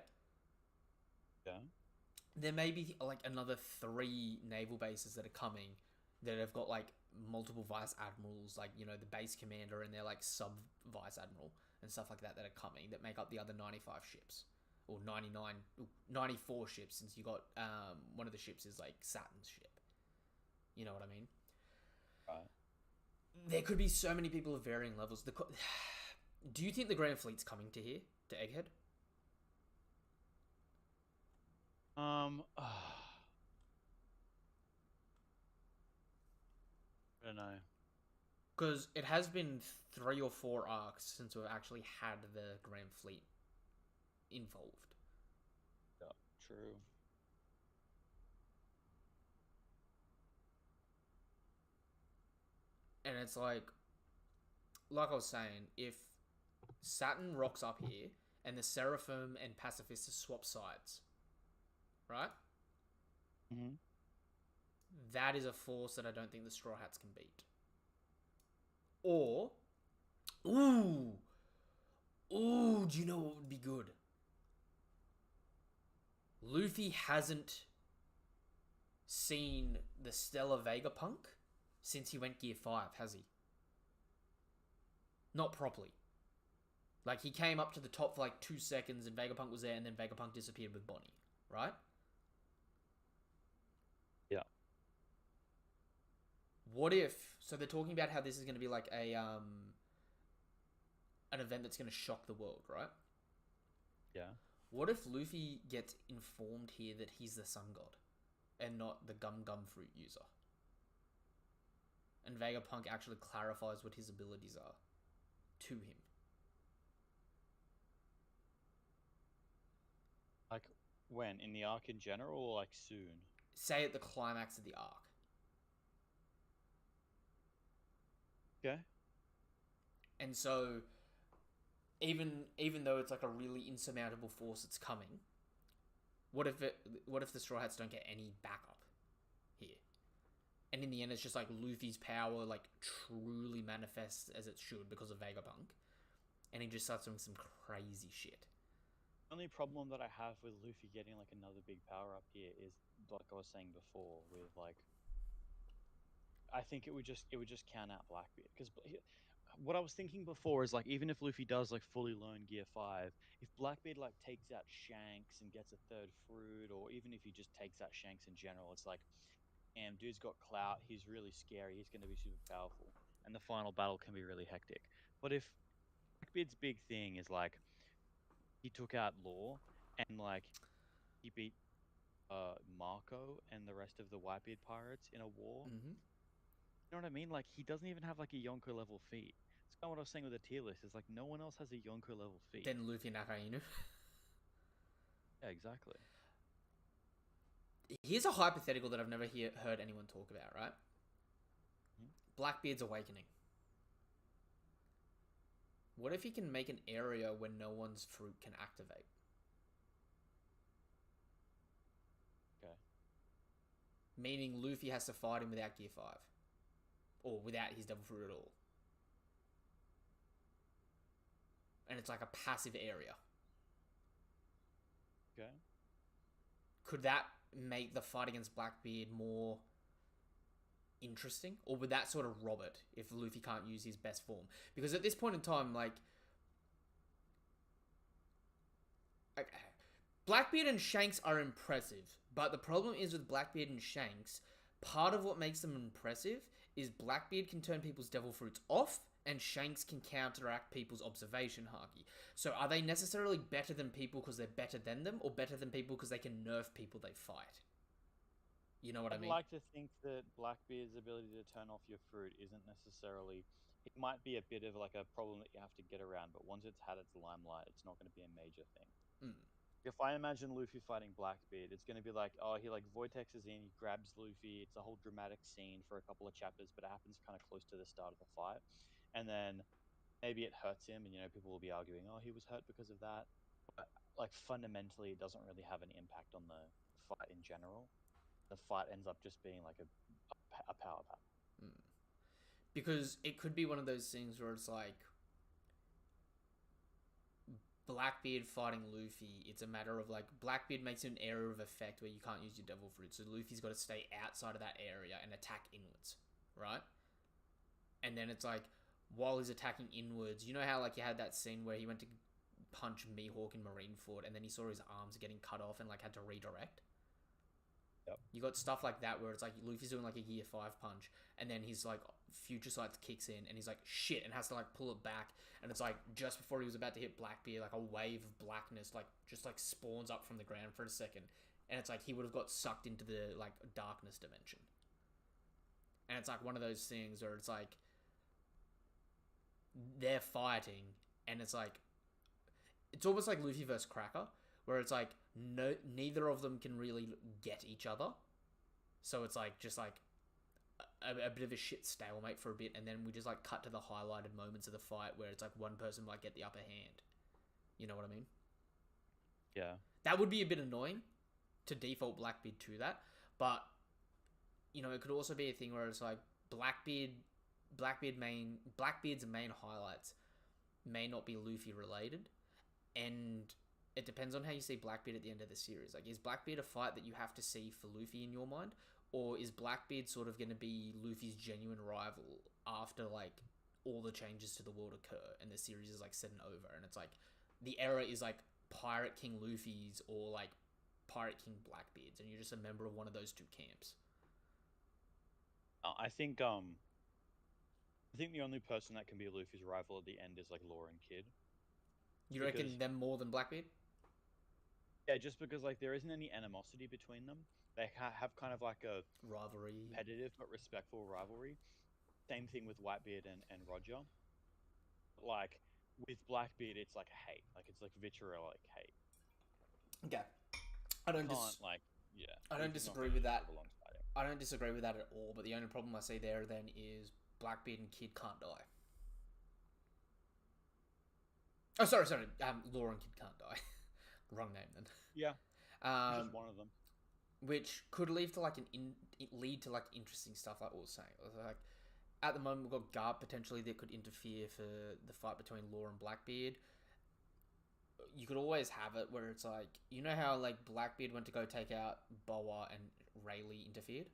Yeah. There may be like another three naval bases that are coming that have got like multiple vice admirals, like you know the base commander and their like sub vice admiral and stuff like that are coming that make up the other 95 ships or 99 94 ships, since you got one of the ships is like Saturn's ship. You know what I mean? Right. There could be so many people of varying levels. Do you think the Grand Fleet's coming to here, to Egghead? I don't know. Because it has been 3 or 4 arcs since we've actually had the Grand Fleet involved. Yeah. True. And it's like I was saying, if Saturn rocks up here and the Seraphim and Pacifista swap sides, right? Mm-hmm. That is a force that I don't think the Straw Hats can beat. Or, ooh, ooh, do you know what would be good? Luffy hasn't seen the Stellar Vegapunk since he went Gear 5, has he? Not properly. Like, he came up to the top for like 2 seconds and Vegapunk was there and then Vegapunk disappeared with Bonnie, right? Yeah. What if... So they're talking about how this is going to be like an event that's going to shock the world, right? Yeah. What if Luffy gets informed here that he's the Sun God and not the Gum Gum Fruit user? And Vegapunk actually clarifies what his abilities are to him. Like when in the arc in general, or like soon? Say at the climax of the arc. Okay. And so even though it's like a really insurmountable force that's coming, what if the Straw Hats don't get any backup here? And in the end it's just like Luffy's power like truly manifests as it should because of Vegapunk. And he just starts doing some crazy shit. Only problem that I have with Luffy getting like another big power up here is like I was saying before with like I think it would just count out Blackbeard because what I was thinking before is like even if Luffy does like fully learn Gear 5, if Blackbeard like takes out Shanks and gets a third fruit, or even if he just takes out Shanks in general, it's like, damn, dude's got clout. He's really scary. He's going to be super powerful, and the final battle can be really hectic. But if Blackbeard's big thing is like he took out Law and like he beat Marco and the rest of the Whitebeard pirates in a war. Mm-hmm. You know what I mean? Like he doesn't even have like a Yonko level feat. It's kind of what I was saying with the tier list. Is like no one else has a Yonko level feat. Then Luffy and Akainu. Yeah, exactly. Here's a hypothetical that I've never heard anyone talk about, right? Mhm. Blackbeard's awakening. What if he can make an area where no one's fruit can activate? Okay. Meaning Luffy has to fight him without Gear 5. Or without his Devil Fruit at all. And it's like a passive area. Okay. Could that make the fight against Blackbeard more interesting? Or would that sort of rob it if Luffy can't use his best form? Because at this point in time, like Blackbeard and Shanks are impressive, but the problem is with Blackbeard and Shanks, part of what makes them impressive is Blackbeard can turn people's devil fruits off, and Shanks can counteract people's observation haki. So are they necessarily better than people because they're better than them, or better than people because they can nerf people they fight? You know what I I'd mean? like to think that Blackbeard's ability to turn off your fruit isn't necessarily. It might be a bit of like a problem that you have to get around, but once it's had its limelight, it's not going to be a major thing. Mm. If I imagine Luffy fighting Blackbeard, it's going to be like, oh, he like vortexes in, he grabs Luffy. It's a whole dramatic scene for a couple of chapters, but it happens kind of close to the start of the fight, and then maybe it hurts him, and people will be arguing, oh, he was hurt because of that. But like fundamentally, it doesn't really have any impact on the fight in general. The fight ends up just being like a power battle. Mm. Because it could be one of those things where it's like Blackbeard fighting Luffy, it's a matter of like Blackbeard makes an area of effect where you can't use your devil fruit, so Luffy's got to stay outside of that area and attack inwards, right? And then it's like while he's attacking inwards, you know how like you had that scene where he went to punch Mihawk in Marineford and then he saw his arms getting cut off and like had to redirect. Yep. You got stuff like that where it's like Luffy's doing like a Gear 5 punch and then he's like Future Sight kicks in and he's like shit and has to like pull it back and it's like just before he was about to hit Blackbeard like a wave of blackness like just like spawns up from the ground for a second and it's like he would have got sucked into the like darkness dimension. And it's like one of those things where it's like they're fighting and it's like it's almost like Luffy versus Cracker where it's like no neither of them can really get each other. So it's like just like a bit of a shit stalemate for a bit, and then we just like cut to the highlighted moments of the fight where it's like one person might get the upper hand. You know what I mean? Yeah. That would be a bit annoying to default Blackbeard to that, but you know it could also be a thing where it's like Blackbeard's main highlights may not be Luffy related, and it depends on how you see Blackbeard at the end of the series. Like, is Blackbeard a fight that you have to see for Luffy in your mind? Or is Blackbeard sort of going to be Luffy's genuine rival after, like, all the changes to the world occur and the series is, like, set and over? And it's, like, the era is, like, Pirate King Luffy's or, like, Pirate King Blackbeard's. And you're just a member of one of those two camps. I think the only person that can be Luffy's rival at the end is like Law and Kid. You reckon them more than Blackbeard? Yeah, just because like there isn't any animosity between them. They have kind of like a Rivalry. competitive but respectful rivalry. Same thing with Whitebeard and Roger. Like with Blackbeard, it's like hate. Like it's like vitriolic hate. Okay. I don't Can't like yeah. I don't Luffy's not disagree gonna with just that. live alongside him. I don't disagree with that at all, but the only problem I see there then is Blackbeard and Kid can't die. Oh, sorry. Law and Kid can't die. Wrong name then. Yeah, just Um, one of them. which could lead to like lead to like interesting stuff like what I was saying. Like at the moment we've got Garp potentially that could interfere for the fight between Law and Blackbeard. You could always have it where it's like you know how like Blackbeard went to go take out Boa and Rayleigh interfered.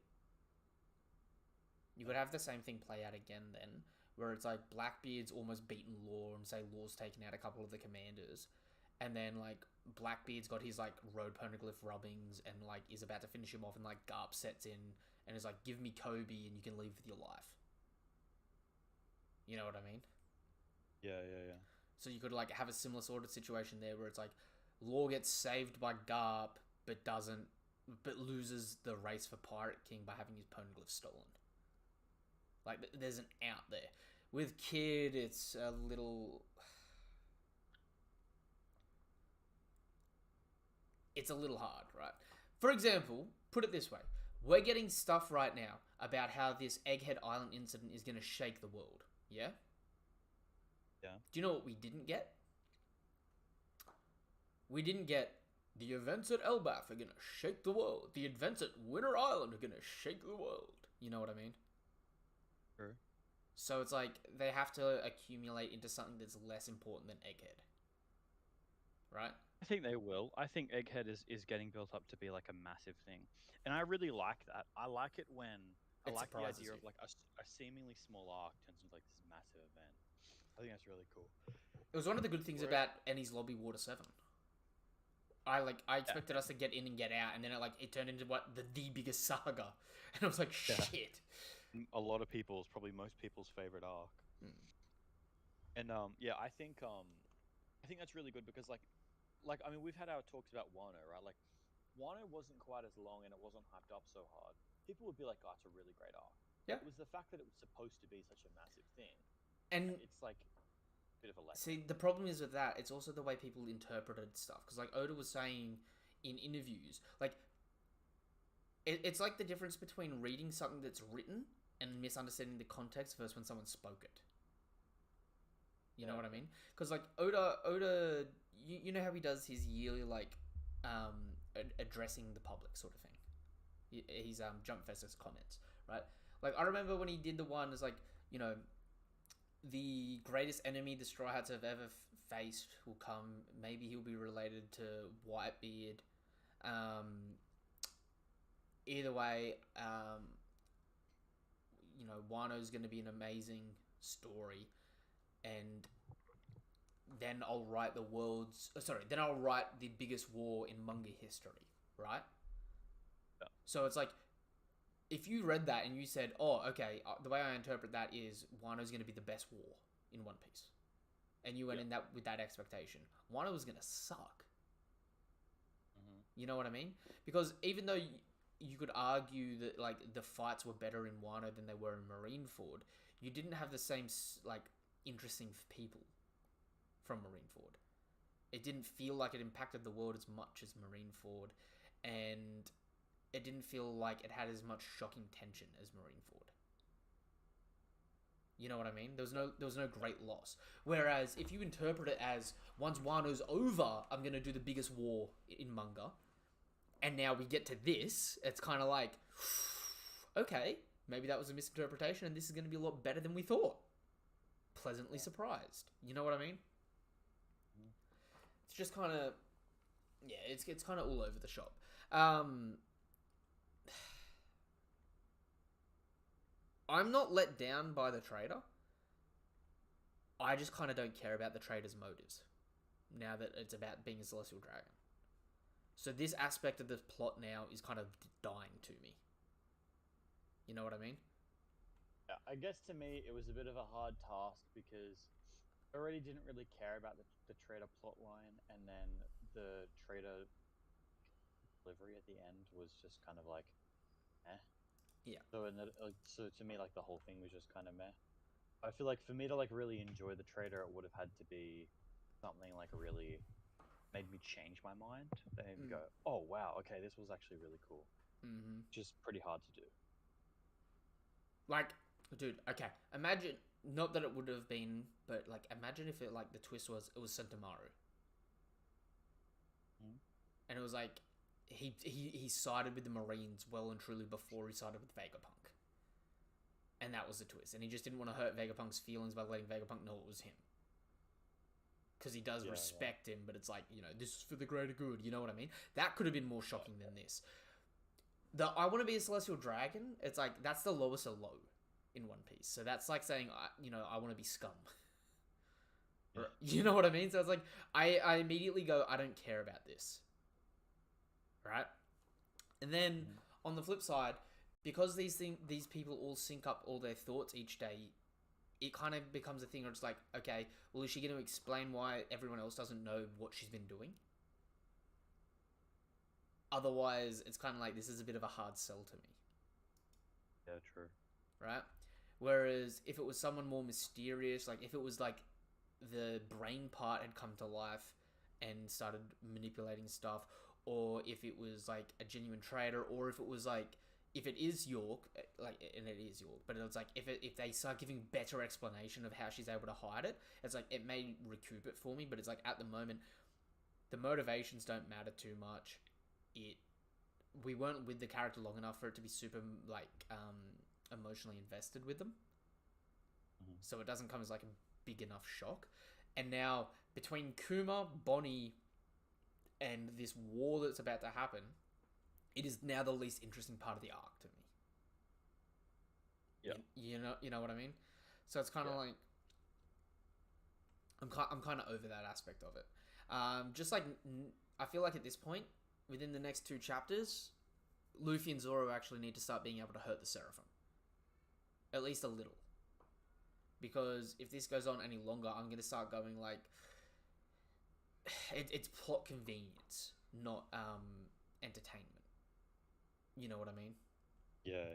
You could have the same thing play out again then, where it's like Blackbeard's almost beaten Law and say Law's taken out a couple of the commanders, and then like Blackbeard's got his like road poneglyph rubbings and like is about to finish him off, and like Garp sets in and is like, "Give me Kobe and you can leave with your life." You know what I mean? Yeah. So you could like have a similar sort of situation there where it's like Law gets saved by Garp but doesn't but loses the race for Pirate King by having his poneglyph stolen. Like, there's an out there. With Kid, it's a little... It's a little hard, right? For example, put it this way. We're getting stuff right now about how this Egghead Island incident is going to shake the world. Yeah? Yeah. Do you know what we didn't get? We didn't get the events at Elbath are going to shake the world. The events at Winter Island are going to shake the world. You know what I mean? True. So it's like they have to accumulate into something that's less important than Egghead. Right? I think they will. I think Egghead is getting built up to be like a massive thing, and I really like that. I like it when I It like the surprises idea you. of like a seemingly small arc turns into like this massive event. I think that's really cool. It was one of the good things Where- about Ennie's Lobby Water 7. I Yeah. expected us to get in and get out, and then it turned into the biggest saga, and I was like, Yeah. shit. A lot of people's, probably most people's favorite arc. And yeah, I think that's really good because like I mean we've had our talks about Wano, right? Like Wano wasn't quite as long and it wasn't hyped up so hard. People would be like, "Oh, it's a really great arc." Yeah. It was the fact that it was supposed to be such a massive thing. And It's like a bit of a lesson. see, the problem is with that, it's also the way people interpreted stuff. Because like Oda was saying in interviews, like it's like the difference between reading something that's written and misunderstanding the context versus when someone spoke it. You know what I mean? Because like Oda, you know how he does his yearly like addressing the public sort of thing. He's Jump Fest's comments, right? Like I remember when he did the one is like, you know, the greatest enemy the Straw Hats have ever faced will come. Maybe he'll be related to Whitebeard. Either way, you know, Wano's going to be an amazing story, and then I'll write then I'll write the biggest war in manga history, right? Yeah. So it's like, if you read that and you said, oh, okay, the way I interpret that is Wano's going to be the best war in One Piece, and you went in that with that expectation, Wano was going to suck. You know what I mean? Because even though you could argue that like the fights were better in Wano than they were in Marineford, you didn't have the same like interesting people from Marineford. It didn't feel like it impacted the world as much as Marineford, and it didn't feel like it had as much shocking tension as Marineford. You know what I mean? There was no great loss. Whereas if you interpret it as once Wano's over, I'm gonna do the biggest war in manga, and now we get to this, it's kind of like, okay, maybe that was a misinterpretation, and this is gonna be a lot better than we thought. Pleasantly surprised. You know what I mean? It's just kind of, yeah, it's kind of all over the shop. I'm not let down by the trader. I just kind of don't care about the trader's motives now that it's about being a celestial dragon. So this aspect of the plot now is kind of dying to me. You know what I mean? Yeah, I guess to me it was a bit of a hard task because I already didn't really care about the trader plot line, and then the trader delivery at the end was just kind of like, eh. Yeah. So so to me, like the whole thing was just kind of meh. I feel like for me to like really enjoy the trader, it would have had to be something like really made me change my mind. They made me go, oh wow, okay, this was actually really cool. Mm-hmm. Just pretty hard to do. Like, dude, okay. Imagine, not that it would have been, but like, imagine if the twist was, it was Sentamaru. And it was like, he sided with the Marines well and truly before he sided with Vegapunk. And that was the twist. And he just didn't want to hurt Vegapunk's feelings by letting Vegapunk know it was him. Because he does respect him, but it's like, you know, this is for the greater good. You know what I mean? That could have been more shocking than this. I want to be a celestial dragon. It's like, that's the lowest of low in One Piece. So that's like saying, I want to be scum. Yeah. You know what I mean? So it's like, I immediately go, I don't care about this. Right? And then on the flip side, because these people all sync up all their thoughts each day, it kind of becomes a thing where it's like, okay, well, is she going to explain why everyone else doesn't know what she's been doing? Otherwise, it's kind of like this is a bit of a hard sell to me, Yeah, true. right? Whereas if it was someone more mysterious, like if it was like the brain part had come to life and started manipulating stuff, or if it was like a genuine traitor, or if it was like if it is York, like and it is York, but it's like if they start giving better explanation of how she's able to hide it, it's like it may recoup it for me. But it's like at the moment, the motivations don't matter too much. It We weren't with the character long enough for it to be super like emotionally invested with them, so it doesn't come as like a big enough shock. And now between Kuma, Bonnie, and this war that's about to happen, it is now the least interesting part of the arc to me. Yeah. You know what I mean? So it's kind of like I'm kind of over that aspect of it. Just like I feel like at this point, within the next 2 chapters, Luffy and Zoro actually need to start being able to hurt the Seraphim, at least a little. Because if this goes on any longer, I'm gonna start going like, it's plot convenience, not entertainment. You know what I mean? Yeah.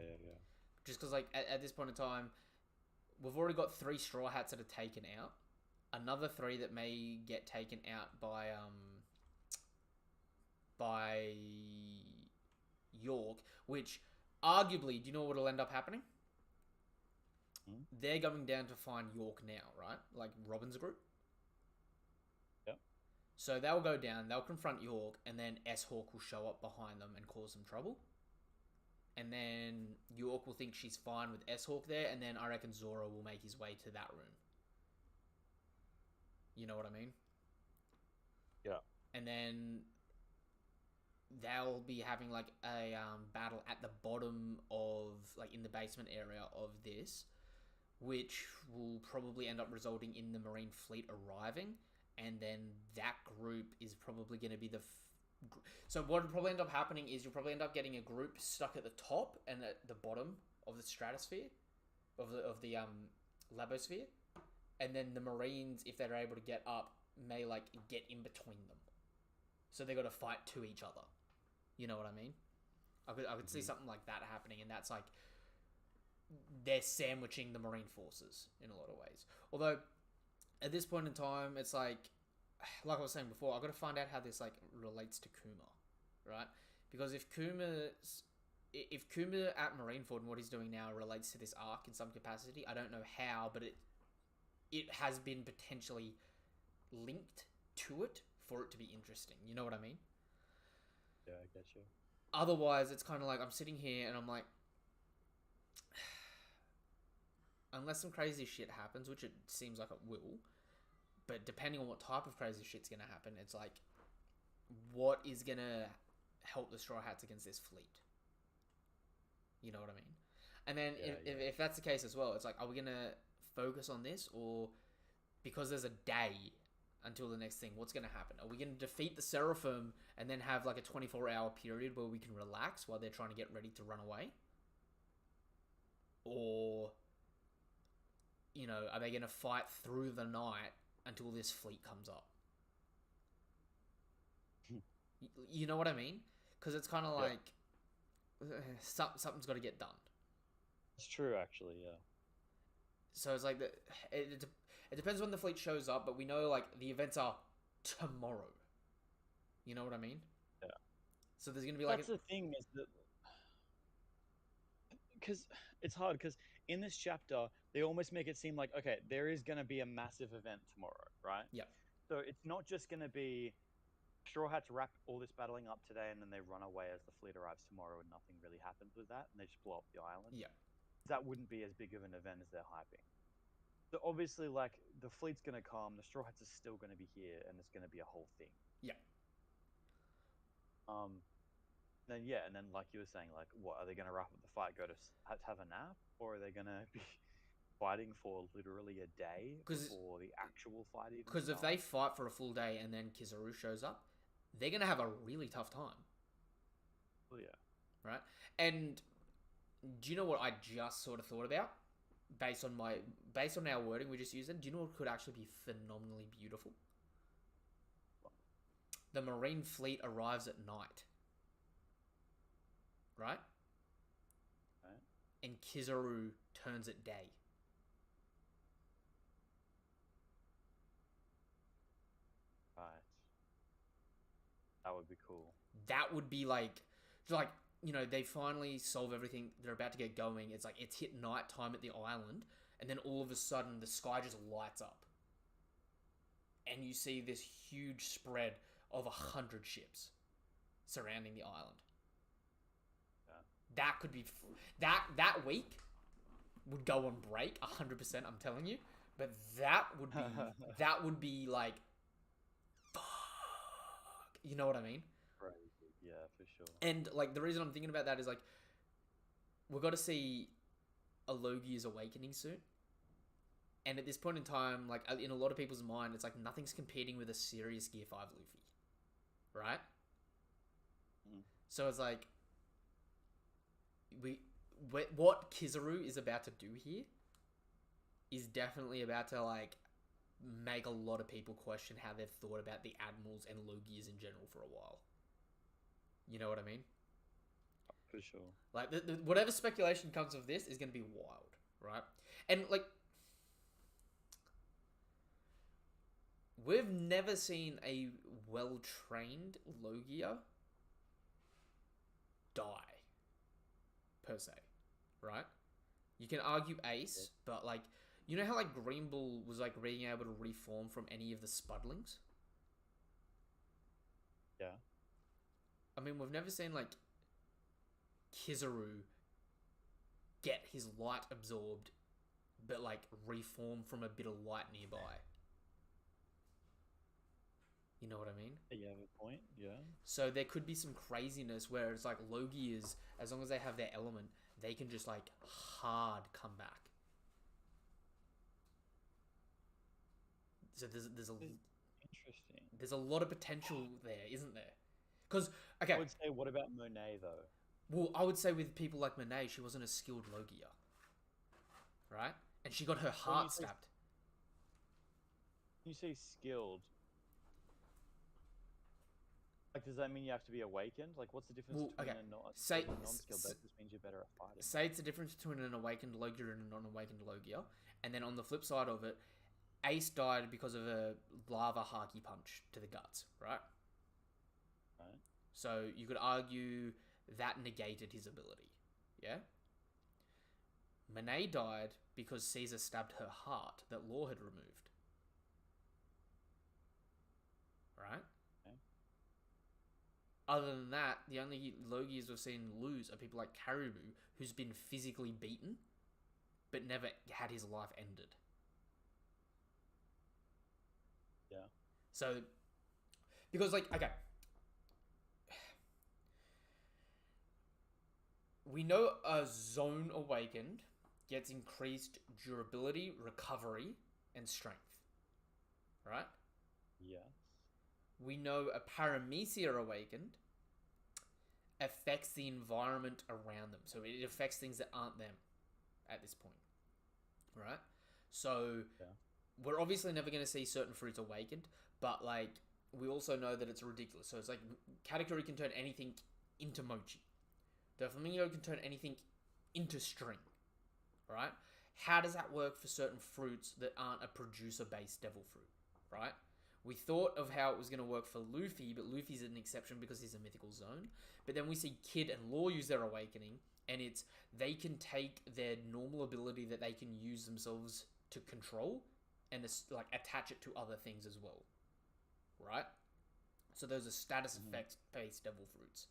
Just because like at this point in time, we've already got 3 Straw Hats that are taken out, another 3 that may get taken out by York, which arguably, do you know what'll end up happening? They're going down to find York now, right? Like Robin's group. Yep. So they'll go down, they'll confront York, and then S-Hawk will show up behind them and cause some trouble. And then York will think she's fine with S-Hawk there, and then I reckon Zoro will make his way to that room. You know what I mean? Yeah. And then they'll be having like a battle at the bottom of like in the basement area of this, which will probably end up resulting in the Marine fleet arriving, and then that group is probably going to be so what will probably end up happening is you'll probably end up getting a group stuck at the top and at the bottom of the stratosphere of the labosphere, and then the Marines, if they're able to get up, may like get in between them, so they got to fight to each other. You know what I mean? I could see something like that happening, and that's like they're sandwiching the Marine forces in a lot of ways. Although at this point in time, it's like I was saying before, I've got to find out how this like relates to Kuma, right? Because if Kuma at Marineford and what he's doing now relates to this arc in some capacity, I don't know how, but it has been potentially linked to it for it to be interesting. You know what I mean? Yeah, I get you. Otherwise, it's kind of like I'm sitting here and I'm like, unless some crazy shit happens, which it seems like it will, but depending on what type of crazy shit's going to happen, it's like, what is going to help the Straw Hats against this fleet? You know what I mean? And then if that's the case as well, it's like, are we going to focus on this, or because there's a day until the next thing, what's going to happen? Are we going to defeat the Seraphim and then have like a 24-hour period where we can relax while they're trying to get ready to run away? Or, you know, are they going to fight through the night until this fleet comes up? You know what I mean? Because it's kind of like something's got to get done. It's true, actually, yeah. So it's like it depends when the fleet shows up, but we know like the events are tomorrow. You know what I mean? Yeah. So there's gonna be like that's the thing, is that because it's hard, because in this chapter they almost make it seem like, okay, there is going to be a massive event tomorrow, right? Yeah. So it's not just going to be Straw Hats wrap all this battling up today and then they run away as the fleet arrives tomorrow and nothing really happens with that and they just blow up the island. Yeah. That wouldn't be as big of an event as they're hyping. So obviously, like, the fleet's going to come, the Straw Hats are still going to be here, and it's going to be a whole thing. Yeah. Then yeah, and then like you were saying, like, what are they going to wrap up the fight, go to have a nap, or are they going to be fighting for literally a day before the actual fight even starts? Because if they fight for a full day and then Kizaru shows up, they're going to have a really tough time. Well, yeah. Right? And do you know what I just sort of thought about? Based on our wording we just used it, do you know what could actually be phenomenally beautiful? The Marine fleet arrives at night. right? Right. And Kizaru turns it day. Right. That would be cool. That would be like, they finally solve everything. They're about to get going. It's like it's hit night time at the island, and then all of a sudden the sky just lights up, and you see this huge spread of 100 ships surrounding the island. Yeah. That could be that week would go on break 100%. I'm telling you, but that would be like, fuck. You know what I mean? Crazy. Yeah, for sure. And like the reason I'm thinking about that is like we've got to see a Logia's awakening soon. And at this point in time, like in a lot of people's mind, it's like nothing's competing with a serious Gear 5 Luffy. Right? Mm. So it's like what Kizaru is about to do here is definitely about to like make a lot of people question how they've thought about the Admirals and Logias in general for a while. You know what I mean? For sure. Like, whatever speculation comes of this is going to be wild, right? And, like, we've never seen a well-trained Logia die, per se, right? You can argue Ace, but, like, you know how, like, Green Bull was, like, being able to reform from any of the Spudlings? Yeah. I mean, we've never seen, like, Kizaru get his light absorbed, but, like, reform from a bit of light nearby. You know what I mean? You have a point, yeah. So there could be some craziness where it's like Logias, as long as they have their element, they can just, like, hard come back. So there's Interesting. There's a lot of potential there, isn't there? Because, okay. I would say, what about Monet, though? Well, I would say with people like Monet, she wasn't a skilled Logia. Right? And she got her heart stabbed. You say skilled. Like, does that mean you have to be awakened? Like, what's the difference between a non-skilled? That just means you're better at fighting. Say it's the difference between an awakened Logia and a non-awakened Logia. And then on the flip side of it, Ace died because of a lava Haki punch to the guts, right? Right. So you could argue that negated his ability, yeah? Monet died because Caesar stabbed her heart that Law had removed. Right? Okay. Other than that, the only Logias we've seen lose are people like Caribou, who's been physically beaten, but never had his life ended. Yeah. So, because, like, okay. We know a Zone Awakened gets increased durability, recovery, and strength. Right? Yes. We know a Paramecia Awakened affects the environment around them. So it affects things that aren't them at this point. Right? So we're obviously never going to see certain fruits awakened, but, like, we also know that it's ridiculous. So it's like Katakuri can turn anything into Mochi. The Flamingo can turn anything into string, right? How does that work for certain fruits that aren't a producer-based devil fruit, right? We thought of how it was going to work for Luffy, but Luffy's an exception because he's a mythical zone. But then we see Kid and Law use their awakening, and it's they can take their normal ability that they can use themselves to control and like attach it to other things as well, right? So those are status effect-based devil fruits.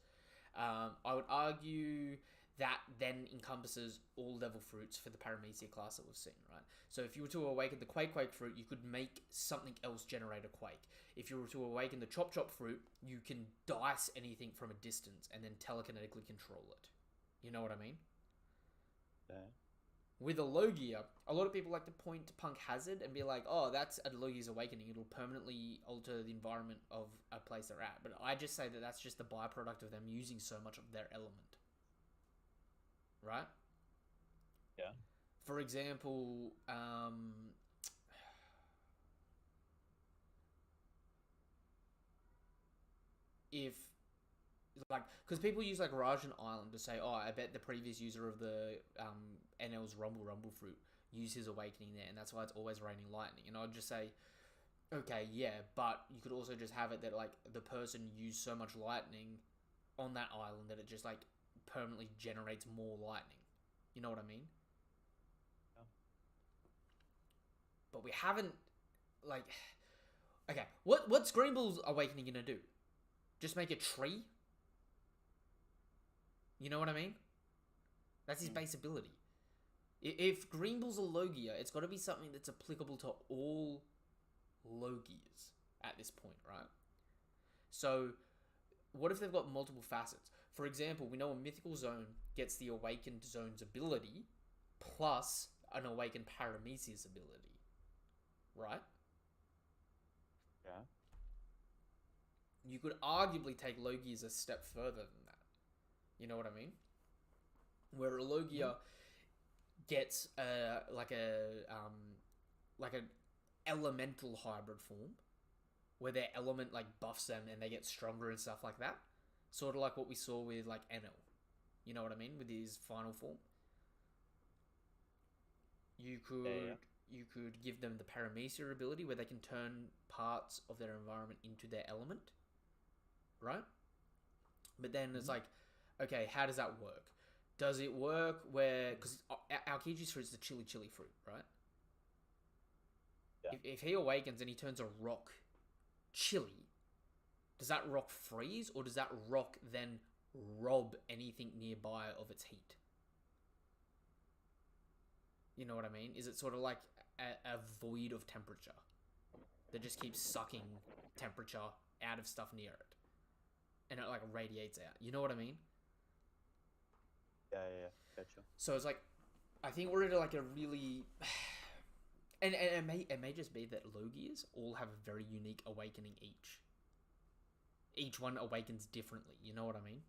I would argue that then encompasses all devil fruits for the Paramecia class that we've seen, right? So if you were to awaken the Quake fruit, you could make something else generate a Quake. If you were to awaken the Chop fruit, you can dice anything from a distance and then telekinetically control it. You know what I mean? Yeah. With a Logia, a lot of people like to point to Punk Hazard and be like, oh, that's a Logia's awakening. It'll permanently alter the environment of a place they're at. But I just say that that's just the byproduct of them using so much of their element. Right? Yeah. For example, if like, because people use like Rajan Island to say, oh, I bet the previous user of the NL's Rumble fruit used his awakening there, and that's why it's always raining lightning. And I'd just say, okay, yeah, but you could also just have it that like the person used so much lightning on that island that it just like permanently generates more lightning. You know what I mean? Yeah. But we haven't like, okay, what's Green Bull's awakening gonna do? Just make a tree? You know what I mean? That's his base ability. If Green Bull's a Logia, it's got to be something that's applicable to all Logias at this point, right? So, what if they've got multiple facets? For example, we know a Mythical Zone gets the Awakened Zone's ability plus an Awakened Paramecia's ability, right? Yeah. You could arguably take Logias a step further than that. You know what I mean? Where a Logia gets like an elemental hybrid form, where their element like buffs them and they get stronger and stuff like that. Sort of like what we saw with like NL. You know what I mean? With his final form. You could give them the Paramecia ability where they can turn parts of their environment into their element. Right? But then it's like, okay, how does that work? Does it work where... Because Aokiji's fruit is the chili fruit, right? Yeah. If he awakens and he turns a rock chili, does that rock freeze? Or does that rock then rob anything nearby of its heat? You know what I mean? Is it sort of like a void of temperature that just keeps sucking temperature out of stuff near it? And it like radiates out. You know what I mean? Yeah. Gotcha. So it's like, I think we're at like a really, and it may just be that Logias all have a very unique awakening each. Each one awakens differently. You know what I mean?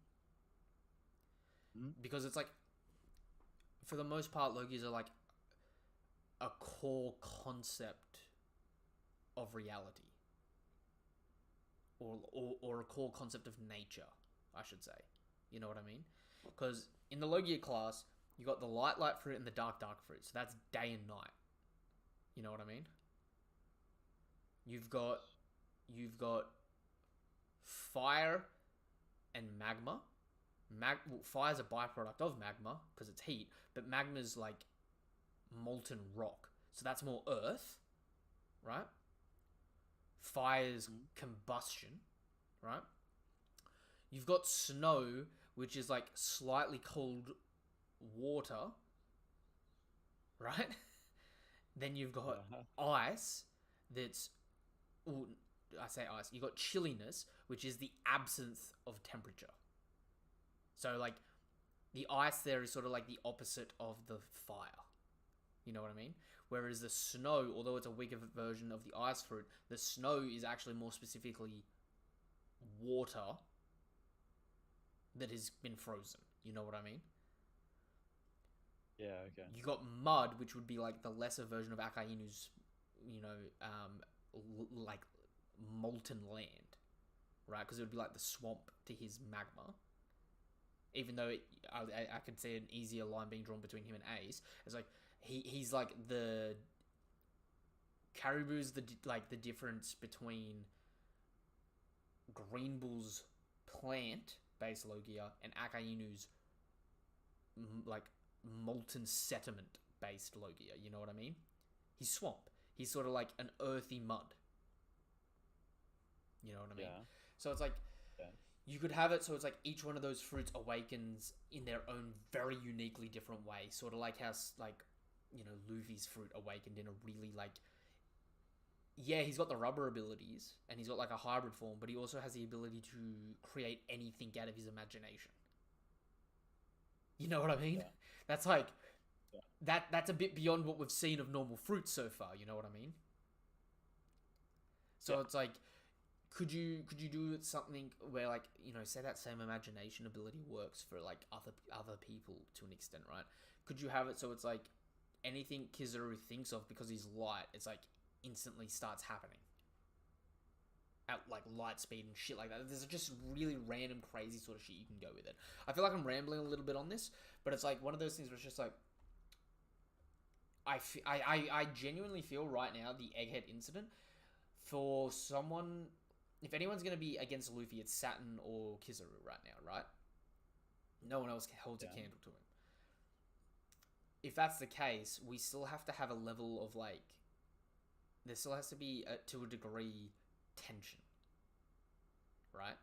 Because it's like, for the most part, Logias are like a core concept of reality. Or a core concept of nature, I should say. You know what I mean? Because in the Logia class, you got the light fruit and the dark fruit. So that's day and night. You know what I mean? You've got fire and magma. Fire's a byproduct of magma because it's heat, but magma's like molten rock. So that's more earth, right? Fire's combustion, right? You've got snow, which is like slightly cold water, right? Then you've got ice that's... Ooh, I say ice. You've got chilliness, which is the absence of temperature. So, like, the ice there is sort of like the opposite of the fire. You know what I mean? Whereas the snow, although it's a weaker version of the ice fruit, the snow is actually more specifically water that has been frozen. You know what I mean? Yeah, okay. You got mud, which would be like the lesser version of Akainu's, like molten land, right? Because it would be like the swamp to his magma. Even though I could see an easier line being drawn between him and Ace. It's like he's like the Caribou's the difference between Green Bull's plant-based Logia and Akainu's like molten sediment-based Logia. You know what I mean? He's swamp. He's sort of like an earthy mud. You know what I mean? Yeah. So it's like you could have it so it's like each one of those fruits awakens in their own very uniquely different way. Sort of like how Luffy's fruit awakened in a really like... Yeah, he's got the rubber abilities and he's got like a hybrid form, but he also has the ability to create anything out of his imagination. You know what I mean? Yeah. That's like... Yeah. That's a bit beyond what we've seen of normal fruits so far, you know what I mean? So it's like, could you do something where like, say that same imagination ability works for like other people to an extent, right? Could you have it so it's like anything Kizaru thinks of because he's light, it's like instantly starts happening. at like light speed and shit like that. There's just really random, crazy sort of shit you can go with it. I feel like I'm rambling a little bit on this, but it's like one of those things where it's just like I genuinely feel right now the Egghead incident for someone. If anyone's gonna be against Luffy, it's Saturn or Kizaru right now, right? No one else holds a candle to him. If that's the case, we still have to have a level of like. There still has to be, to a degree, tension, right?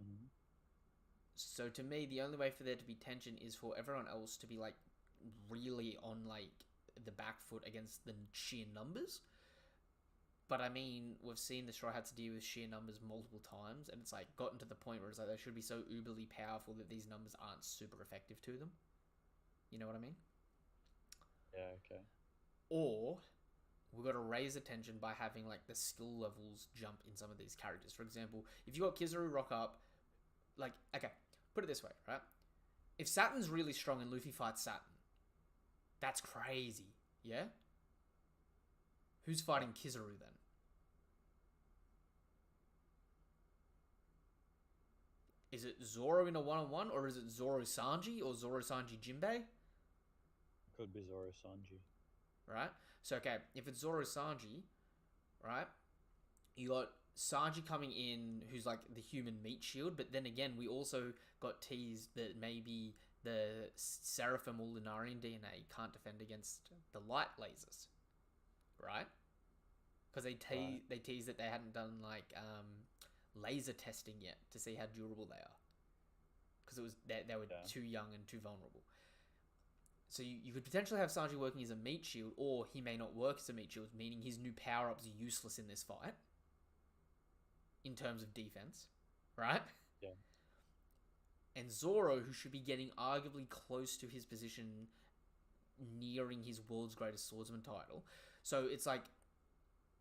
Mm-hmm. So to me, the only way for there to be tension is for everyone else to be like really on like the back foot against the sheer numbers. But I mean, we've seen the Straw Hats deal with sheer numbers multiple times, and it's like gotten to the point where it's like they should be so uberly powerful that these numbers aren't super effective to them. You know what I mean? Yeah, okay. Or we've got to raise attention by having like the skill levels jump in some of these characters. For example, if you got Kizaru rock up, like, okay, put it this way, right? If Saturn's really strong and Luffy fights Saturn, that's crazy, yeah? Who's fighting Kizaru then? Is it Zoro in a one-on-one, or is it Zoro Sanji, or Zoro Sanji Jinbei? Could be Zoro Sanji. Right? So, okay, if it's Zoro Sanji, right, you got Sanji coming in, who's like the human meat shield, but then again, we also got teased that maybe the Seraphim or Lunarian DNA can't defend against the light lasers, right? Because they teased that they hadn't done like laser testing yet to see how durable they are, because it was they were too young and too vulnerable. So you could potentially have Sanji working as a meat shield, or he may not work as a meat shield, meaning his new power-ups are useless in this fight, in terms of defense, right? Yeah. And Zoro, who should be getting arguably close to his position, nearing his world's greatest swordsman title. So it's like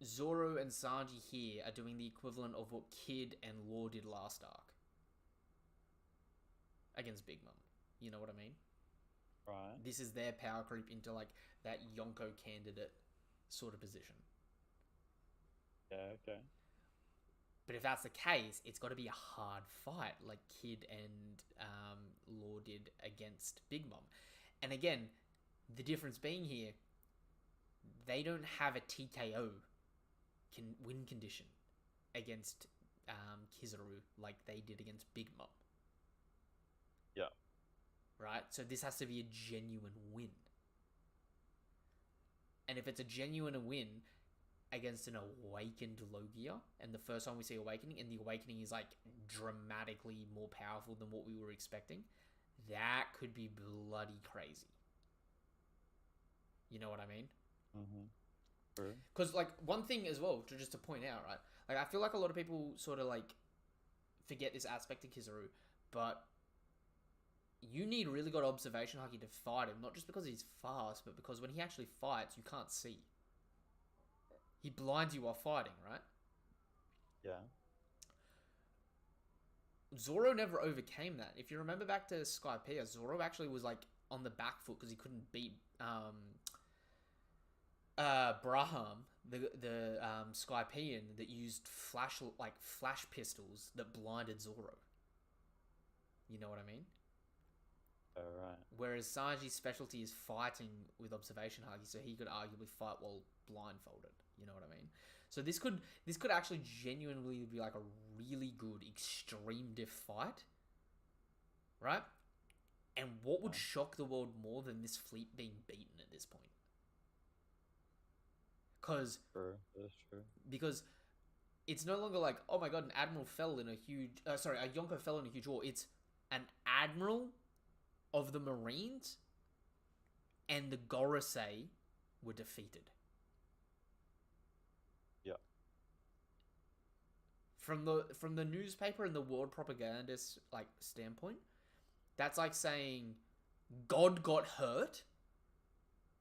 Zoro and Sanji here are doing the equivalent of what Kid and Law did last arc against Big Mom. You know what I mean? Right. This is their power creep into like that Yonko candidate sort of position. Yeah, okay. But if that's the case, it's got to be a hard fight, like Kid and Law did against Big Mom. And again, the difference being here, they don't have a TKO win condition against Kizaru like they did against Big Mom. Yeah. Right? So this has to be a genuine win. And if it's a genuine win against an awakened Logia, and the first time we see Awakening, and the Awakening is like dramatically more powerful than what we were expecting, that could be bloody crazy. You know what I mean? Mm-hmm. True. Because like one thing as well, just to point out, right? Like I feel like a lot of people sort of like forget this aspect of Kizaru, but you need really good observation haki to fight him, not just because he's fast, but because when he actually fights, you can't see. He blinds you while fighting, right? Yeah. Zoro never overcame that. If you remember back to Skypiea, Zoro actually was like on the back foot because he couldn't beat Braham, the Skypiean that used flash pistols that blinded Zoro. You know what I mean? Alright. Whereas Sanji's specialty is fighting with observation haki, so he could arguably fight while blindfolded. You know what I mean? So this could actually genuinely be like a really good extreme diff fight, right? And what would shock the world more than this fleet being beaten at this point? Because That's true. Because it's no longer like, oh my god, an admiral fell in a huge a Yonko fell in a huge war. It's an admiral of the Marines and the Gorosei were defeated. Yeah. From the newspaper and the world propagandist like standpoint, that's like saying God got hurt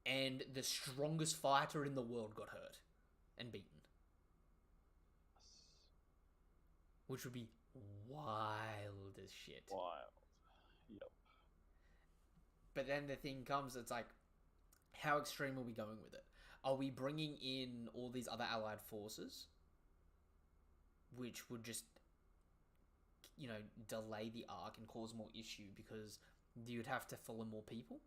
and the strongest fighter in the world got hurt and beaten. Which would be wild as shit. Wild. Yep. But then the thing comes, it's like, how extreme are we going with it? Are we bringing in all these other allied forces? which would just, delay the arc and cause more issue because you'd have to follow more people?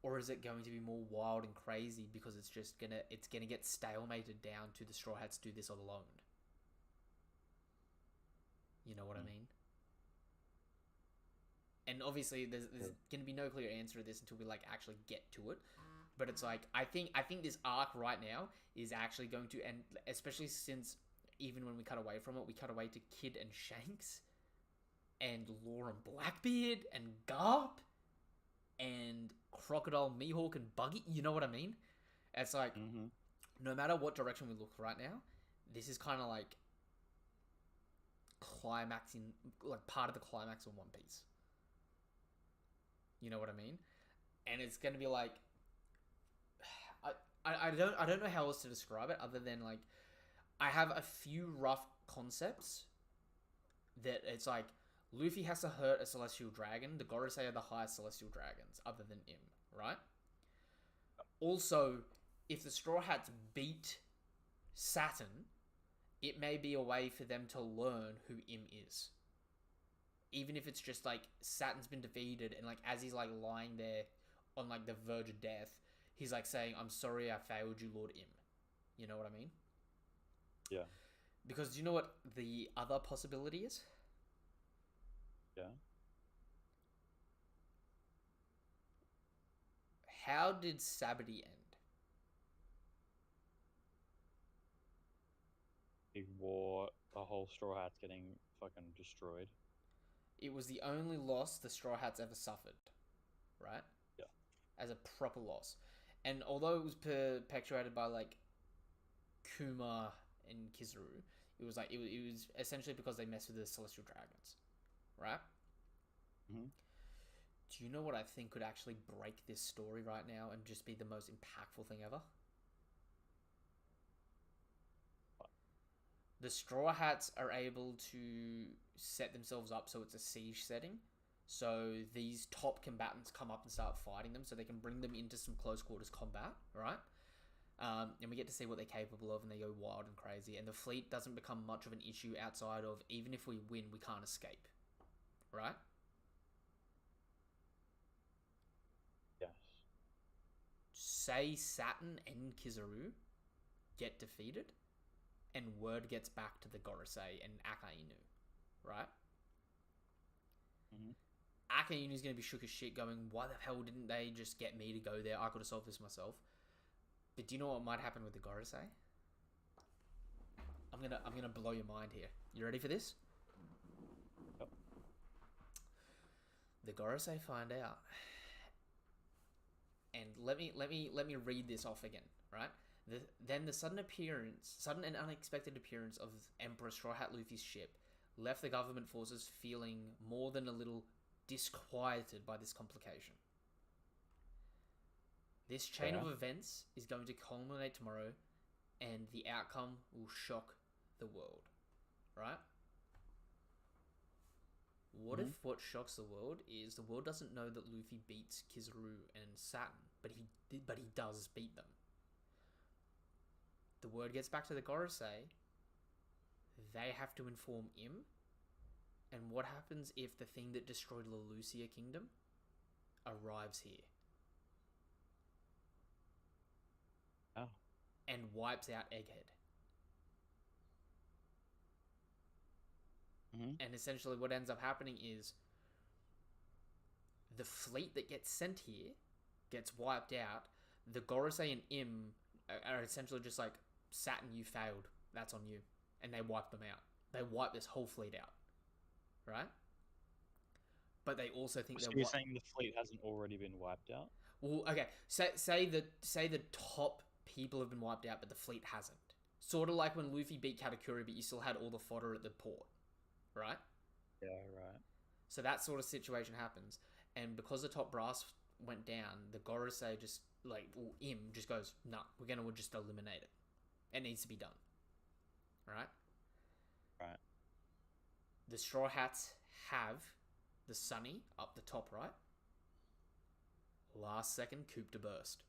Or is it going to be more wild and crazy because it's gonna get stalemated down to the Straw Hats do this alone? You know what I mean? And obviously, there's going to be no clear answer to this until we actually get to it. But it's I think this arc right now is actually going to end, especially since even when we cut away from it, we cut away to Kid and Shanks, and Law and Blackbeard, and Garp, and Crocodile, Mihawk, and Buggy. You know what I mean? It's no matter what direction we look right now, this is kind of climaxing, part of the climax of One Piece. You know what I mean? And it's gonna be I don't know how else to describe it other than I have a few rough concepts that it's Luffy has to hurt a celestial dragon. The Gorosei are the highest celestial dragons other than Im, right? Also, if the Straw Hats beat Saturn, it may be a way for them to learn who Im is. Even if it's just Saturn's been defeated and as he's lying there on the verge of death, he's saying, "I'm sorry I failed you, Lord Im." You know what I mean? Yeah. Because do you know what the other possibility is? Yeah. How did Sabaody end? Big war, the whole Straw Hat's getting fucking destroyed. It was the only loss the Straw Hats ever suffered, right? Yeah. As a proper loss. And although it was perpetuated by Kuma and Kizaru, it was it was essentially because they messed with the Celestial Dragons, right? Mm-hmm. Do you know what I think could actually break this story right now and just be the most impactful thing ever? What? The Straw Hats are able to set themselves up so it's a siege setting. So these top combatants come up and start fighting them so they can bring them into some close quarters combat, right? And we get to see what they're capable of and they go wild and crazy. And the fleet doesn't become much of an issue outside of, even if we win, we can't escape, right? Yes. Say Saturn and Kizaru get defeated and word gets back to the Gorosei and Akainu, right? Mm-hmm. Akainu's going to be shook as shit going, why the hell didn't they just get me to go there? I could have solved this myself. But do you know what might happen with the Gorosei? I'm gonna blow your mind here. You ready for this? Yep. The Gorosei find out. And let me read this off again, right? Then the sudden and unexpected appearance of Emperor Straw Hat Luffy's ship left the government forces feeling more than a little disquieted by this complication. This chain of events is going to culminate tomorrow, and the outcome will shock the world, right? What if what shocks the world is the world doesn't know that Luffy beats Kizaru and Saturn, but he does beat them. The word gets back to the Gorosei. They have to inform Im. And what happens if the thing that destroyed the Lucia Kingdom arrives here? Oh. And wipes out Egghead. Mm-hmm. And essentially what ends up happening is the fleet that gets sent here gets wiped out. The Gorosei and Im are essentially just Saturn, you failed. That's on you. And they wipe them out. They wipe this whole fleet out. Right? But they also think so you're saying the fleet hasn't already been wiped out? Well, okay. Say the top people have been wiped out, but the fleet hasn't. Sort of like when Luffy beat Katakuri, but you still had all the fodder at the port. Right? Yeah, right. So that sort of situation happens. And because the top brass went down, the Gorosei just, Im just goes, nah, we're going to just eliminate it. It needs to be done. Right? Right. The Straw Hats have the Sunny up the top right. Last second coup de burst.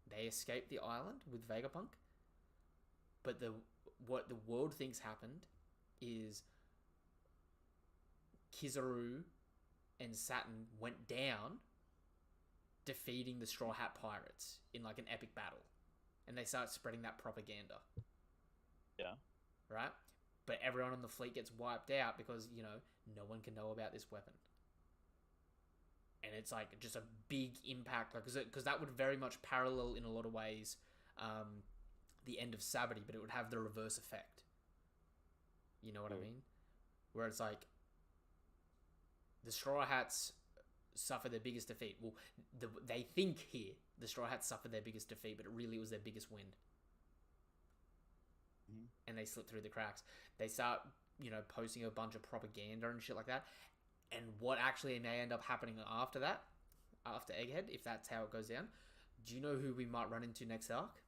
They escape the island with Vegapunk. But what the world thinks happened is Kizaru and Saturn went down, defeating the Straw Hat Pirates in like an epic battle, and they start spreading that propaganda. Yeah. Right? But everyone on the fleet gets wiped out because, you know, no one can know about this weapon. And it's like just a big impact, like, because that would very much parallel in a lot of ways the end of Sabbaty, but it would have the reverse effect. You know what I mean? Where it's like the Straw Hats suffer their biggest defeat. Well, they think here the Straw Hats suffer their biggest defeat, but it really was their biggest win. And they slip through the cracks. They start, you know, posting a bunch of propaganda and shit like that. And what actually may end up happening after that, after Egghead, if that's how it goes down, do you know who we might run into next arc?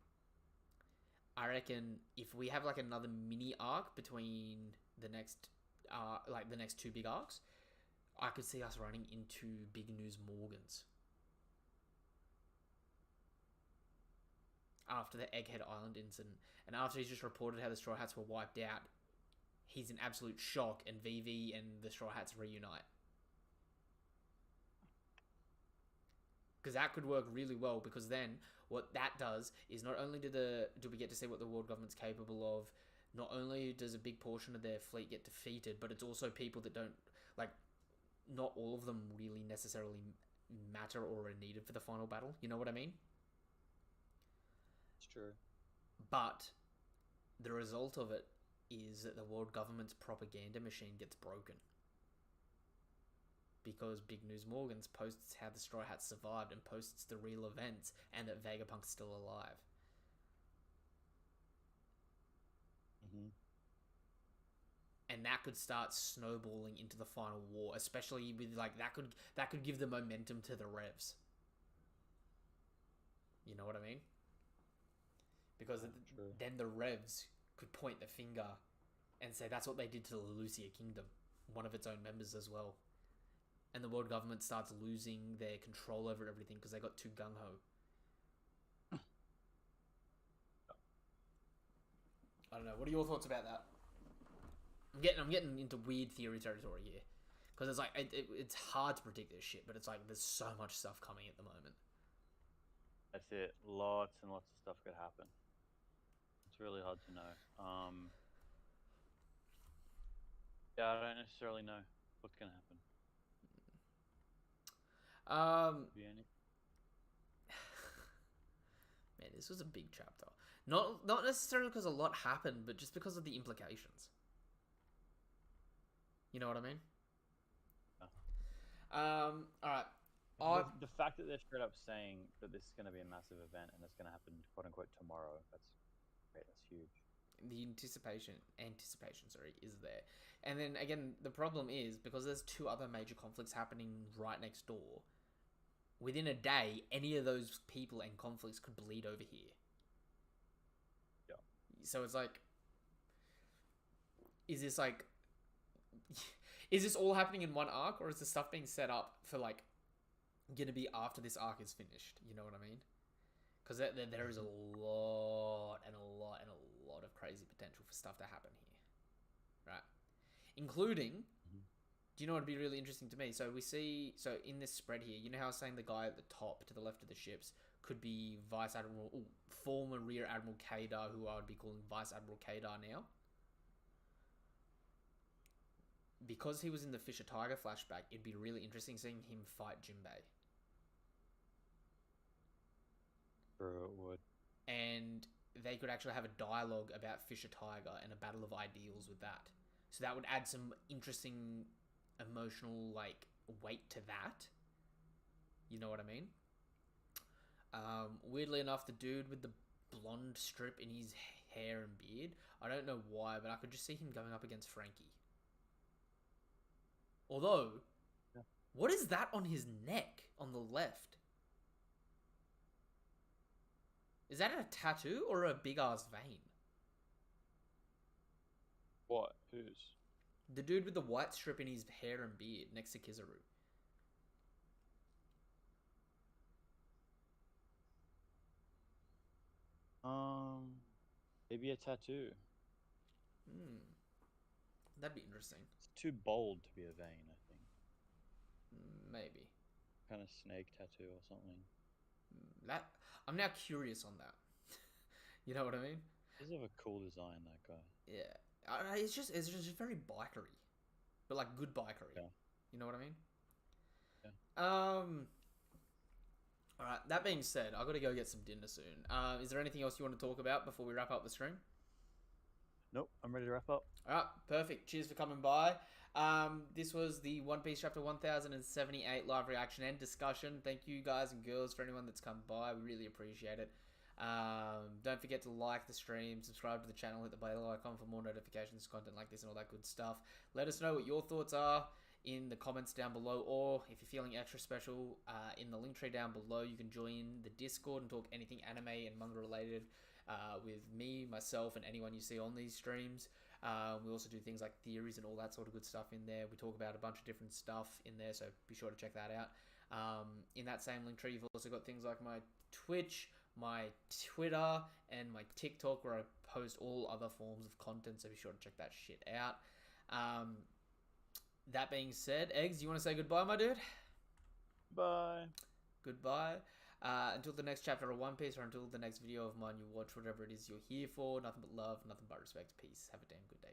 I reckon if we have like another mini arc between the next, like the next two big arcs, I could see us running into Big News Morgans. After the Egghead Island incident, and after he's just reported how the Straw Hats were wiped out, he's in absolute shock, and Vivi and the Straw Hats reunite. Because that could work really well, because then what that does is not only do we get to see what the world government's capable of, not only does a big portion of their fleet get defeated, but it's also people that don't, like, not all of them really necessarily matter or are needed for the final battle. You know what I mean? It's true. But the result of it is that the world government's propaganda machine gets broken. Because Big News Morgans posts how the Straw Hats survived and posts the real events and that Vegapunk's still alive. And that could start snowballing into the final war, especially with like that could give the momentum to the Revs. You know what I mean? Because then the Revs could point the finger and say that's what they did to the Lucia Kingdom, one of its own members as well. And the world government starts losing their control over everything because they got too gung-ho. I don't know. What are your thoughts about that? I'm getting into weird theory territory here. Because it's like, it's hard to predict this shit, but it's like, there's so much stuff coming at the moment. That's it. Lots and lots of stuff could happen. It's really hard to know. Yeah, I don't necessarily know what's going to happen. Man, this was a big chapter. Not necessarily because a lot happened, but just because of the implications. You know what I mean? Yeah. Alright. The fact that they're straight up saying that this is going to be a massive event and it's going to happen, quote unquote, tomorrow, that's great. That's huge. The anticipation, is there. And then again, the problem is because there's two other major conflicts happening right next door. Within a day, any of those people and conflicts could bleed over here. Yeah. So it's like, is this all happening in one arc, or is the stuff being set up for like gonna be after this arc is finished? You know what I mean? Because there is a lot of crazy potential for stuff to happen here, right? Including, do you know what would be really interesting to me? So we see, in this spread here, you know how I was saying the guy at the top to the left of the ships could be former Rear Admiral Kadar, who I would be calling Vice Admiral Kadar now. Because he was in the Fisher Tiger flashback, it'd be really interesting seeing him fight Jinbei. True, it would. And they could actually have a dialogue about Fisher Tiger and a battle of ideals with that. So that would add some interesting emotional like weight to that. You know what I mean? Weirdly enough, the dude with the blonde strip in his hair and beard, I don't know why, but I could just see him going up against Frankie. Although, what is that on his neck on the left? Is that a tattoo or a big ass vein? What? Whose? The dude with the white strip in his hair and beard next to Kizaru. Maybe a tattoo. Hmm. That'd be interesting. It's too bold to be a vein, I think. Maybe. Kind of snake tattoo or something. That I'm now curious on that. You know what I mean? Does have a cool design, that guy. Yeah. It's just very bikery, but like good bikery. Yeah. You know what I mean? Yeah. All right. That being said, I got to go get some dinner soon. Is there anything else you want to talk about before we wrap up the stream? Nope, I'm ready to wrap up. All right, perfect. Cheers for coming by. This was the One Piece Chapter 1078 live reaction and discussion. Thank you guys and girls for anyone that's come by. We really appreciate it. Don't forget to like the stream, subscribe to the channel, hit the bell icon for more notifications, content like this and all that good stuff. Let us know what your thoughts are in the comments down below, or if you're feeling extra special, in the link tree down below, you can join the Discord and talk anything anime and manga related with me, myself, and anyone you see on these streams. We also do things like theories and all that sort of good stuff in there. We talk about a bunch of different stuff in there, so be sure to check that out. In that same link tree, you've also got things like my Twitch, my Twitter, and my TikTok, where I post all other forms of content, so be sure to check that shit out. That being said, Eggs, you want to say goodbye, my dude? Bye. Goodbye. Until the next chapter of One Piece, or until the next video of mine you watch, whatever it is you're here for, nothing but love, nothing but respect, peace. Have a damn good day.